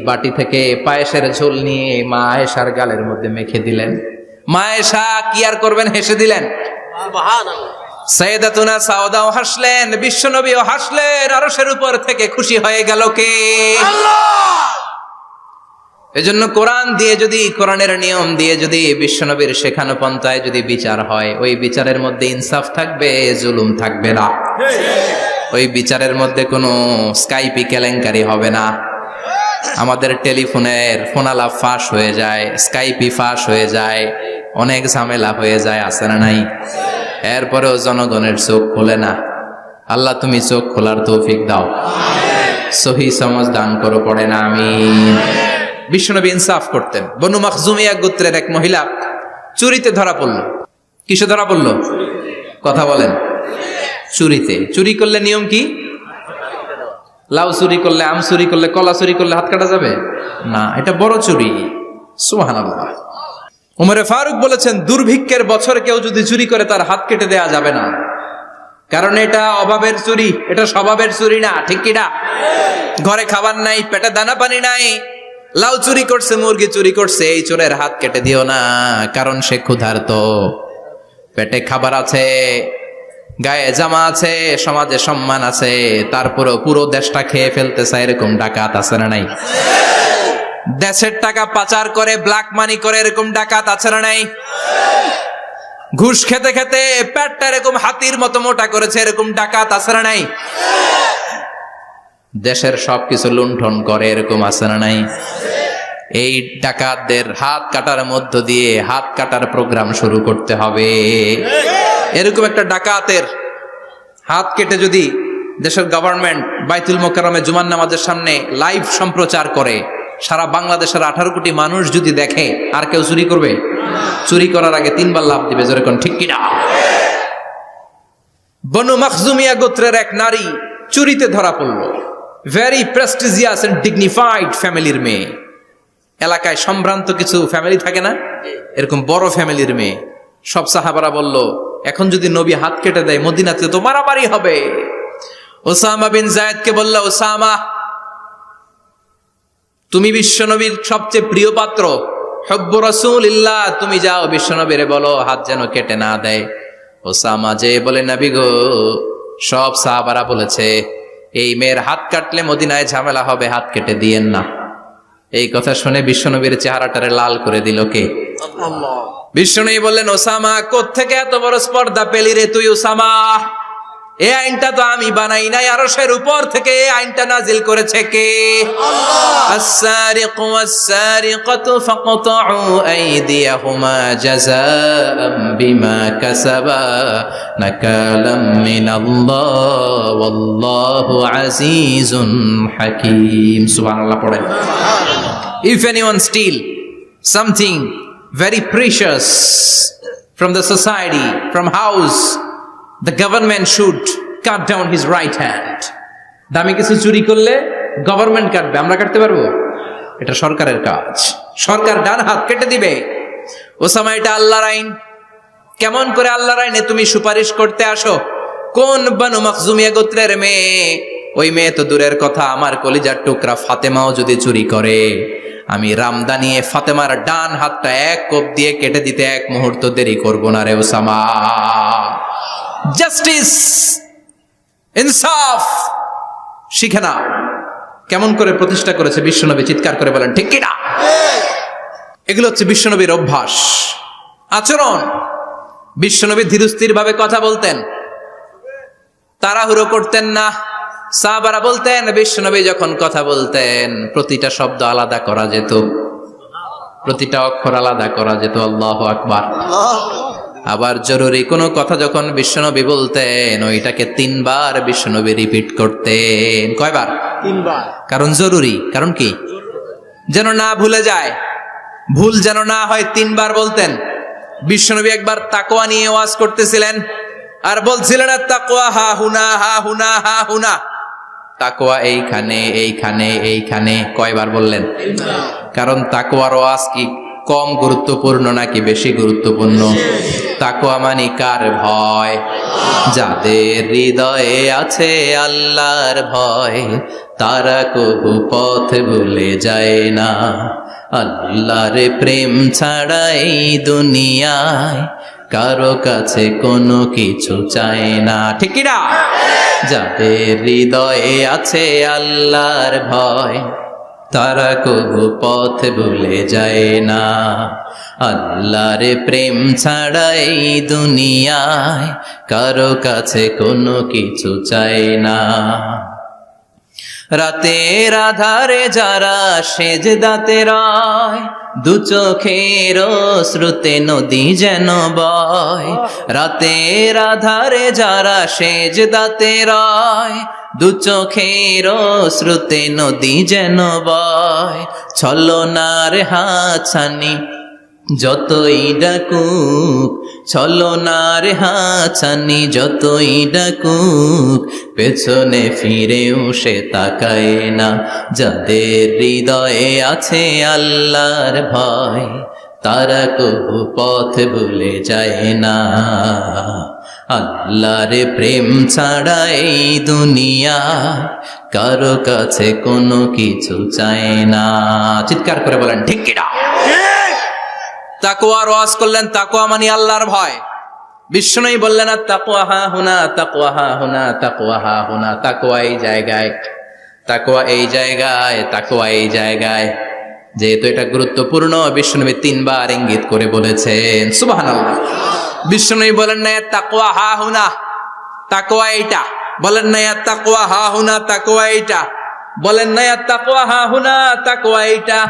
বাটি থেকে পায়েসের ঝোল নিয়ে মা আয়েশার গালের মধ্যে মেখে দিলেন। মা আয়েশা কি আর করবেন, হেসে দিলেন। সাইয়েদাতুনা সাউদাও হাসলেন, বিশ্বনবীও হাসলেন, আরশের উপর থেকে খুশি হয়ে গেল কে? এজন্য কোরআন দিয়ে যদি, কোরআনের নিয়ম দিয়ে যদি, বিশ্বনবীর শেখানো পন্থায় যদি বিচার হয়, ওই বিচারের মধ্যে ইনসাফ থাকবে, জুলুম থাকবে না। ওই বিচারের মধ্যে কোনো স্কাইপি কেলেঙ্কারি হবে না। আমাদের টেলিফোনের ফোনালাপ ফাঁস হয়ে যায়, স্কাইপি ফাঁস হয়ে যায়, অনেক ঝামেলা হয়ে যায়, আছে না নাই? এরপরেও জনগণের চোখ খোলে না। আল্লাহ তুমি চোখ খোলার তৌফিক দাও, সহি সমাজ দান করো, পড়ে না আমিন। বিশ্বনবী ইনসাফ করতেন। বনু মাখজুমিয়া গোত্রের এক মহিলা চুরিতে ধরা পড়ল। কিসে ধরা পড়ল? কথা বলেন। চুরিতে। চুরি করলে নিয়ম কি? লাউ চুরি করলে, আম চুরি করলে, কলা চুরি করলে হাত কাটা যাবে না, এটা বড় চুরি। সুবহানাল্লাহ। উমরে ফারুক বলেছেন, দুর্ভিক্ষের বছর কেউ যদি চুরি করে তার হাত কেটে দেয়া যাবে না, কারণ এটা অভাবের চুরি, এটা স্বভাবের চুরি না। ঠিক কিনা? ঘরে খাবার নাই, পেটে দানা পানি নাই, লাউ চুরি করছে, মুরগি চুরি করছে, এই চোরের হাত কেটে দিও না, কারণ সে ক্ষুধার্ত, পেটে খাবার আছে, গায়ে জামা আছে, সমাজে সম্মান আছে, তারপরে পুরো দেশটা খেয়ে ফেলতে চায়, এরকম ডাকাত আছে না নাই? দেশের টাকা পাচার করে, ব্ল্যাক মানি করে, এরকম ডাকাত আছে না নাই? ঘুষ খেতে খেতে পেটটা এরকম হাতির মতো মোটা করেছে, এরকম ডাকাত আছে না নাই? দেশের সবকিছু লুণ্ঠন করে, এরকম আছে না নাই? এই ডাকাতদের হাত কাটার মধ্য দিয়ে হাত কাটার প্রোগ্রাম শুরু করতে হবে। এরকম একটা ডাকাতের হাত কেটে যদি দেশের গভর্নমেন্ট বাইতুল মোকাররমে জুমার নামাজের সামনে লাইভ সম্প্রচার করে, সারা বাংলাদেশের 18 কোটি মানুষ যদি দেখে, আর কেউ চুরি করবে? চুরি করার আগে 3 বার লাফ দিবে, যেরকম ঠিক কিনা? বনু মাখজুমিয়া গোত্রের এক নারী চুরিতে ধরা পড়ল। ভেরি প্রেস্টিজিয়াস এন্ড ডিগনিফাইড ফ্যামিলির মেয়ে। এলাকায় সম্ভ্রান্ত কিছু ফ্যামিলি থাকে না, এরকম বড় ফ্যামিলির মেয়ে। সব সাহাবারা বলল, এখন যদি নবী হাত কেটে দেয় মদিনাতে তো মারামারি হবে। ওসামা বিন যায়েদকে বলল, ওসামা তুমি বিশ্বনবীর সবচেয়ে প্রিয় পাত্র, হুব্বু রাসূলিল্লাহ, তুমি যাও বিশ্বনবীরে বলো হাত যেন কেটে না দেয়। ওসামা যে বলে, নবী গো, সব সাহাবারা বলেছে এই মেয়ের হাত কাটলে মদিনায় ঝামেলা হবে, হাত কেটে দিয়েন না। এই কথা শুনে বিশ্বনবীর চেহারাটারে লাল করে দিল কে? বিশ্বনবী বললেন, ওসামা কোত্থেকে এত বড় স্পর্ধা পেলি রে তুই ওসামা? এই আইনটা তো আমি বানাই নাই, আরশের উপর থেকে এই আইনটা নাজিল করেছে কে? আস-সারিকু ওয়াস-সারিকাতু ফাকতাউ আইদিয়াহুমা জাযাআম বিমা কাসাবা নাকালাম মিনাল্লাহ ওয়াল্লাহু আজিজুন হাকীম। সুবহানাল্লাহ পড়েন। If anyone steal something very precious from the society, from house, the government should cut down his right hand. দামি কিছু চুরি করলে গভর্নমেন্ট কাটবে, আমরা কাটতে পারবো? এটা সরকারের কাজ, সরকার ডান হাত কেটে দিবে। ওসামা, এটা আল্লাহর আইন। কেমন করে আল্লাহর আইনে তুমি সুপারিশ করতে আসো? কোন বনু মাখজুমিয়া গোত্রের মেয়ে? ওই মেয়ে তো দূরের কথা, আমার কলিজার টুকরা ফাতেমাও যদি চুরি করে, আমি রামদা নিয়ে ফাতেমার ডান হাতটা এক কোপ দিয়ে কেটে দিতে এক মুহূর্ত দেরি করব না রে ওসামা। জাস্টিস, ইনসাফ শিখে নাও। কেমন করে প্রতিষ্ঠা করেছে বিশ্বনবী, চিৎকার করে বলেন ঠিক কিনা? এগুলো হচ্ছে বিশ্বনবীর অভ্যাস, আচরণ। বিশ্বনবী ধীরস্থির ভাবে কথা বলতেন, তাড়াহুড়ো করতেন না। সাহাবারা বলতেন, বিশ্বনবী যখন কথা বলতেন প্রতিটা শব্দ আলাদা করা যেত, প্রতিটা অক্ষর আলাদা করা যেত। আল্লাহু আকবার। আবার জরুরি কোনো কথা যখন বিশ্বনবী বলতেন, ওইটাকে 3 বার বিশ্বনবী রিপিট করতেন। কয়বার? 3 বার। কারণ জরুরি। কারণ কি? যেন না ভুলে যায়, ভুল যেন না হয়, 3 বার বলতেন। বিশ্বনবী একবার তাকওয়া নিয়ে ওয়াজ করতেছিলেন, আর বলছিলেন, তাকওয়া হা হুনা, হা হুনা, হা হুনা। তাকওয়া এইখানে, এইখানে, এইখানে। কয়বার বললেন? কারণ তাকওয়ার ওয়াজ কি কম গুরুত্বপূর্ণ নাকি বেশি গুরুত্বপূর্ণ? তাকওয়া মানে কার ভয়? যাদের হৃদয়ে আছে আল্লাহর ভয়, তারা কবু পথ ভুলে যায় না। আল্লাহর প্রেম ছাড়া এই দুনিয়ায় কারো কাছে কোনো কিছু চায় না, ঠিক কি না? যাদের হৃদয়ে আছে আল্লাহর ভয়, তারা কবু পথ ভুলে যায় না। আল্লাহর প্রেম ছাড়া এই দুনিয়ায় কারো কাছে কোনো কিছু চায় না। রাতের আধারে যারা সেজদাতে রয়, দু চোখের শ্রুতে নদী যেন বয়। রাতের আধারে যারা সেজদাতে রয়, দু চোখের শ্রুতে নদী যেন বয়। ছলনার হাতছানি যতই ডাকুক, ছলনার হাতছানি যতই ডাকুক, পেছনে ফিরেও সে তাকায় না। যাদের হৃদয়ে আছে আল্লাহর ভয়, তারা কবু পথ ভুলে যায় না। আল্লাহর প্রেম ছাড়া এই দুনিয়া কারো কাছে কোনো কিছু চায় না। চিৎকার করে বলেন ঠিক কি না? তাকওয়ার ওয়াজ করলেন, তাকওয়া মানে আল্লাহর ভয়। বিষ্ণুই বললেন আর তাকওয়া হা হুনা, তাকওয়া হা হুনা, তাকওয়া হা হুনা। তাকওয়া এই জায়গায়, তাকওয়া এই জায়গায়, তাকওয়া এই জায়গায়। যেহেতু এটা গুরুত্বপূর্ণ, বিষ্ণুনবী 3 বার ইঙ্গিত করে বলেছেন। সুবহানাল্লাহ। বিষ্ণুনবী বলেন না তাকওয়া হা হুনা, তাকওয়া এইটা। বলেন না তাকওয়া হা হুনা, তাকওয়া এইটা। বলেন না তাকওয়া হা হুনা, তাকওয়া এইটা।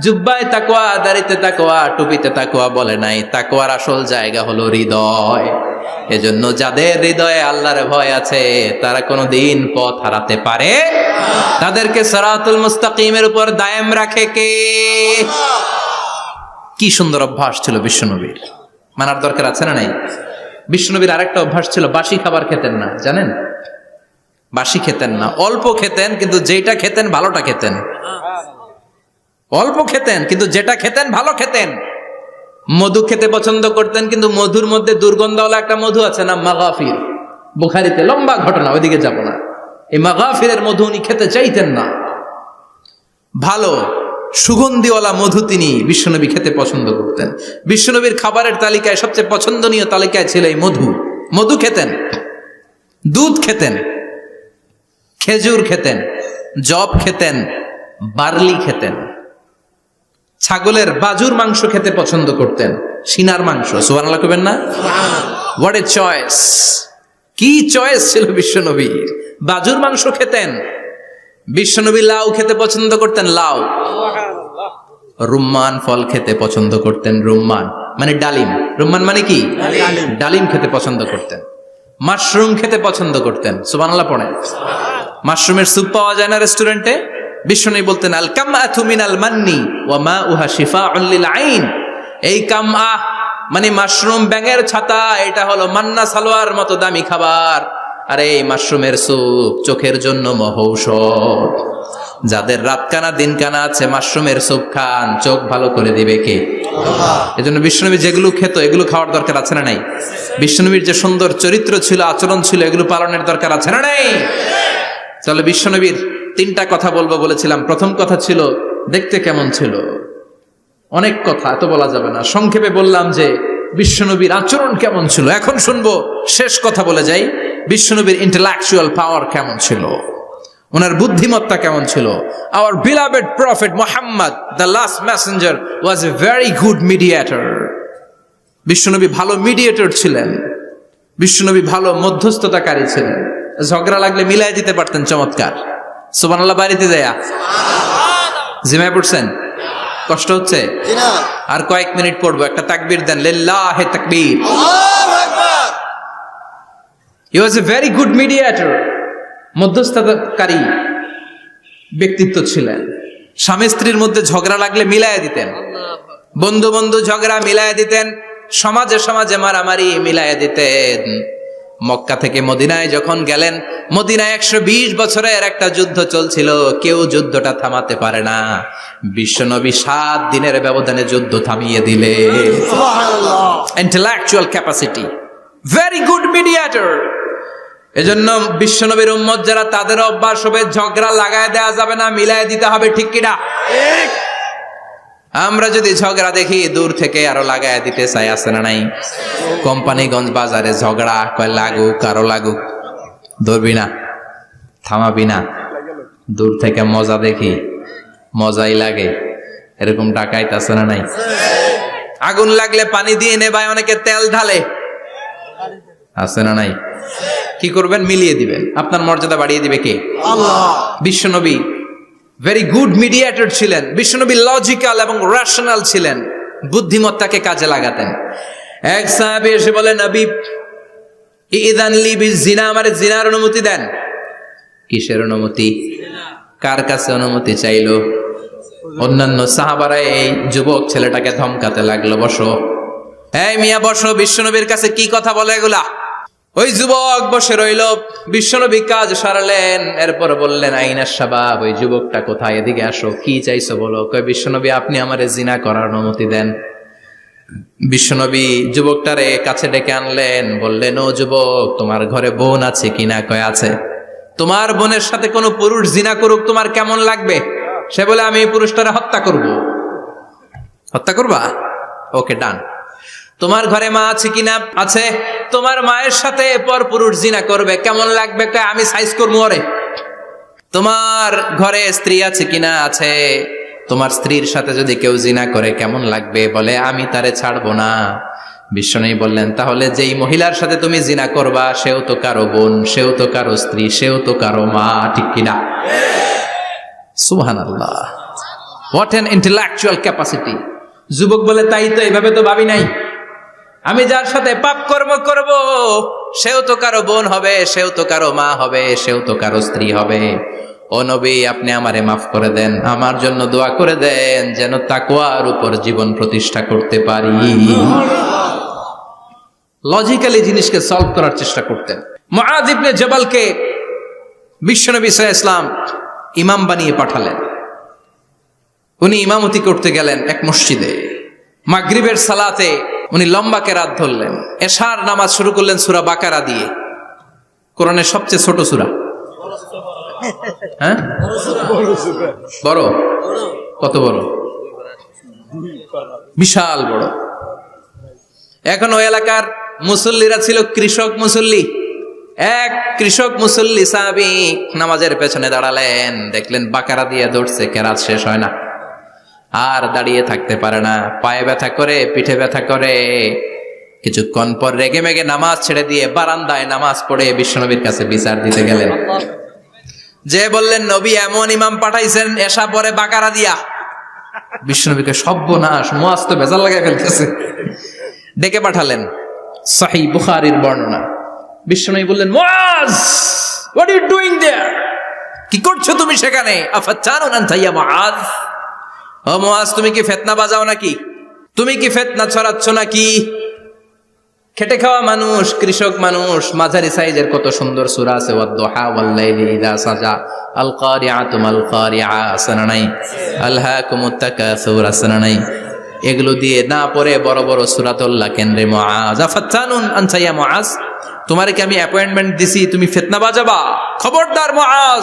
জুব্বায় তাকওয়া, দাড়িতে তাকওয়া, টুপিতে তাকওয়া বলে নাই। তাকওয়ার আসল জায়গা হলো হৃদয়। এজন্য যাদের হৃদয়ে আল্লাহর ভয় আছে, তারা কোনোদিন পথ হারাতে পারে। তাদেরকে সিরাতুল মুস্তাকিমের উপর দায়েম রাখে কে? কি সুন্দর অভ্যাস ছিল বিশ্বনবীর, মানার দরকার আছে না নাই? বিশ্বনবীর আরেকটা অভ্যাস ছিল, বাসি খাবার খেতেন না, জানেন? বাসি খেতেন না, অল্প খেতেন, কিন্তু যেটা খেতেন ভালোটা খেতেন। অল্প খেতেন, কিন্তু যেটা খেতেন ভালো খেতেন। মধু খেতে পছন্দ করতেন, কিন্তু মধুর মধ্যে দুর্গন্ধওয়ালা একটা মধু আছে না, মাগাফির। বুখারীতে লম্বা ঘটনা, ওইদিকে যাব না। এই মাগাফিরের মধু উনি খেতে চাইতেন না। ভালো সুগন্ধিওয়ালা মধু তিনি বিশ্বনবী খেতে পছন্দ করতেন। বিশ্বনবীর খাবারের তালিকায় সবচেয়ে পছন্দনীয় তালিকায় ছিল এই মধু। মধু খেতেন, দুধ খেতেন, খেজুর খেতেন, জব খেতেন, বার্লি খেতেন, ছাগলের বাজুর মাংস খেতে পছন্দ করতেন, সিনার মাংস। সুবহানাল্লাহ কইবেন না? What a choice! কি চয়েস ছিল বিশ্বনবীর! বাজুর মাংস খেতেন। বিশ্বনবী লাউ খেতে পছন্দ করতেন, লাউ। রুম্মান ফল খেতে পছন্দ করতেন, রুম্মান মানে ডালিম। রুম্মান মানে কি? ডালিম খেতে পছন্দ করতেন। মাশরুম খেতে পছন্দ করতেন। সুবহানাল্লাহ পড়েন। মাশরুমের স্যুপ পাওয়া যায় না রেস্টুরেন্টে? বিশ্বনবী বলতেন আল কামআতু মিনাল মান্নি ওয়া মাউহা শিফাউন লিল আইন। এই কামআ মানে মাশরুম, ব্যাঙের ছাতা, এটা হলো মান্না সালোয়ার মতো দামি খাবার। আর এই মাশরুমের স্যুপ চোখের জন্য মহৌষধ। যাদের রাত কানা দিন কানা আছে, মাশরুমের স্যুপ খান, চোখ ভালো করে দিবে কে? এজন্য বিশ্বনবী যেগুলো খেত, এগুলো খাওয়ার দরকার আছে না নাই? বিশ্বনবীর যে সুন্দর চরিত্র ছিল, আচরণ ছিল, এগুলো পালনের দরকার আছে না নাই? তাহলে বিশ্বনবীর 3টা কথা বলবো বলেছিলাম। প্রথম কথা ছিল দেখতে কেমন ছিল। অনেক কথা, এত বলা যাবে না, সংক্ষেপে বললাম যে বিশ্বনবীর আচরণ কেমন ছিল। এখন শুনবো, শেষ কথা বলে যাই, বিশ্বনবীর ইন্টেলেকচুয়াল পাওয়ার কেমন ছিল, ওনার বুদ্ধিমত্তা কেমন ছিল। Hour beloved prophet Muhammad, the last Messenger, was a very good mediator. বিশ্বনবী ভালো মিডিয়েটর ছিলেন। বিশ্বনবী ভালো মধ্যস্থতাকারী ছিলেন। ঝগড়া লাগলে মিলাই দিতে পারতেন, চমৎকার। সুবহানাল্লাহ। বাড়িতে যায়া জিমায় পড়ছেন? কষ্ট হচ্ছে? আর কয়েক মিনিট পড়বো, একটা তাকবীর দেন, লিল্লাহি তাকবীর। হি ওয়াজ এ ভেরি গুড মিডিয়েটর। মধ্যস্থতাকারী ব্যক্তিত্ব ছিলেন। স্বামী স্ত্রীর মধ্যে ঝগড়া লাগলে মিলাইয়া দিতেন। বন্ধু বন্ধু ঝগড়া মিলাইয়া দিতেন। সমাজে সমাজে মারামারি মিলাইয়া দিতেন। মক্কা থেকে মদিনায় যখন গেলেন, মদিনায় 120 বছরের একটা যুদ্ধ চলছিল, কেউ যুদ্ধটা থামাতে পারে না। বিশ্বনবী 7 দিনের ব্যবধানে যুদ্ধ থামিয়ে দিলে। Intellectual capacity, very good mediator. এজন্য বিশ্বনবীর উম্মত যারা, তাদের অভ্যাস হবে ঝগড়া লাগায় দেওয়া যাবে না, মিলায় দিতে হবে, ঠিক কিনা? আমরা যদি ঝগড়া দেখি দূর থেকে আরো লাগায় দিতে চাই, আছে না নাই? কোম্পানিগঞ্জ বাজারে ঝগড়া, কয় লাগুক আরো লাগুক, ধরবি না, থামাবি না। দূর থেকে মজা দেখি, মজাই লাগে, এরকম ডাকাইত আছে না নাই? আগুন লাগলে পানি দিয়ে নেবায়, অনেকে তেল ঢালে, আছে না নাই? কি করবেন? মিলিয়ে দিবেন। আপনার মর্যাদা বাড়িয়ে দিবে কে? আল্লাহ। বিশ্বনবী ভেরি গুড মিডিয়েটর ছিলেন। বিশ্বনবী লজিক্যাল এবং রেশনাল ছিলেন, বুদ্ধিমত্তাকে কাজে লাগাতেন। এক সাহাবী এসে বলে, নবী ইযান লি বিজিনা, আমারে জিনার অনুমতি দেন। কিসের অনুমতি? কার কাছে অনুমতি চাইলো? অন্যান্য সাহাবারা এই যুবক ছেলেটাকে ধমকাতে লাগলো, বসো, এই মিয়া বসো, বিশ্বনবীর কাছে কি কথা বলে এগুলা? ওই যুবক বসে রইল। বিশ্বনবী কাজ সারালেন, এরপর বললেন, আইনাস শাবাব, ওই যুবকটা কোথায়, এদিকে আসো, কি চাইছো বলো। কয়, বিশ্বনবী আপনি আমারে জিনা করার অনুমতি দেন। বিশ্বনবী যুবকটারে কাছে ডেকে আনলেন, বললেন, ও যুবক, তোমার ঘরে বোন আছে কিনা? কয় আছে। তোমার বোনের সাথে কোনো পুরুষ জিনা করুক, তোমার কেমন লাগবে? সে বলে, আমি এই পুরুষটারে হত্যা করব। হত্যা করবা? ওকে, ডান। তোমার ঘরে মা আছে কিনা? আছে। তোমার মায়ের সাথে পর পুরুষ জিনা করবে, কেমন লাগবে? কয়, আমি সাইজ করবো ওরে। তোমার ঘরে স্ত্রী আছে কিনা? আছে। তোমার স্ত্রীর সাথে যদি কেউ জিনা করে কেমন লাগবে? বলে, আমি তারে ছাড়বো না। বিশ্বনবী বললেন, তাহলে যেই মহিলার সাথে তুমি জিনা করবা সেও তো কারো বোন, সেও তো কারো স্ত্রী, সেও তো কারো মা, ঠিক কিনা? সুবহানাল্লাহ, হোয়াট অ্যান ইন্টেলেকচুয়াল ক্যাপাসিটি। যুবক বলে, তাই তো, এইভাবে তো ভাবি নাই। আমি যার সাথে পাপ কর্ম করব সেও তো কারো বোন হবে, সেও তো কারো মা হবে, সেও তো কারো স্ত্রী হবে। ও নবী, আপনি আমারে মাফ করে দেন, আমার জন্য দোয়া করে দেন যেন তাকওয়ার উপর জীবন প্রতিষ্ঠা করতে পারি। লজিক্যালি জিনিসকে সলভ করার চেষ্টা করতেন। মুআয ইবনে জাবালকে বিশ্বনবী সাল্লাল্লাহু আলাইহি ওয়াসাল্লাম ইমাম বানিয়ে পাঠালেন। উনি ইমামতি করতে গেলেন এক মসজিদে। মাগরিবের সালাতে উনি লম্বা কেরাত ধরলেন। এশার নামাজ শুরু করলেন সূরা বাকারা দিয়ে, কোরআনের সবচেয়ে ছোট সূরা। হ্যাঁ, বড়? কত বড়? বিশাল বড়। এখন ওই এলাকার মুসল্লিরা ছিল কৃষক মুসল্লি। এক কৃষক মুসল্লি সাহাবী নামাজের পেছনে দাঁড়ালেন, দেখলেন বাকারা দিয়ে ধরছে, কেরাত শেষ হয় না, আর দাঁড়িয়ে থাকতে পারে না, পায়ে ব্যথা করে, পিঠে ব্যথা করে। কিছুক্ষণ পর রেগে মেগে নামাজ ছেড়ে দিয়ে বারান্দায় নামাজ পড়ে বিশ্বনবীর কাছে বিচার দিতে গেলেন। যে বললেন, নবী এমন ইমাম পাঠাইছেন এশা পরে বাকারা দিয়া। বিশ্বনবীকে সর্বনাশ, মুআয তো ভেজাল লাগাই ফেলতেছে। ডেকে পাঠালেন, সহিহ বুখারীর বর্ণনা। বিশ্বনবী বললেন, মুআয, হোয়াট আর ইউ ডুইং দেয়ার? কি করছো তুমি সেখানে? আফাতানুন আনতা ইয়া মুআয, ও মুআয, তুমি কি ফিতনা বাজাও নাকি? তুমি কি ফিতনা ছড়াচ্ছ নাকি? খেটে খাওয়া মানুষ, কৃষক মানুষ, মাঝারি সাইজের কত সুন্দর সূরা আছে, ওয়াদ-দুহা ওয়াল-লাইলি ইযা সাজা, আল কারিআতু মাল কারিআ, আসনা নাই, আলহাকুমুত তাকাসুর, আসনা নাই। এগুলো দিয়ে না পড়ে বড় বড় সূরাতুল্লাহ কেন্দ্রে মুআয, আফাতানুন আনতা ইয়া মুআয, তোমারে কি আমি অ্যাপয়েন্টমেন্ট দিছি তুমি ফিতনা বাজাবা? খবরদার মুআয,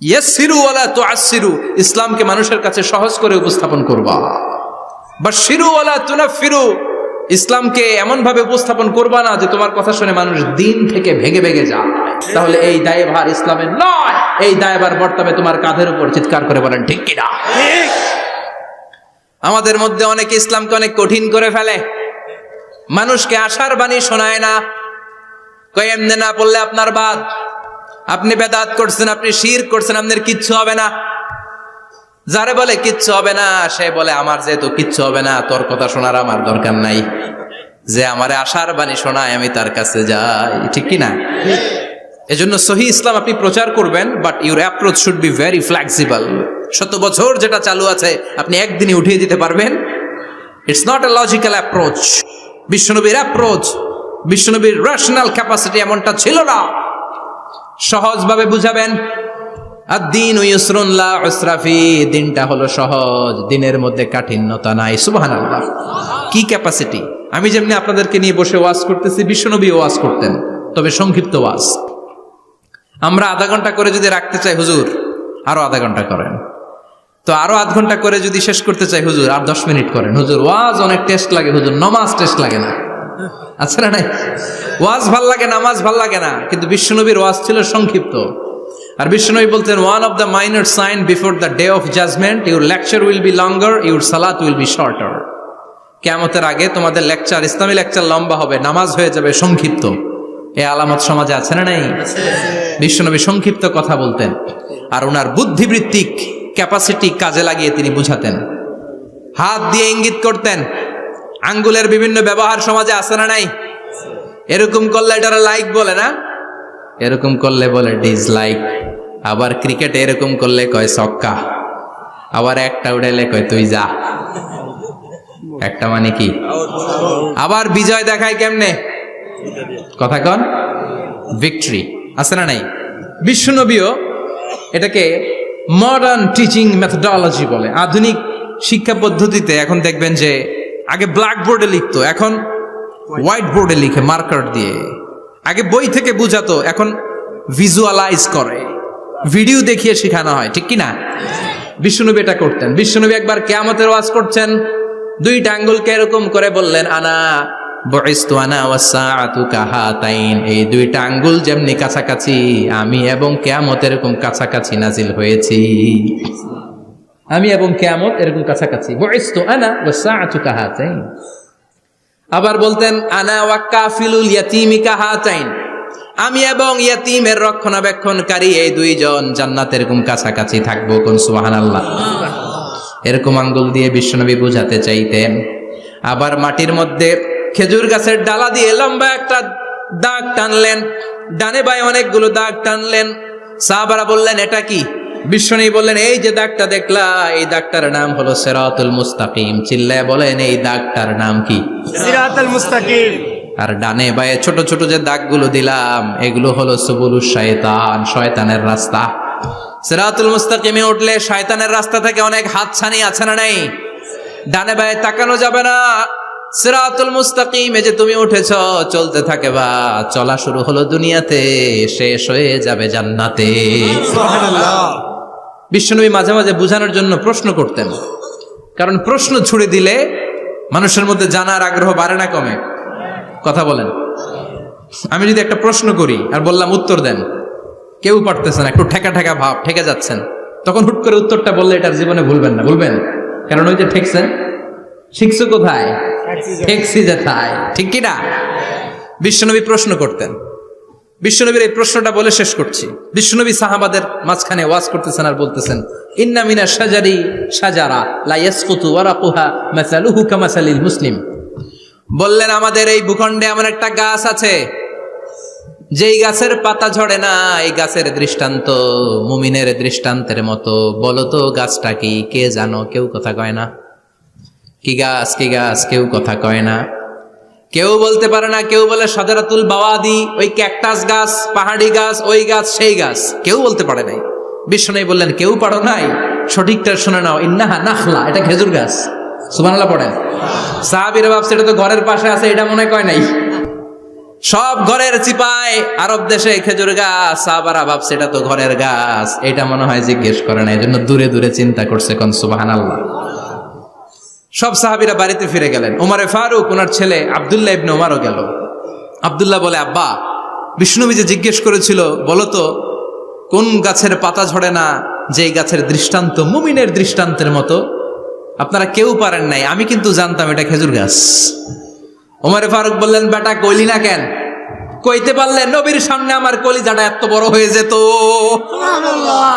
ইয়াসসিরু ওয়ালা তুআসসিরু, ইসলামকে মানুষের কাছে সহজ করে উপস্থাপন করবা। বাশশিরু ওয়ালা তুনাফফিরু, ইসলামকে এমন ভাবে উপস্থাপন করবা না যে তোমার কথা শুনে মানুষ দিন থেকে ভেগে ভেগে যায়। তাহলে এই দায়ভার ইসলামের নয়, এই দায়ভার বর্তাবে তোমার কাঁধের উপর। চিৎকার করে বলেন ঠিক কিনা? আমাদের মধ্যে অনেকে ইসলামকে অনেক কঠিন করে ফেলে, মানুষকে আশার বাণী শোনায় না। কয়, এমনি না পড়লে আপনার বাদ, আপনি বেদাত করছেন, আপনি শিরক করছেন, আপনার কিচ্ছু হবে না। যারে বলে কিচ্ছু হবে না, সে বলে আমার যেহেতু কিচ্ছু হবে না, তোর কথা শোনার আমার দরকার নাই। যে আমারে আশার বাণী শোনায় আমি তার কাছে যাই, ঠিক কি না? এজন্য সহি ইসলাম আপনি প্রচার করবেন, but your approach should be very flexible. 100 বছর যেটা চালু আছে আপনি একদিনে উঠিয়ে দিতে পারবেন? It's not a logical approach. বিশ্বনবীর অ্যাপ্রোচ, বিশ্বনবীর রেশনাল ক্যাপাসিটি এমনটা ছিল না। সহজভাবে বুঝাবেন। আদ-দীন ইউসরুন লা উসরা ফি, দিনটা হলো সহজ, দিনের মধ্যে কাঠিন্যতা নাই। সুবহানাল্লাহ, কি ক্যাপাসিটি! আমি যেমনি আপনাদেরকে নিয়ে বসে ওয়াজ করতেছি, বিশ্বনবী ওয়াজ করতেন, তবে সংক্ষিপ্ত ওয়াজ। আমরা আধা ঘন্টা করে যদি রাখতে চাই, হুজুর আরো আধা ঘন্টা করেন। তো আরো আধ ঘন্টা করে যদি শেষ করতে চাই হুজুর আর 10 মিনিট করেন। হুজুর ওয়াজ অনেক টেস্ট লাগে, হুজুর নামাজ টেস্ট লাগে না। আচ্ছা না নাই, ওয়াজ ভাল লাগে, নামাজ ভাল লাগে না, কিন্তু বিশ্বনবীর ওয়াজ ছিল সংক্ষিপ্ত। আর বিশ্বনবী বলতেন, one of the minor sign before the day of judgement, your lecture will be longer, your সালাত উইল বি শর্টার। কিয়ামতের আগে তোমাদের লেকচার, ইসলামী লেকচার লম্বা হবে, নামাজ হয়ে যাবে সংক্ষিপ্ত। এই আলামত সমাজে আছে না নাই? বিশ্বনবী সংক্ষিপ্ত কথা বলতেন, আর ওনার বুদ্ধিবৃত্তিক ক্যাপাসিটি কাজে লাগিয়ে তিনি বুঝাতেন। হাত দিয়ে ইঙ্গিত করতেন, আঙ্গুলের বিভিন্ন ব্যবহার সমাজে আছে না নাই? এরকম করলে এটারা লাইক বলে না, এরকম করলে বলে ডিসলাইক। আবার ক্রিকেটে এরকম করলে কয় ছক্কা, আবার একটা উড়াইলে কয় তুই যা। একটা মানে কি? আবার বিজয় দেখায় কেমনে? কথা কন, ভিক্টরি। আছে না নাই? বিশ্বনবীও এটাকে মডার্ন টিচিং মেথডোলজি বলে। আধুনিক শিক্ষা পদ্ধতিতে এখন দেখবেন যে আগে ব্ল্যাক বোর্ডে লিখতো, এখন হোয়াইট বোর্ডে লিখে মার্কার দিয়ে। আগে বই থেকে বুঝাতো, এখন ভিজুয়ালাইজ করে, ভিডিও দেখিয়ে শেখানো হয়, ঠিক কি না? বিশ্বনবী এটা করতেন। বিশ্বনবী একবার কিয়ামতের ওয়াজ করছেন, দুইটা আঙ্গুলকে এরকম করে বললেন, আনা বুইসতু আনা ওয়াসসাআতু কাহাতাইন। এই দুইটা আঙ্গুল যেমনি কাছাকাছি, আমি এবং কিয়ামত এরকম কাছাকাছি নাজিল হয়েছি। আমি এবং কিয়ামত এরকম কাছাকাছি। বুইসতু আনা ওয়াসসাআতু কাহাতাইন। আবার বলতেন, আনা ওয়া কাফিলুল ইয়াতীমি কাহাতাইন। আমি এবং ইয়াতীমের রক্ষণাবেক্ষণকারী এই দুইজন জান্নাতে এরকম কাছাকাছি থাকবো। কোন সুবহানাল্লাহ। এরকম আঙ্গুল দিয়ে বিশ্বনবী বুঝাতে চাইতেন। আবার মাটির মধ্যে খেজুর গাছের ডালা দিয়ে লম্বা একটা দাগ টানলেন, ডানে বায়ে অনেকগুলো দাগ টানলেন। সাহাবারা বললেন, এটা কি? বিশ্বনবী বললেন, এই যে দাগটা দেখলা, এই দাগটার নাম হলো সিরাতুল মুস্তাকিম। চিল্লায় বলেন, এই দাগটার নাম কি? সিরাতুল মুস্তাকিম। আর ডানে বায়ে ছোট ছোট যে দাগগুলো দিলাম, এগুলো হলো সুবুলুশ শায়তান, শয়তানের রাস্তা। সিরাতুল মুস্তাকিমে উঠলে শয়তানের রাস্তা থেকে অনেক হাতছানি, আছে না নাই? ডানে বায়ে তাকানো যাবে না। সিরাতুল মুস্তাকিমে যে তুমি উঠেছ, চলতে থাকে বা চলা শুরু হলো দুনিয়াতে, শেষ হয়ে যাবে জান্নাতে। সুবহানাল্লাহ। বিশ্বনবী মাঝে মাঝে বুঝানোর জন্য প্রশ্ন করতেন, কারণ প্রশ্ন ছুড়ে দিলে মানুষের মধ্যে জানার আগ্রহ বাড়ে না কমে? কথা বলেন। আমি যদি একটা প্রশ্ন করি আর বললাম উত্তর দেন, কেউ পারতেছেন, একটু ঠেকা ঠেকা ভাব, ঠেকে যাচ্ছেন, তখন হুট করে উত্তরটা বললে এটার জীবনে ভুলবেন না, ভুলবেন? কারণ ওই যে ঠেকছেন, শিখছো কোথায়? ঠেকছি যেথায়, ঠিক কি না? বিশ্বনবী প্রশ্ন করতেন। বিশ্বনবীর এই প্রশ্নটা বলে শেষ করছি। বিশ্বনবী সাহাবাদের মাঝখানে ওয়াজ করতেছেন আর বলতেছেন, ইন্না মিনা শাজারি শাজারা লা ইয়াসকুতু ওয়ারাকুহা মাসালুহু কামাসালিল মুসলিম। বললেন, আমাদের এই ভূখণ্ডে এমন একটা গাছ আছে, যেই গাছের পাতা ঝরে না। এই গাছের দৃষ্টান্ত মুমিনের দৃষ্টান্তের মতো। বলো তো গাছটা কি? কে জানো? কেউ কথা কয় না। কি গাছ? কি গাছ? কেউ কথা কয় না, কেউ বলতে পারে না। কেউ বলে শাজারাতুল বাওয়াদি, ওই ক্যাকটাস গাছ, পাহাড়ি গাছ, ওই গাছ, সেই গাছ। কেউ বলতে পারে নাই। বিশ্বনবী বললেন, কেউ পারো নাই? সঠিকটা শুনে নাও, ইন্নাহা নাখলা, এটা খেজুর গাছ। সুবহানাল্লাহ পড়েন। সাহাবীরা ভাবছে এটা তো ঘরের পাশে আছে, এটা মনে কয় নাই। সব ঘরের চিপায় আরব দেশে খেজুর গাছ, সাহাবারা ভাবছে এটা তো ঘরের গাছ, এটা মনে হয় জিজ্ঞেস করে না, এজন্য দূরে দূরে চিন্তা করছে। কোন সুবহানাল্লাহ। সব সাহাবীরা বাড়িতে ফিরে গেলেন। ওমরে ফারুক, ওনার ছেলে আব্দুল্লাহ ইবনে ওমরও গেল। আব্দুল্লাহ বলে, আব্বা, বিষ্ণুনবী যে জিজ্ঞেস করেছিল, বলো তো কোন গাছের পাতা ঝরে না, যে গাছের দৃষ্টান্ত মুমিনের দৃষ্টান্তের মতো? আপনারা কেউ পারেন নাই, আমি কিন্তু জানতাম এটা খেজুর গাছ। ওমরে ফারুক বললেন, বেটা কইলি না কেন? কইতে পারলে নবীর সামনে আমার কলিজাটা এত বড় হয়ে যেত। সুবহানাল্লাহ।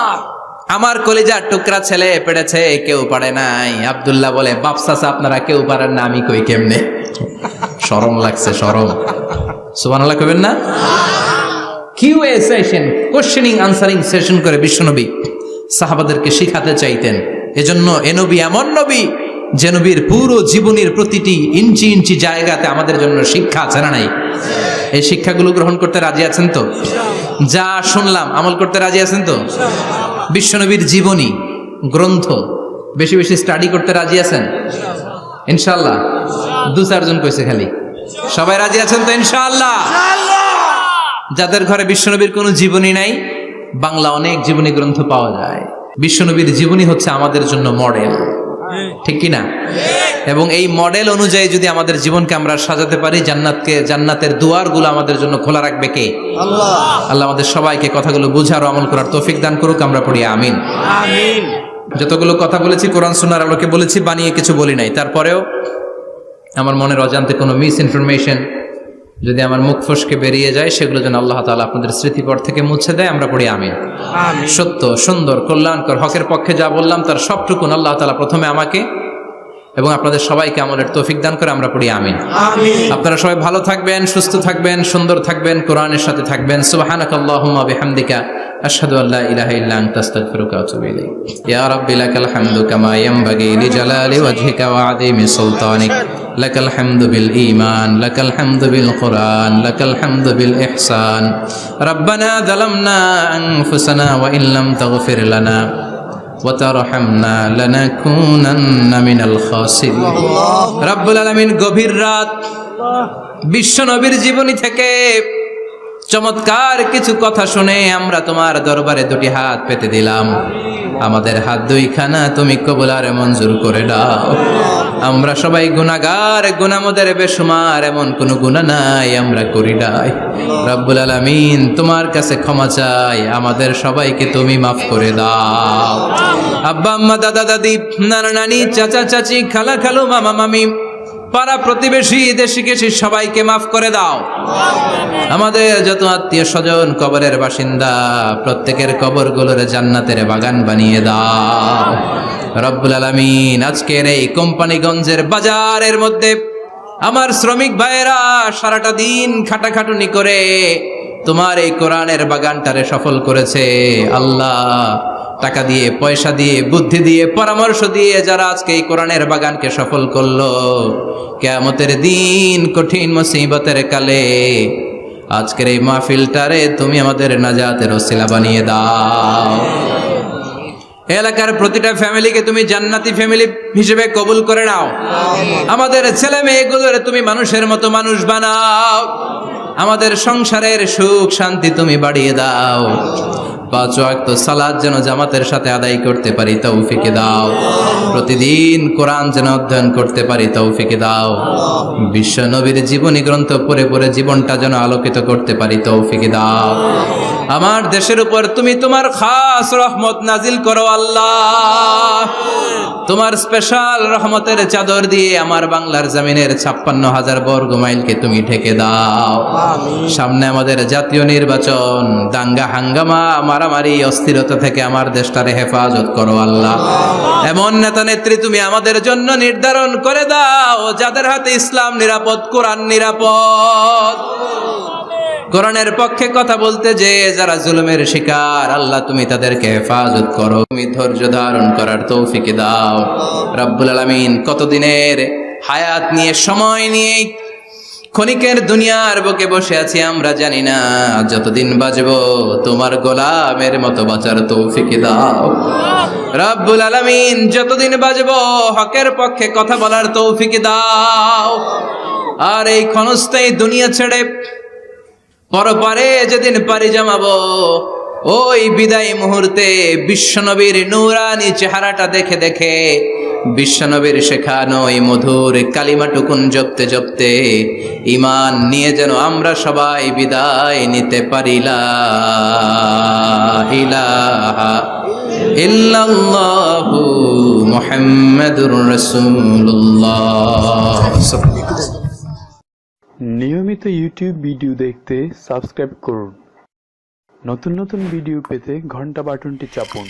আমার কলিজার টুকরা ছেলে পেড়েছে, কেউ পারে নাই। আব্দুল্লাহ বলে, বাপ চাচা আপনারা কেউ পারেন না, আমি কই কেমনে? শরম লাগছে, শরম। সুবহানাল্লাহ কইবেন না? QA session, questioning answering session করে বিশ্বনবী সাহাবাদেরকে শিখাতে চাইতেন। এজন্য এ নবী এমন নবী যে নবীর পুরো জীবনের প্রতিটি ইঞ্চি ইঞ্চি জায়গাতে আমাদের জন্য শিক্ষা আছে না নাই? এই শিক্ষাগুলো গ্রহণ করতে রাজি আছেন তো? যা শুনলাম আমল করতে রাজি আছেন তো? বিশ্বনবীর জীবনী গ্রন্থ বেশি বেশি স্টাডি করতে রাজি আছেন ইনশাআল্লাহ? 2-4 জন কইছে খালি। সবাই রাজি আছেন তো ইনশাআল্লাহ? যাদের ঘরে বিশ্বনবীর কোনো জীবনী নাই, বাংলা অনেক জীবনী গ্রন্থ পাওয়া যায়। বিশ্বনবীর জীবনী হচ্ছে আমাদের জন্য মডেল, ঠিক কি না? এবং এই মডেল অনুযায়ী যদি আমাদের জীবনকে আমরা সাজাতে পারি, জান্নাতের দুয়ারগুলো আমাদের জন্য খোলা রাখবে কে? আল্লাহ। আল্লাহ আমাদের সবাইকে কথাগুলো বুঝার ও আমল করার তৌফিক দান করুক, আমরা পড়ি আমিন। আমিন। যতগুলো কথা বলেছি কোরআন সুন্নাহর আলোকে বলেছি, বানিয়ে কিছু বলি নাই। তারপরেও আমার মনের অজান্তে কোনো মিস ইনফরমেশন যদি আমার মুখ ফসকে বেরিয়ে যায়, সেগুলো যেন আল্লাহ তাআলা আপনাদের স্মৃতিপট থেকে মুছে দেয়, আমরা পড়ি আমিন। আমিন। সত্য, সুন্দর, কল্যাণকর, হকের পক্ষে যা বললাম তার সবটুকুন আল্লাহ তাআলা প্রথমে আমাকে এবং আপনাদের সবাইকে আমলের তৌফিক দান করে, আমরা পড়ি আমিন। আমিন। আপনারা সবাই ভালো থাকবেন, সুস্থ থাকবেন, সুন্দর থাকবেন, কোরআনের সাথে থাকবেন। সুবহানাকাল্লাহুম্মা বিহামদিকা আশহাদু আল্লা ইলাহা ইল্লা আনতা আস্তাগফিরুকা ওয়া আতুবু ইলাইক। ইয়া রাব্বি লাকাল হামদু কামা ইয়ানবাগি লিজালালি ওয়াজহিকা ওয়া আযীমি সুলতানিক। লাকাল হামদু বিল ঈমান, লাকাল হামদু বিল কুরআন, লাকাল হামদু বিল ইহসান। রাব্বানা যালামনা আনফুসানা ওয়া ইল্লাম তাগফির লানা وترحمنا لنكونن من الخاسرين। রব্বুল আলামিন গভীর রাত বিশ্ব নবীর জীবনী থেকে চমৎকার কিছু কথা শুনে আমরা তোমার দরবারে দুটি হাত পেতে দিলাম। আমাদের হাত দুইখানা তুমি কবুল আর মঞ্জুর করে দাও। আমরা সবাই গুনাহগার, গুনাহমদের বেশুমার, এমন কোনো গুনাহ নাই আমরা করি নাই। রব্বুল আলামিন তোমার কাছে ক্ষমা চাই, আমাদের সবাইকে তুমি মাফ করে দাও। আব্বা আম্মা, দাদা দাদি, নানা নানি, চাচা চাচি, খালা খালু, মামা মামি, পাড়া প্রতিবেশী, দেশি কেশি সবাইকে মাফ করে দাও। আমাদের যত আত্মীয় স্বজন কবরের বাসিন্দা, প্রত্যেকের কবরগুলোর জান্নাতের বাগান বানিয়ে দাও। রব্বুল আলামিন আজকের এই কোম্পানিগঞ্জের বাজারের মধ্যে আমার শ্রমিক ভাইয়েরা সারাটা দিন খাটাখাটুনি করে তোমার এই কোরআনের বাগানটারে সফল করেছে। আল্লাহ, টাকা দিয়ে, পয়সা দিয়ে, বুদ্ধি দিয়ে, পরামর্শ দিয়ে যারা আজকে এই কোরআনের বাগানকে সফল করলো, কিয়ামতের দিন কঠিন মুসিবতের কালে আজকের এই মাহফিলটারে তুমি আমাদের নাজাতের ওসিলা বানিয়ে দাও। এলাকার প্রতিটা ফ্যামিলিকে তুমি জান্নাতি ফ্যামিলি হিসেবে কবুল করে নাও। আমাদের ছেলে মেয়েগুলোরে তুমি মানুষের মতো মানুষ বানাও। আমাদের সংসারের সুখ শান্তি তুমি বাড়িয়ে দাও। 5 ওয়াক্ত সালাত যেন জামাতের সাথে আদায় করতে পারি তৌফিক দাও। প্রতিদিন কোরআন যেন অধ্যয়ন করতে পারি তৌফিক দাও। বিশ্ব নবীর জীবনী গ্রন্থ পড়ে পড়ে জীবনটা যেন আলোকিত করতে পারি তৌফিক দাও। আমার দেশের উপর তুমি তোমার খাস রহমত নাজিল করো আল্লাহ। তোমার স্পেশাল রহমতের চাদর দিয়ে আমার বাংলার জমিনের 56,000 বর্গ মাইলকে তুমি ঢেকে দাও। সামনে আমাদের জাতীয় নির্বাচন, দাঙ্গা হাঙ্গামা, মারামারি, অস্থিরতা থেকে আমার দেশটারে হেফাজত করো আল্লাহ। এমন নেতা নেত্রী তুমি আমাদের জন্য নির্ধারণ করে দাও যাদের হাতে ইসলাম নিরাপদ, কোরআন নিরাপদ। কোরআনের পক্ষে কথা বলতে যে যারা জুলুমের শিকার, আল্লাহ তুমি তাদেরকে হেফাজত করো। তুমি ধৈর্য ধারণ করার তৌফিক দাও। রব্বুল আলামিন কতদিনের হায়াত নিয়ে, সময় নিয়ে ক্ষণিকের দুনিয়ার বুকে বসে আছি আমরা জানি না। যতদিন বাঁচবো তোমার গোলামের মতো বাঁচার তৌফিক দাও। রব্বুল আলামিন যতদিন বাঁচবো হকের পক্ষে কথা বলার তৌফিক দাও। আর এই ক্ষণস্থায়ী দুনিয়া ছেড়ে পরপারে যেদিন পাড়ি জমাবো, ওই বিদায় মুহূর্তে বিশ্বনবীর নূরানি চেহারাটা দেখে দেখে, বিশ্বনবীর শেখানো এই মধুর কালিমাটুকুন জপতে জপতে ঈমান নিয়ে যেন আমরা সবাই বিদায় নিতে পারি। লা ইলাহা ইল্লাল্লাহু মুহাম্মাদুর রাসূলুল্লাহ। নিয়মিত ইউটিউব ভিডিও দেখতে সাবস্ক্রাইব করুন। নতুন নতুন ভিডিও পেতে ঘন্টা বাটনটি চাপুন।